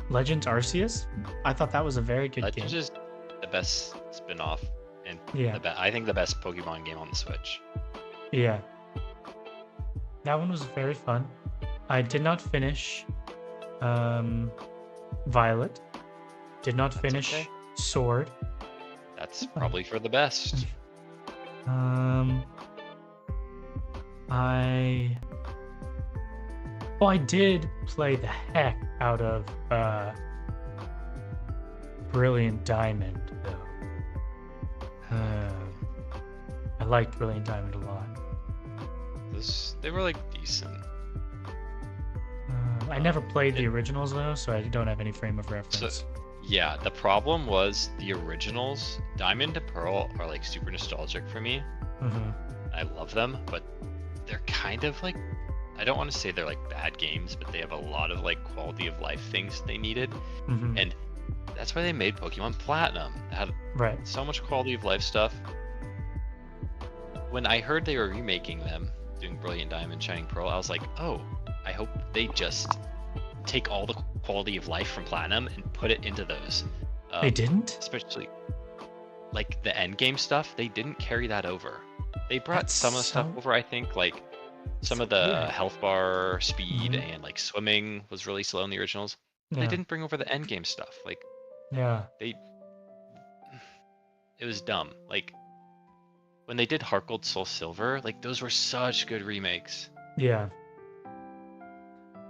Legends Arceus. I thought that was a very good Legends game. is the best spin-off and Yeah. I think the best Pokemon game on the Switch. Yeah. That one was very fun. I did not finish Violet. Did not That's finish okay. Sword. That's probably for the best. I did play the heck out of Brilliant Diamond though. I liked Brilliant Diamond a lot. They were like decent. I never played the originals though, so I don't have any frame of reference. Yeah, the problem was the originals, Diamond and Pearl, are like super nostalgic for me. Mm-hmm. I love them, but they're kind of like, I don't want to say they're like bad games, but they have a lot of like quality of life things they needed. Mm-hmm. And that's why they made Pokemon Platinum. It had Right. so much quality of life stuff. When I heard they were remaking them, doing Brilliant Diamond, Shining Pearl, I was like, oh, I hope they just take all the quality of life from Platinum and put it into those. They didn't? Especially like the end game stuff, they didn't carry that over. They brought That's some of the stuff so- over, I think, like some of the weird. health bar speed Mhm. and like swimming was really slow in the originals. They Yeah. didn't bring over the end game stuff. Like Yeah. it was dumb. Like when they did Heart Gold Soul Silver, like those were such good remakes. Yeah.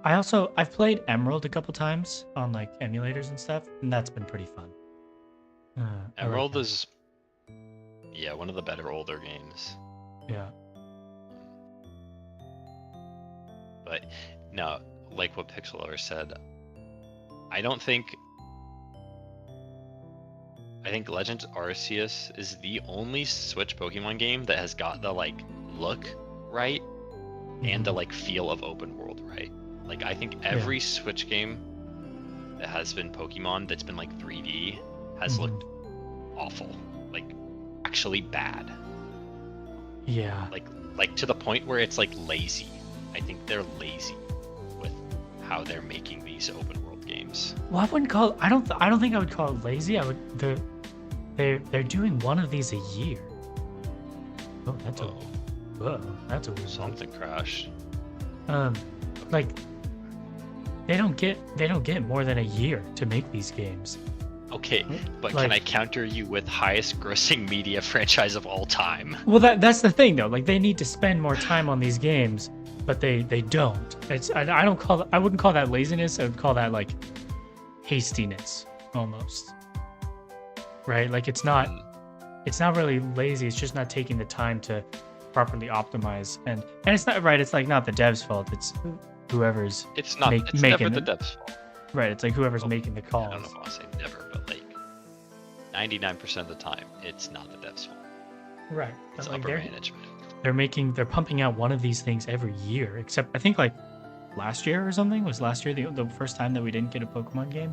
I've played Emerald a couple times on like emulators and stuff, and that's been pretty fun. I like Emerald that. is, yeah, one of the better older games. Yeah. But no, like what Pixel Lover said, I think Legends Arceus is the only Switch Pokemon game that has got the like look right and the Mhm. like feel of open world right. Like I think every Switch game that has been Pokemon that's been like 3D has Mhm. looked awful, like actually bad. Yeah. Like to the point where it's like lazy. I think they're lazy with how they're making these open world games. Well, I wouldn't call. I don't think I would call it lazy. I would. They're doing one of these a year. Oh, that's Oh, that's a weird one. something crashed. Like they don't get more than a year to make these games. Okay, but Like- can I counter you with highest grossing media franchise of all time? Well, that's the thing though. Like they need to spend more time on these games, but they don't. I wouldn't call that laziness. I would call that like hastiness almost. Right? Like it's not really lazy. It's just not taking the time to properly optimize and it's not right. It's like not the devs' fault. It's whoever's It's not. Make- It's never making the it. devs' fault. right. It's like whoever's Well, making the I calls. don't know if I want to say never, but like 99% of the time, it's not the devs' fault. Right. It's But, like, upper management. they're pumping out one of these things every year. Except I think like last year or something was last year the first time that we didn't get a Pokemon game.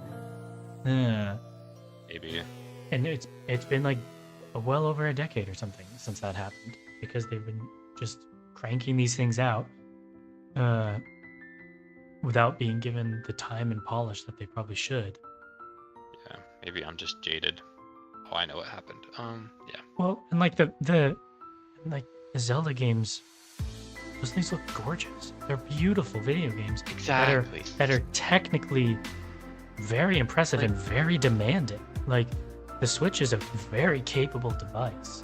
Maybe. And it's been like well over a decade or something since that happened because they've been just cranking these things out without being given the time and polish that they probably should. Yeah. Maybe I'm just jaded. Oh, I know what happened. Yeah. Well, and like the Zelda games, those things look gorgeous. They're beautiful video games Exactly. that are technically very impressive and very demanding. Like the Switch is a very capable device.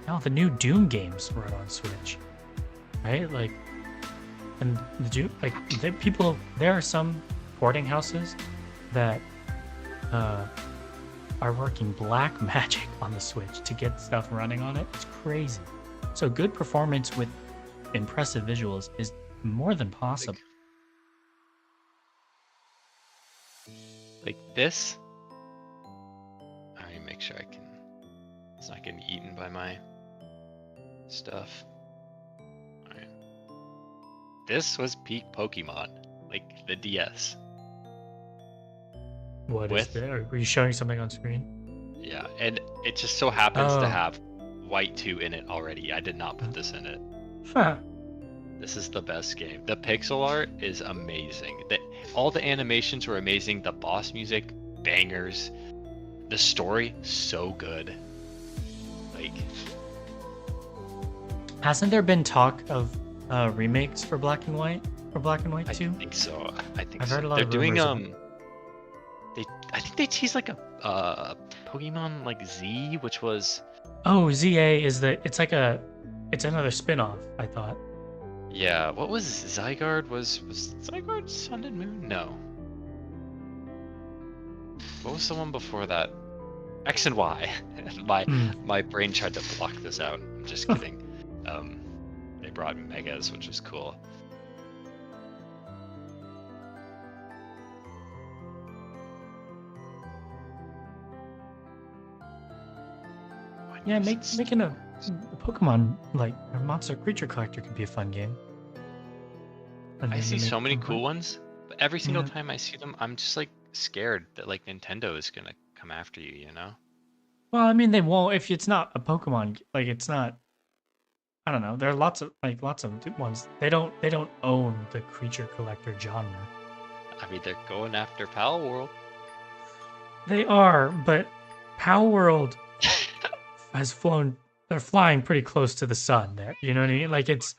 Now the new Doom games run on Switch, right? Like, and there are some porting houses that are working black magic on the Switch to get stuff running on it. It's crazy. So good performance with impressive visuals is more than possible. Like this. Let me make sure it's not getting eaten by my stuff. Alright. This was peak Pokemon. Like the DS. What is there? Were you showing something on screen? Yeah, and it just so happens Oh. to have White 2 in it already. I did not put this in it. Huh. This is the best game. The pixel art is amazing. All the animations were amazing. The boss music, bangers. The story, so good. Like, Hasn't there been talk of remakes for Black and White? For Black and White I 2? think so. I think I've so. heard a lot They're of doing rumors of I think they teased like a Pokemon like Z, which was Oh, ZA is it's another spin-off, I thought. yeah. What was Zygarde? Was Zygarde Sun and Moon? No. What was the one before that? X and Y. My brain tried to block this out. I'm just kidding. They brought Megas, which is cool. Yeah, making a Pokemon like a monster creature collector could be a fun game. And I then see you so make many them cool fun. ones, but every single Yeah. time I see them, I'm just like scared that like Nintendo is gonna come after you, you know? Well, I mean, they won't if it's not a Pokemon. Like, it's not. I don't know. There are lots of ones. They don't own the creature collector genre. I mean, they're going after Pal World. They are, but Power World has flown. They're flying pretty close to the sun. There, you know what I mean? Like it's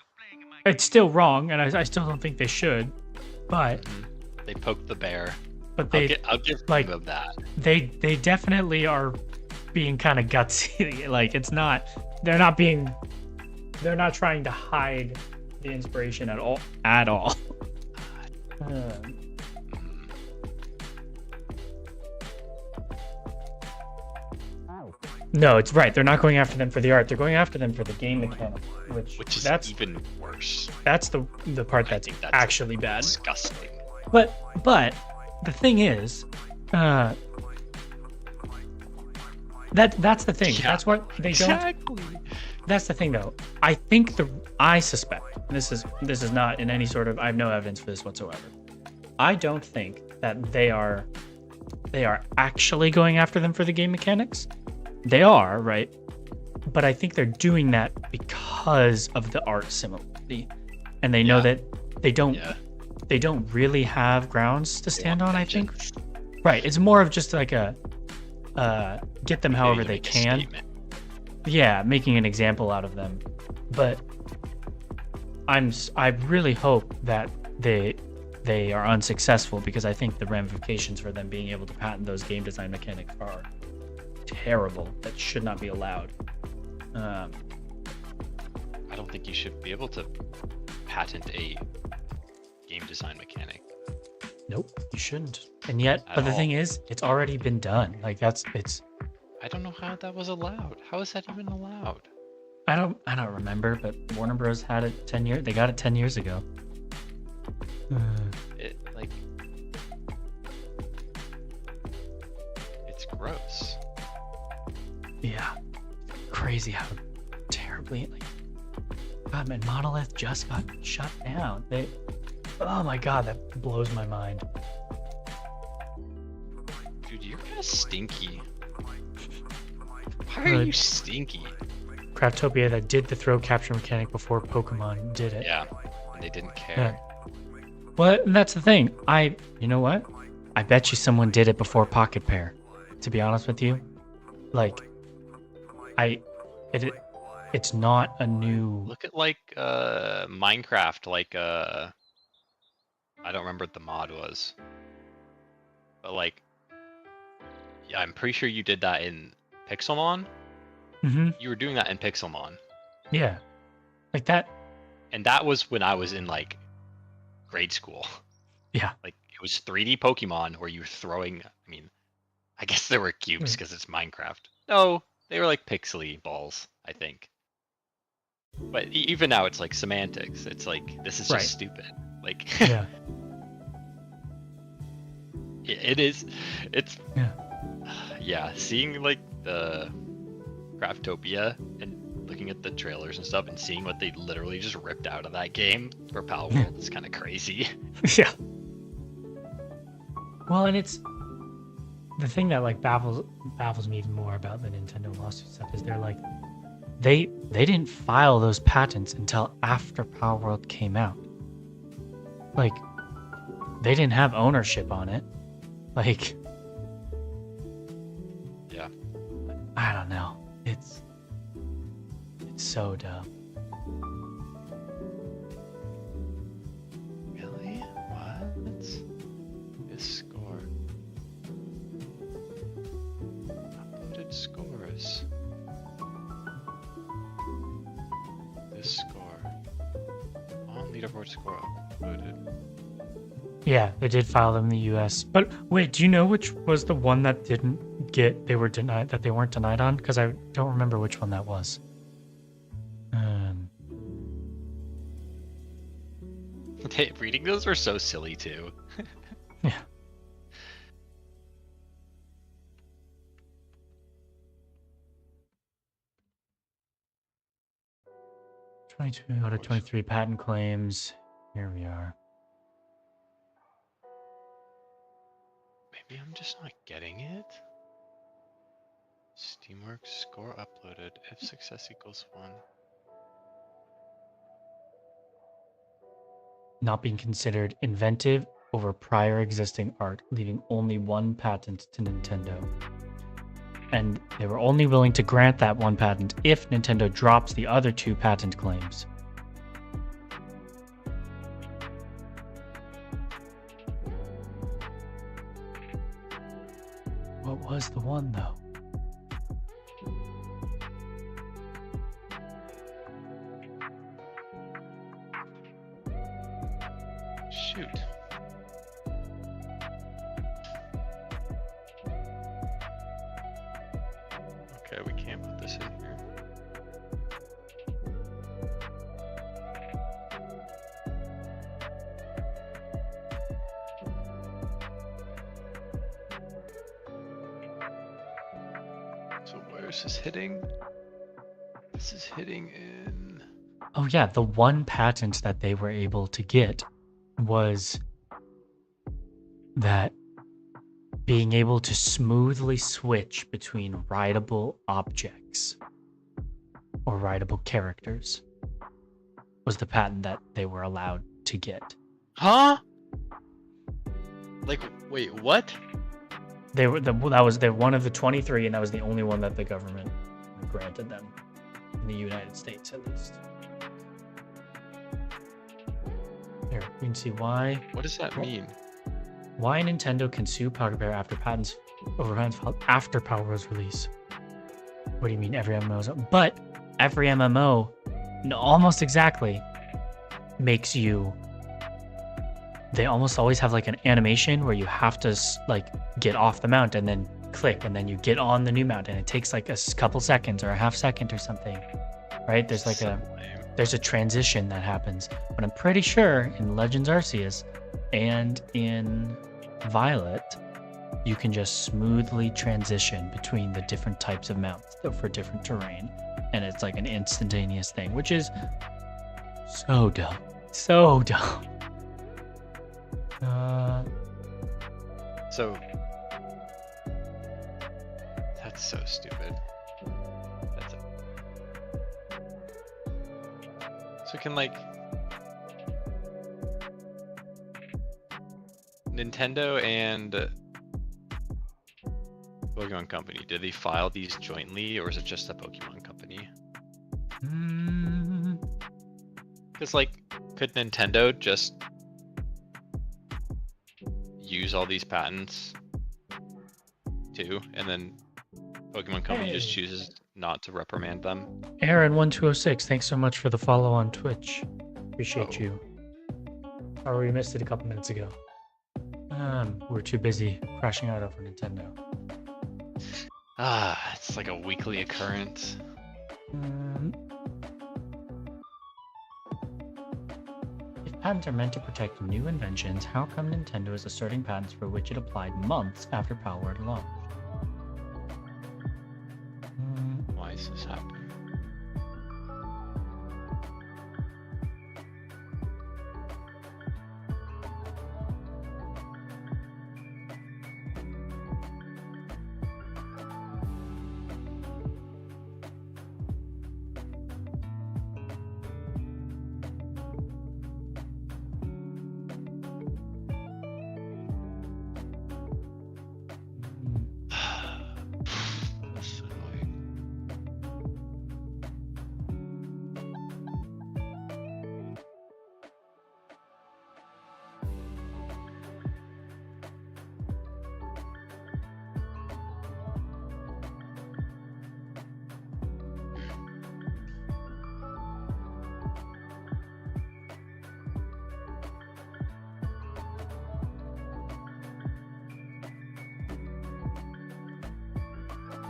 still wrong, and I still don't think they should. But They poked the bear. but I'll give like them that. they definitely are being kind of gutsy. Like it's not. They're not being. They're not trying to hide the inspiration at all. At all. No, it's right. They're not going after them for the art. They're going after them for the game mechanic, Which is that's even worse. that's the part I that's think that's actually bad. disgusting. But the thing is, that's the thing. Yeah, That's what they don't. Exactly. That's the thing, though. I suspect this is not in any sort of. I have no evidence for this whatsoever. I don't think that they are actually going after them for the game mechanics. They are, right? But I think they're doing that because of the art similarity, and they know that they don't really have grounds to stand on. Vengeance. I think, right? It's more of just like a get them however they Make a can. statement. Yeah, making an example out of them. But I really hope that they are unsuccessful, because I think the ramifications for them being able to patent those game design mechanics are terrible. That should not be allowed. I don't think you should be able to patent a game design mechanic. Nope, you shouldn't. And yet, At but the all. thing is, it's already been done. Like it's. I don't know how that was allowed. How is that even allowed? I don't remember, but Warner Bros. Had it 10 years. They got it 10 years ago. It's gross. Yeah, crazy how terribly. God, man, Monolith just got shut down. Oh my god, that blows my mind. Dude, you're kind of stinky. Why are you stinky? Craftopia that did the throw capture mechanic before Pokemon did it. Yeah, and they didn't care. Well, that's the thing. You know what? I bet you someone did it before Pocket Pair. To be honest with you, like, it's not a new. Look at like Minecraft, like I don't remember what the mod was, but like, yeah, I'm pretty sure you did that in Pixelmon. Mm-hmm. You were doing that in Pixelmon. Yeah, like that. And that was when I was in like grade school. Yeah. Like it was 3D Pokemon where you were throwing. I mean, I guess there were cubes because it's Minecraft. No, they were like pixely balls, I think. But even now, it's like semantics. It's like this is just stupid. Like, Yeah. it is. It's Yeah. Yeah. Seeing like the Craftopia and looking at the trailers and stuff and seeing what they literally just ripped out of that game for Pal World is kind of crazy. Yeah. Well, and it's the thing that like baffles me even more about the Nintendo lawsuit stuff is they're like they didn't file those patents until after Power World came out. Like they didn't have ownership on it. Like Yeah. I don't know. It's so dumb. Really? What? This score. Uploaded scores. This score. On leaderboard score uploaded. Yeah, they did file them in the US. But wait, do you know which was the one that they weren't denied on? Because I don't remember which one that was. Reading those were so silly too. Yeah. 22 out of 23 patent claims. Here we are. Maybe I'm just not getting it. Steamworks score uploaded. If success equals 1. Not being considered inventive over prior existing art, leaving only one patent to Nintendo. And they were only willing to grant that one patent if Nintendo drops the other 2 patent claims. What was the one, though? Shoot. Okay, we can't put this in here. So where's this hitting? This is hitting in... Oh yeah, the one patent that they were able to get was that being able to smoothly switch between rideable objects or rideable characters was the patent that they were allowed to get. Huh? Like, wait, what? They were that was one of the 23, and that was the only one that the government granted them in the United States, at least. Here, you can see why. What does that mean? Why Nintendo can sue Power Bear after patents over patents filed after Power Bros. Release. What do you mean every MMO is? But every MMO, almost exactly, makes you. They almost always have like an animation where you have to like get off the mount and then click, and then you get on the new mount, and it takes like a couple seconds or a half second or something, right? There's like there's a transition that happens. But I'm pretty sure in Legends Arceus and in Violet, you can just smoothly transition between the different types of mounts for different terrain, and it's like an instantaneous thing, which is so dumb. So dumb. So that's so stupid. That's it. So can like Nintendo and Pokemon Company, did they file these jointly, or is it just a Pokemon Company? Because like, could Nintendo just use all these patents too, and then Pokemon Company just chooses not to reprimand them? Aaron1206, thanks so much for the follow on Twitch. Appreciate you. Or we missed it a couple minutes ago. We're too busy crashing out over Nintendo. It's like a weekly occurrence. If patents are meant to protect new inventions, how come Nintendo is asserting patents for which it applied months after Power Word launched? Why is this happening? That's annoying.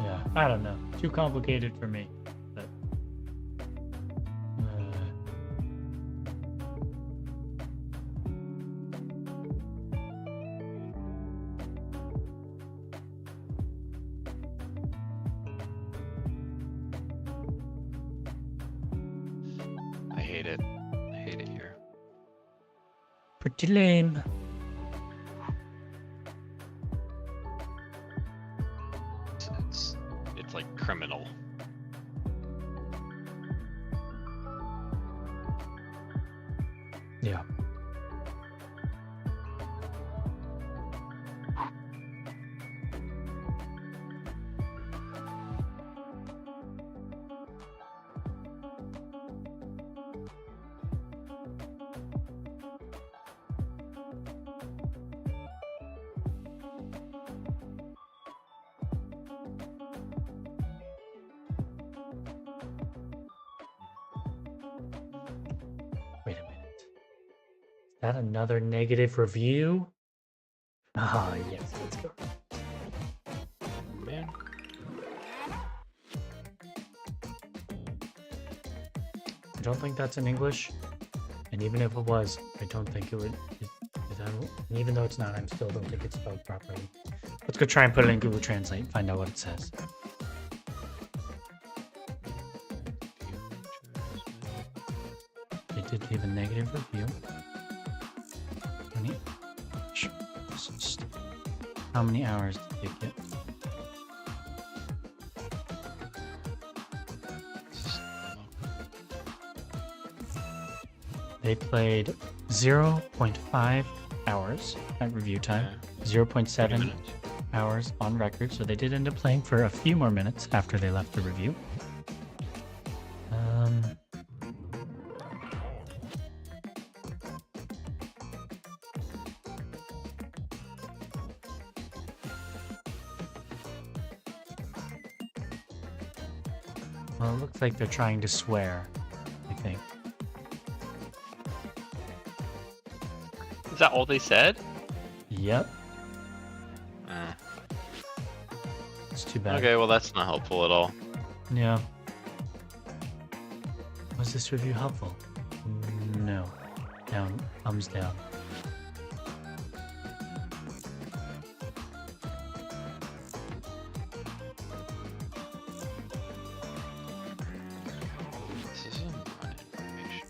Yeah, I don't know. Too complicated for me. But, I hate it. I hate it here. Pretty lame. It's like criminal. Yeah. Wait a minute. Is that another negative review? Ah, yes, let's go. Man. I don't think that's in English. And even if it was, I don't think it would. And even though it's not, I still don't think it's spelled properly. Let's go try and put it in Google Translate and find out what it says. They did leave a negative review. How many hours did they get? They played 0.5 hours at review time, 0.7 hours on record, so they did end up playing for a few more minutes after they left the review. Well, it looks like they're trying to swear, I think. Is that all they said? Yep. It's too bad. Okay, well that's not helpful at all. Yeah. Was this review helpful? No. Down. Thumbs down. This isn't my information.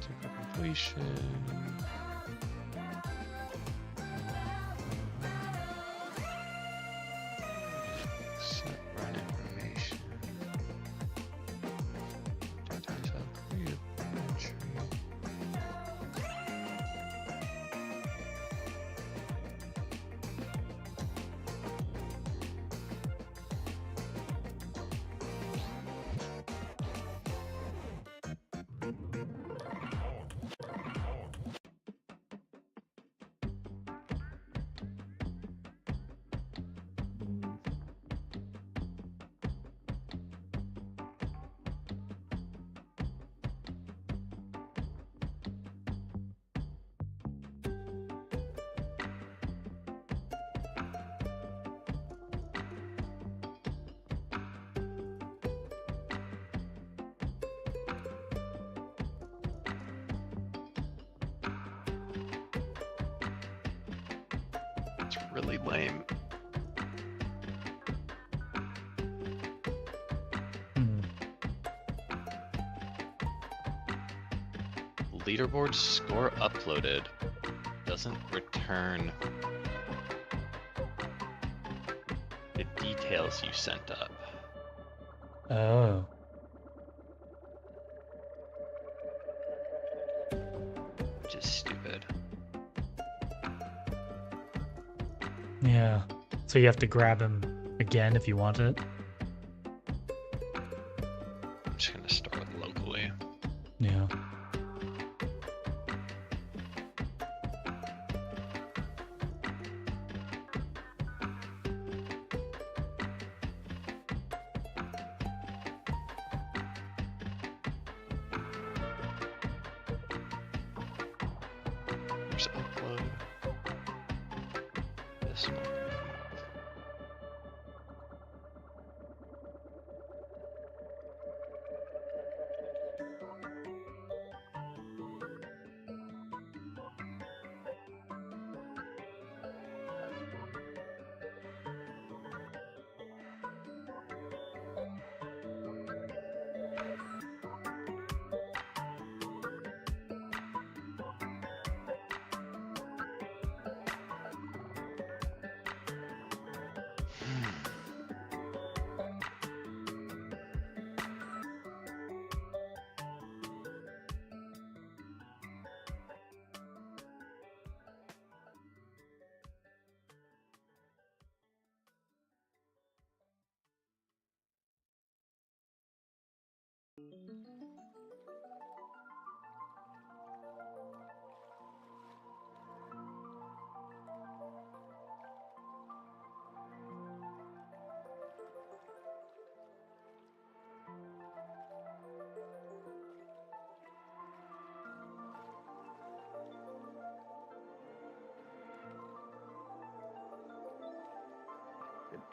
To completion. Set run information. Details of creative entry. It's really lame. Leaderboard score uploaded doesn't return the details you sent up. Oh. Which is stupid. Yeah. So you have to grab him again if you want it? I'm just gonna start locally. Yeah. There's upload. This one.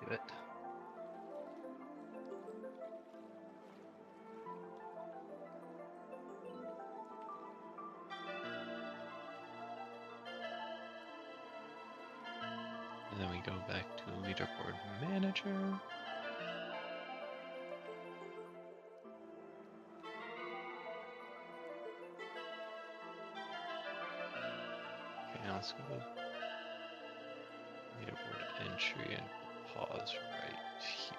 Do it. And then we go back to leaderboard manager. Okay, now let's go to leaderboard entry and pause right here.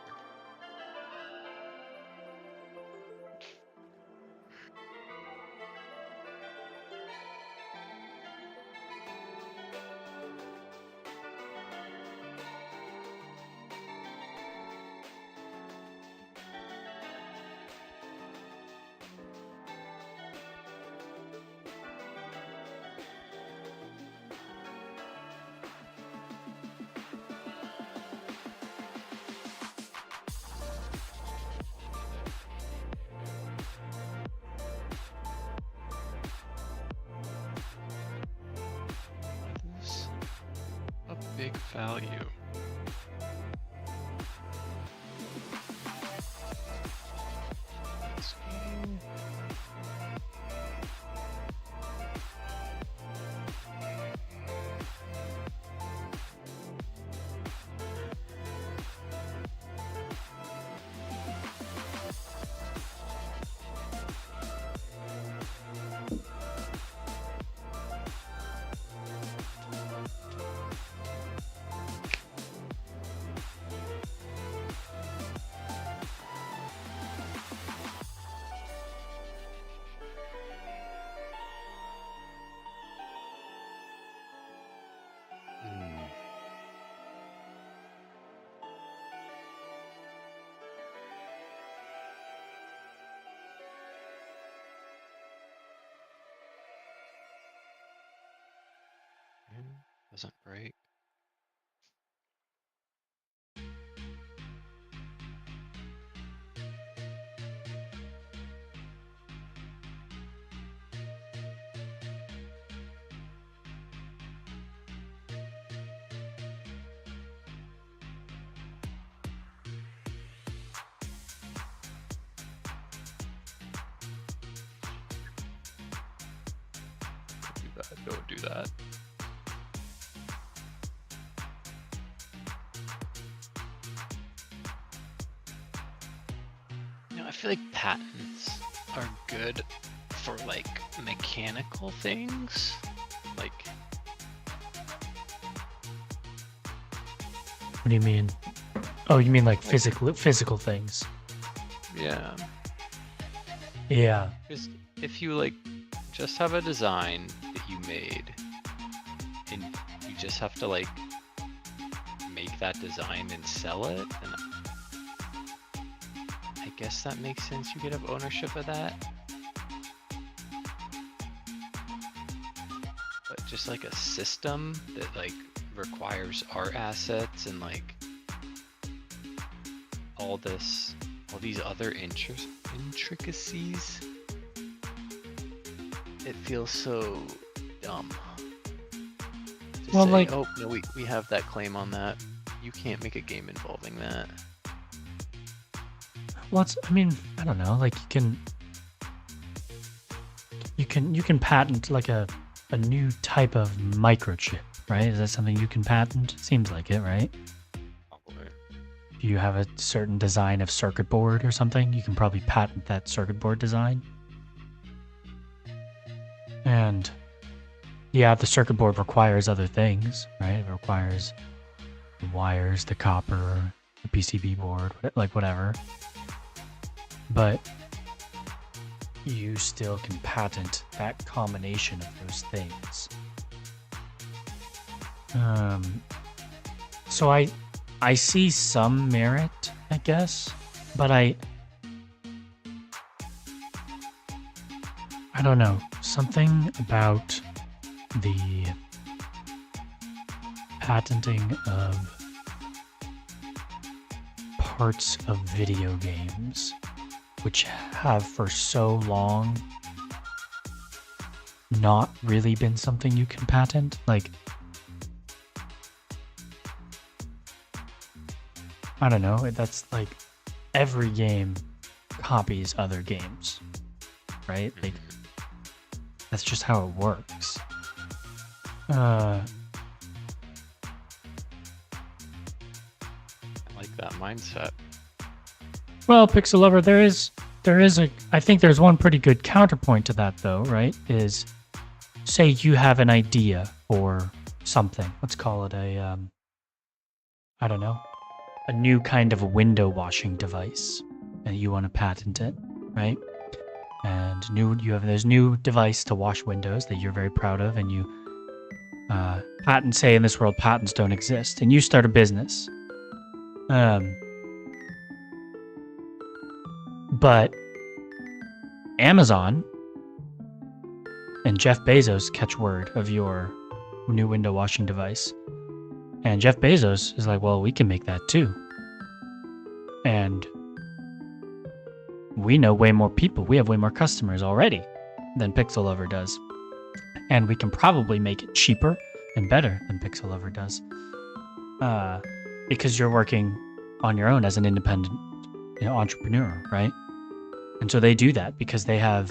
This a big value. Let's go. Doesn't break. Do that. Don't do that. I feel like patents are good for like mechanical things. Like, What do you mean? Oh, you mean like physical things? yeah. Yeah. Just if you like just have a design that you made and you just have to like make that design and sell it, and I guess that makes sense. You could have ownership of that. But just like a system that like requires art assets and like all these other intricacies, it feels so dumb. To Well, say, like- oh no, we have that claim on that. You can't make a game involving that. Well, I mean, I don't know. Like you can patent like a new type of microchip, right? Is that something you can patent? Seems like it, right? Probably. If you have a certain design of circuit board or something, you can probably patent that circuit board design. And yeah, the circuit board requires other things, right? It requires the wires, the copper, the PCB board, like whatever. But you still can patent that combination of those things. So I see some merit, I guess, but I don't know. Something about the patenting of parts of video games, which have for so long not really been something you can patent. Like, I don't know. That's like every game copies other games, right? Like that's just how it works. I like that mindset. Well, Pixel Lover, I think there's one pretty good counterpoint to that though, right? Is say you have an idea for something. Let's call it a, I don't know, a new kind of window washing device, and you want to patent it, right? And you have this new device to wash windows that you're very proud of, and you patent, say in this world patents don't exist, and you start a business. But Amazon and Jeff Bezos catch word of your new window washing device. And Jeff Bezos is like, well, we can make that too. And we know way more people. We have way more customers already than Pixel Lover does. And we can probably make it cheaper and better than Pixel Lover does. Because you're working on your own as an independent entrepreneur, right? And so they do that because they have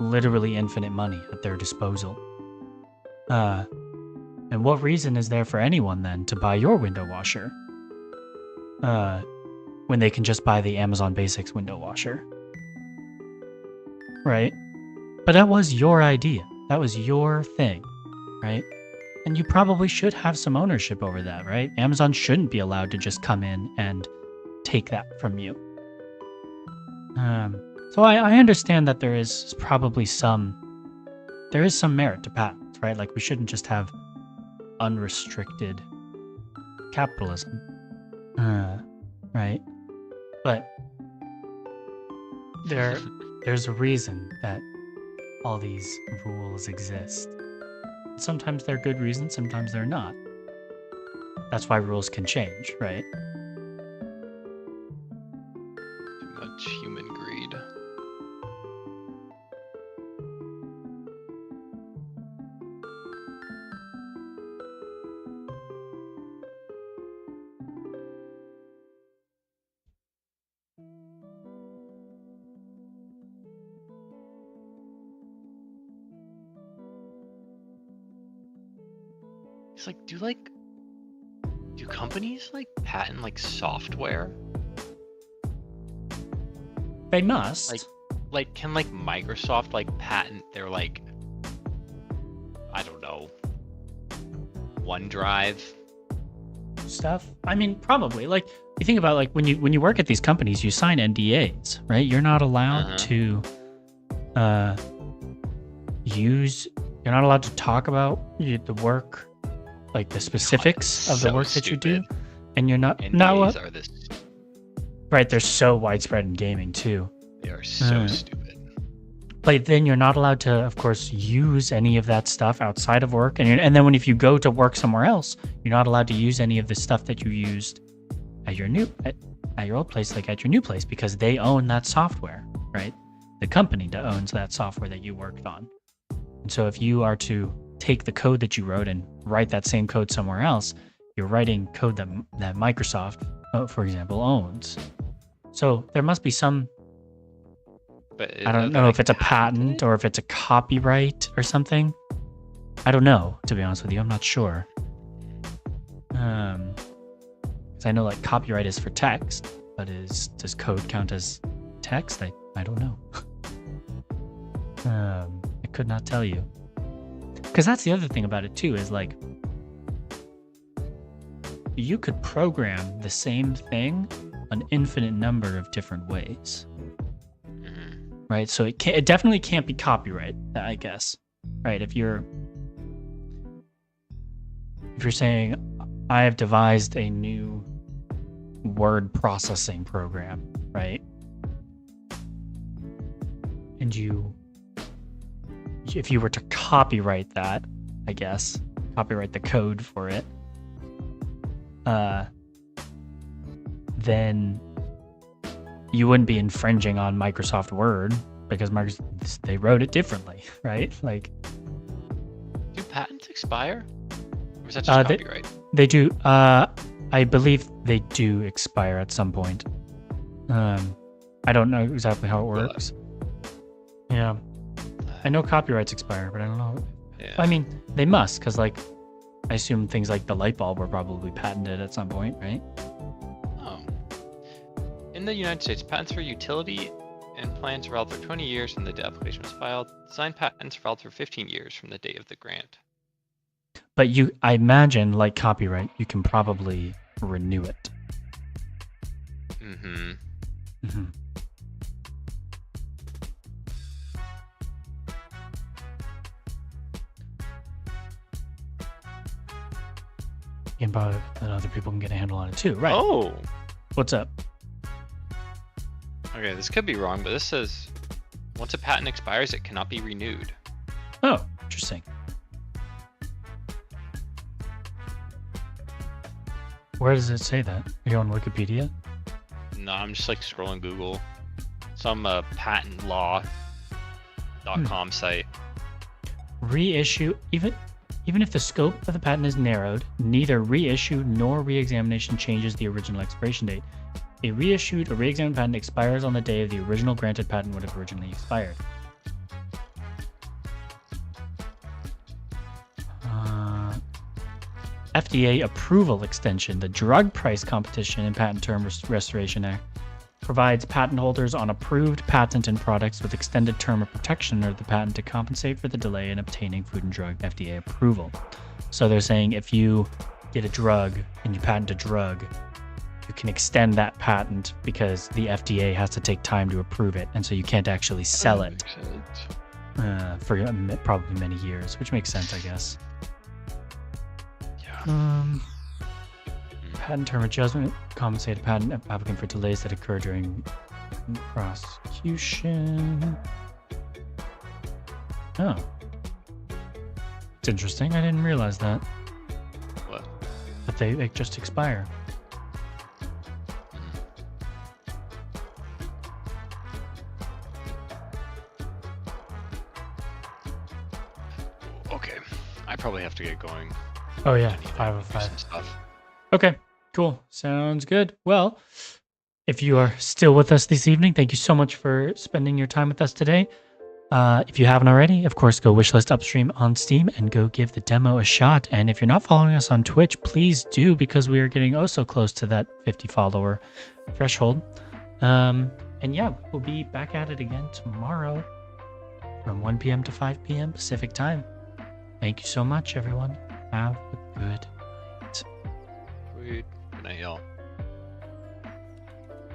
literally infinite money at their disposal. And what reason is there for anyone then to buy your window washer when they can just buy the Amazon Basics window washer? Right? But that was your idea. That was your thing, right? And you probably should have some ownership over that, right? Amazon shouldn't be allowed to just come in and take that from you. So I understand that there is probably some merit to patents, right? Like we shouldn't just have unrestricted capitalism, right? But there's a reason that all these rules exist. Sometimes they're good reasons, sometimes they're not. That's why rules can change, right? Too much human greed. It's like, do companies like patent like software? They must. Like can like Microsoft like patent their like, I don't know, OneDrive stuff? I mean, probably. Like you think about like when you work at these companies, you sign NDAs, right? You're not allowed to you're not allowed to talk about the work, like the specifics of the work that you do, and you're not. NDAs are this. Right, they're so widespread in gaming too. They are so stupid. But then you're not allowed to, of course, use any of that stuff outside of work, and then if you go to work somewhere else, you're not allowed to use any of the stuff that you used at your old place, like at your new place, because they own that software, right? The company that owns that software that you worked on. And so if you are to take the code that you wrote and write that same code somewhere else, you're writing code that Microsoft, for example, owns. So there must be some, I don't know if it's a patent or if it's a copyright or something. I don't know, to be honest with you. I'm not sure. Because I know like copyright is for text, but does code count as text? I don't know. I could not tell you. Because that's the other thing about it too, is like you could program the same thing an infinite number of different ways. Right? So it definitely can't be copyright, I guess. Right? If you're saying I have devised a new word processing program, right? And if you were to copyright that, I guess, copyright the code for it, then you wouldn't be infringing on Microsoft Word because they wrote it differently, right? Like, do patents expire? Or is that just copyright? They do. I believe they do expire at some point. I don't know exactly how it works. Yeah. I know copyrights expire, but I don't know. Yeah. I mean, they must, because, like, I assume things like the light bulb were probably patented at some point, right? Oh. In the United States, patents for utility and plans are valid for 20 years from the date the application was filed. Design patents are valid for 15 years from the date of the grant. But I imagine, like copyright, you can probably renew it. Mm-hmm. Mm-hmm. And probably then other people can get a handle on it too, right? Oh! What's up? Okay, this could be wrong, but this says once a patent expires, it cannot be renewed. Oh, interesting. Where does it say that? Are you on Wikipedia? No, I'm just like scrolling Google. Some patentlaw.com site. Reissue, even if the scope of the patent is narrowed, neither reissue nor re-examination changes the original expiration date. A reissued or re-examined patent expires on the day of the original granted patent would have originally expired. FDA approval extension. The Drug Price Competition and Patent Term Restoration Act provides patent holders on approved patent and products with extended term of protection under the patent to compensate for the delay in obtaining Food and Drug FDA approval. So they're saying if you get a drug and you patent a drug, you can extend that patent because the FDA has to take time to approve it, and so you can't actually sell it for probably many years, which makes sense, I guess. Patent term adjustment, compensate a patent applicant for delays that occur during prosecution. Oh. It's interesting. I didn't realize that. What? That they just expire. Okay. I probably have to get going. Oh yeah, I need to 505. do some stuff. Okay, cool. Sounds good. Well, if you are still with us this evening, thank you so much for spending your time with us today. If you haven't already, of course, go wishlist Upstream on Steam and go give the demo a shot. And if you're not following us on Twitch, please do, because we are getting oh so close to that 50 follower threshold. And yeah, we'll be back at it again tomorrow from 1 p.m. to 5 p.m. Pacific time. Thank you so much, everyone. Have a good night. Good night, y'all.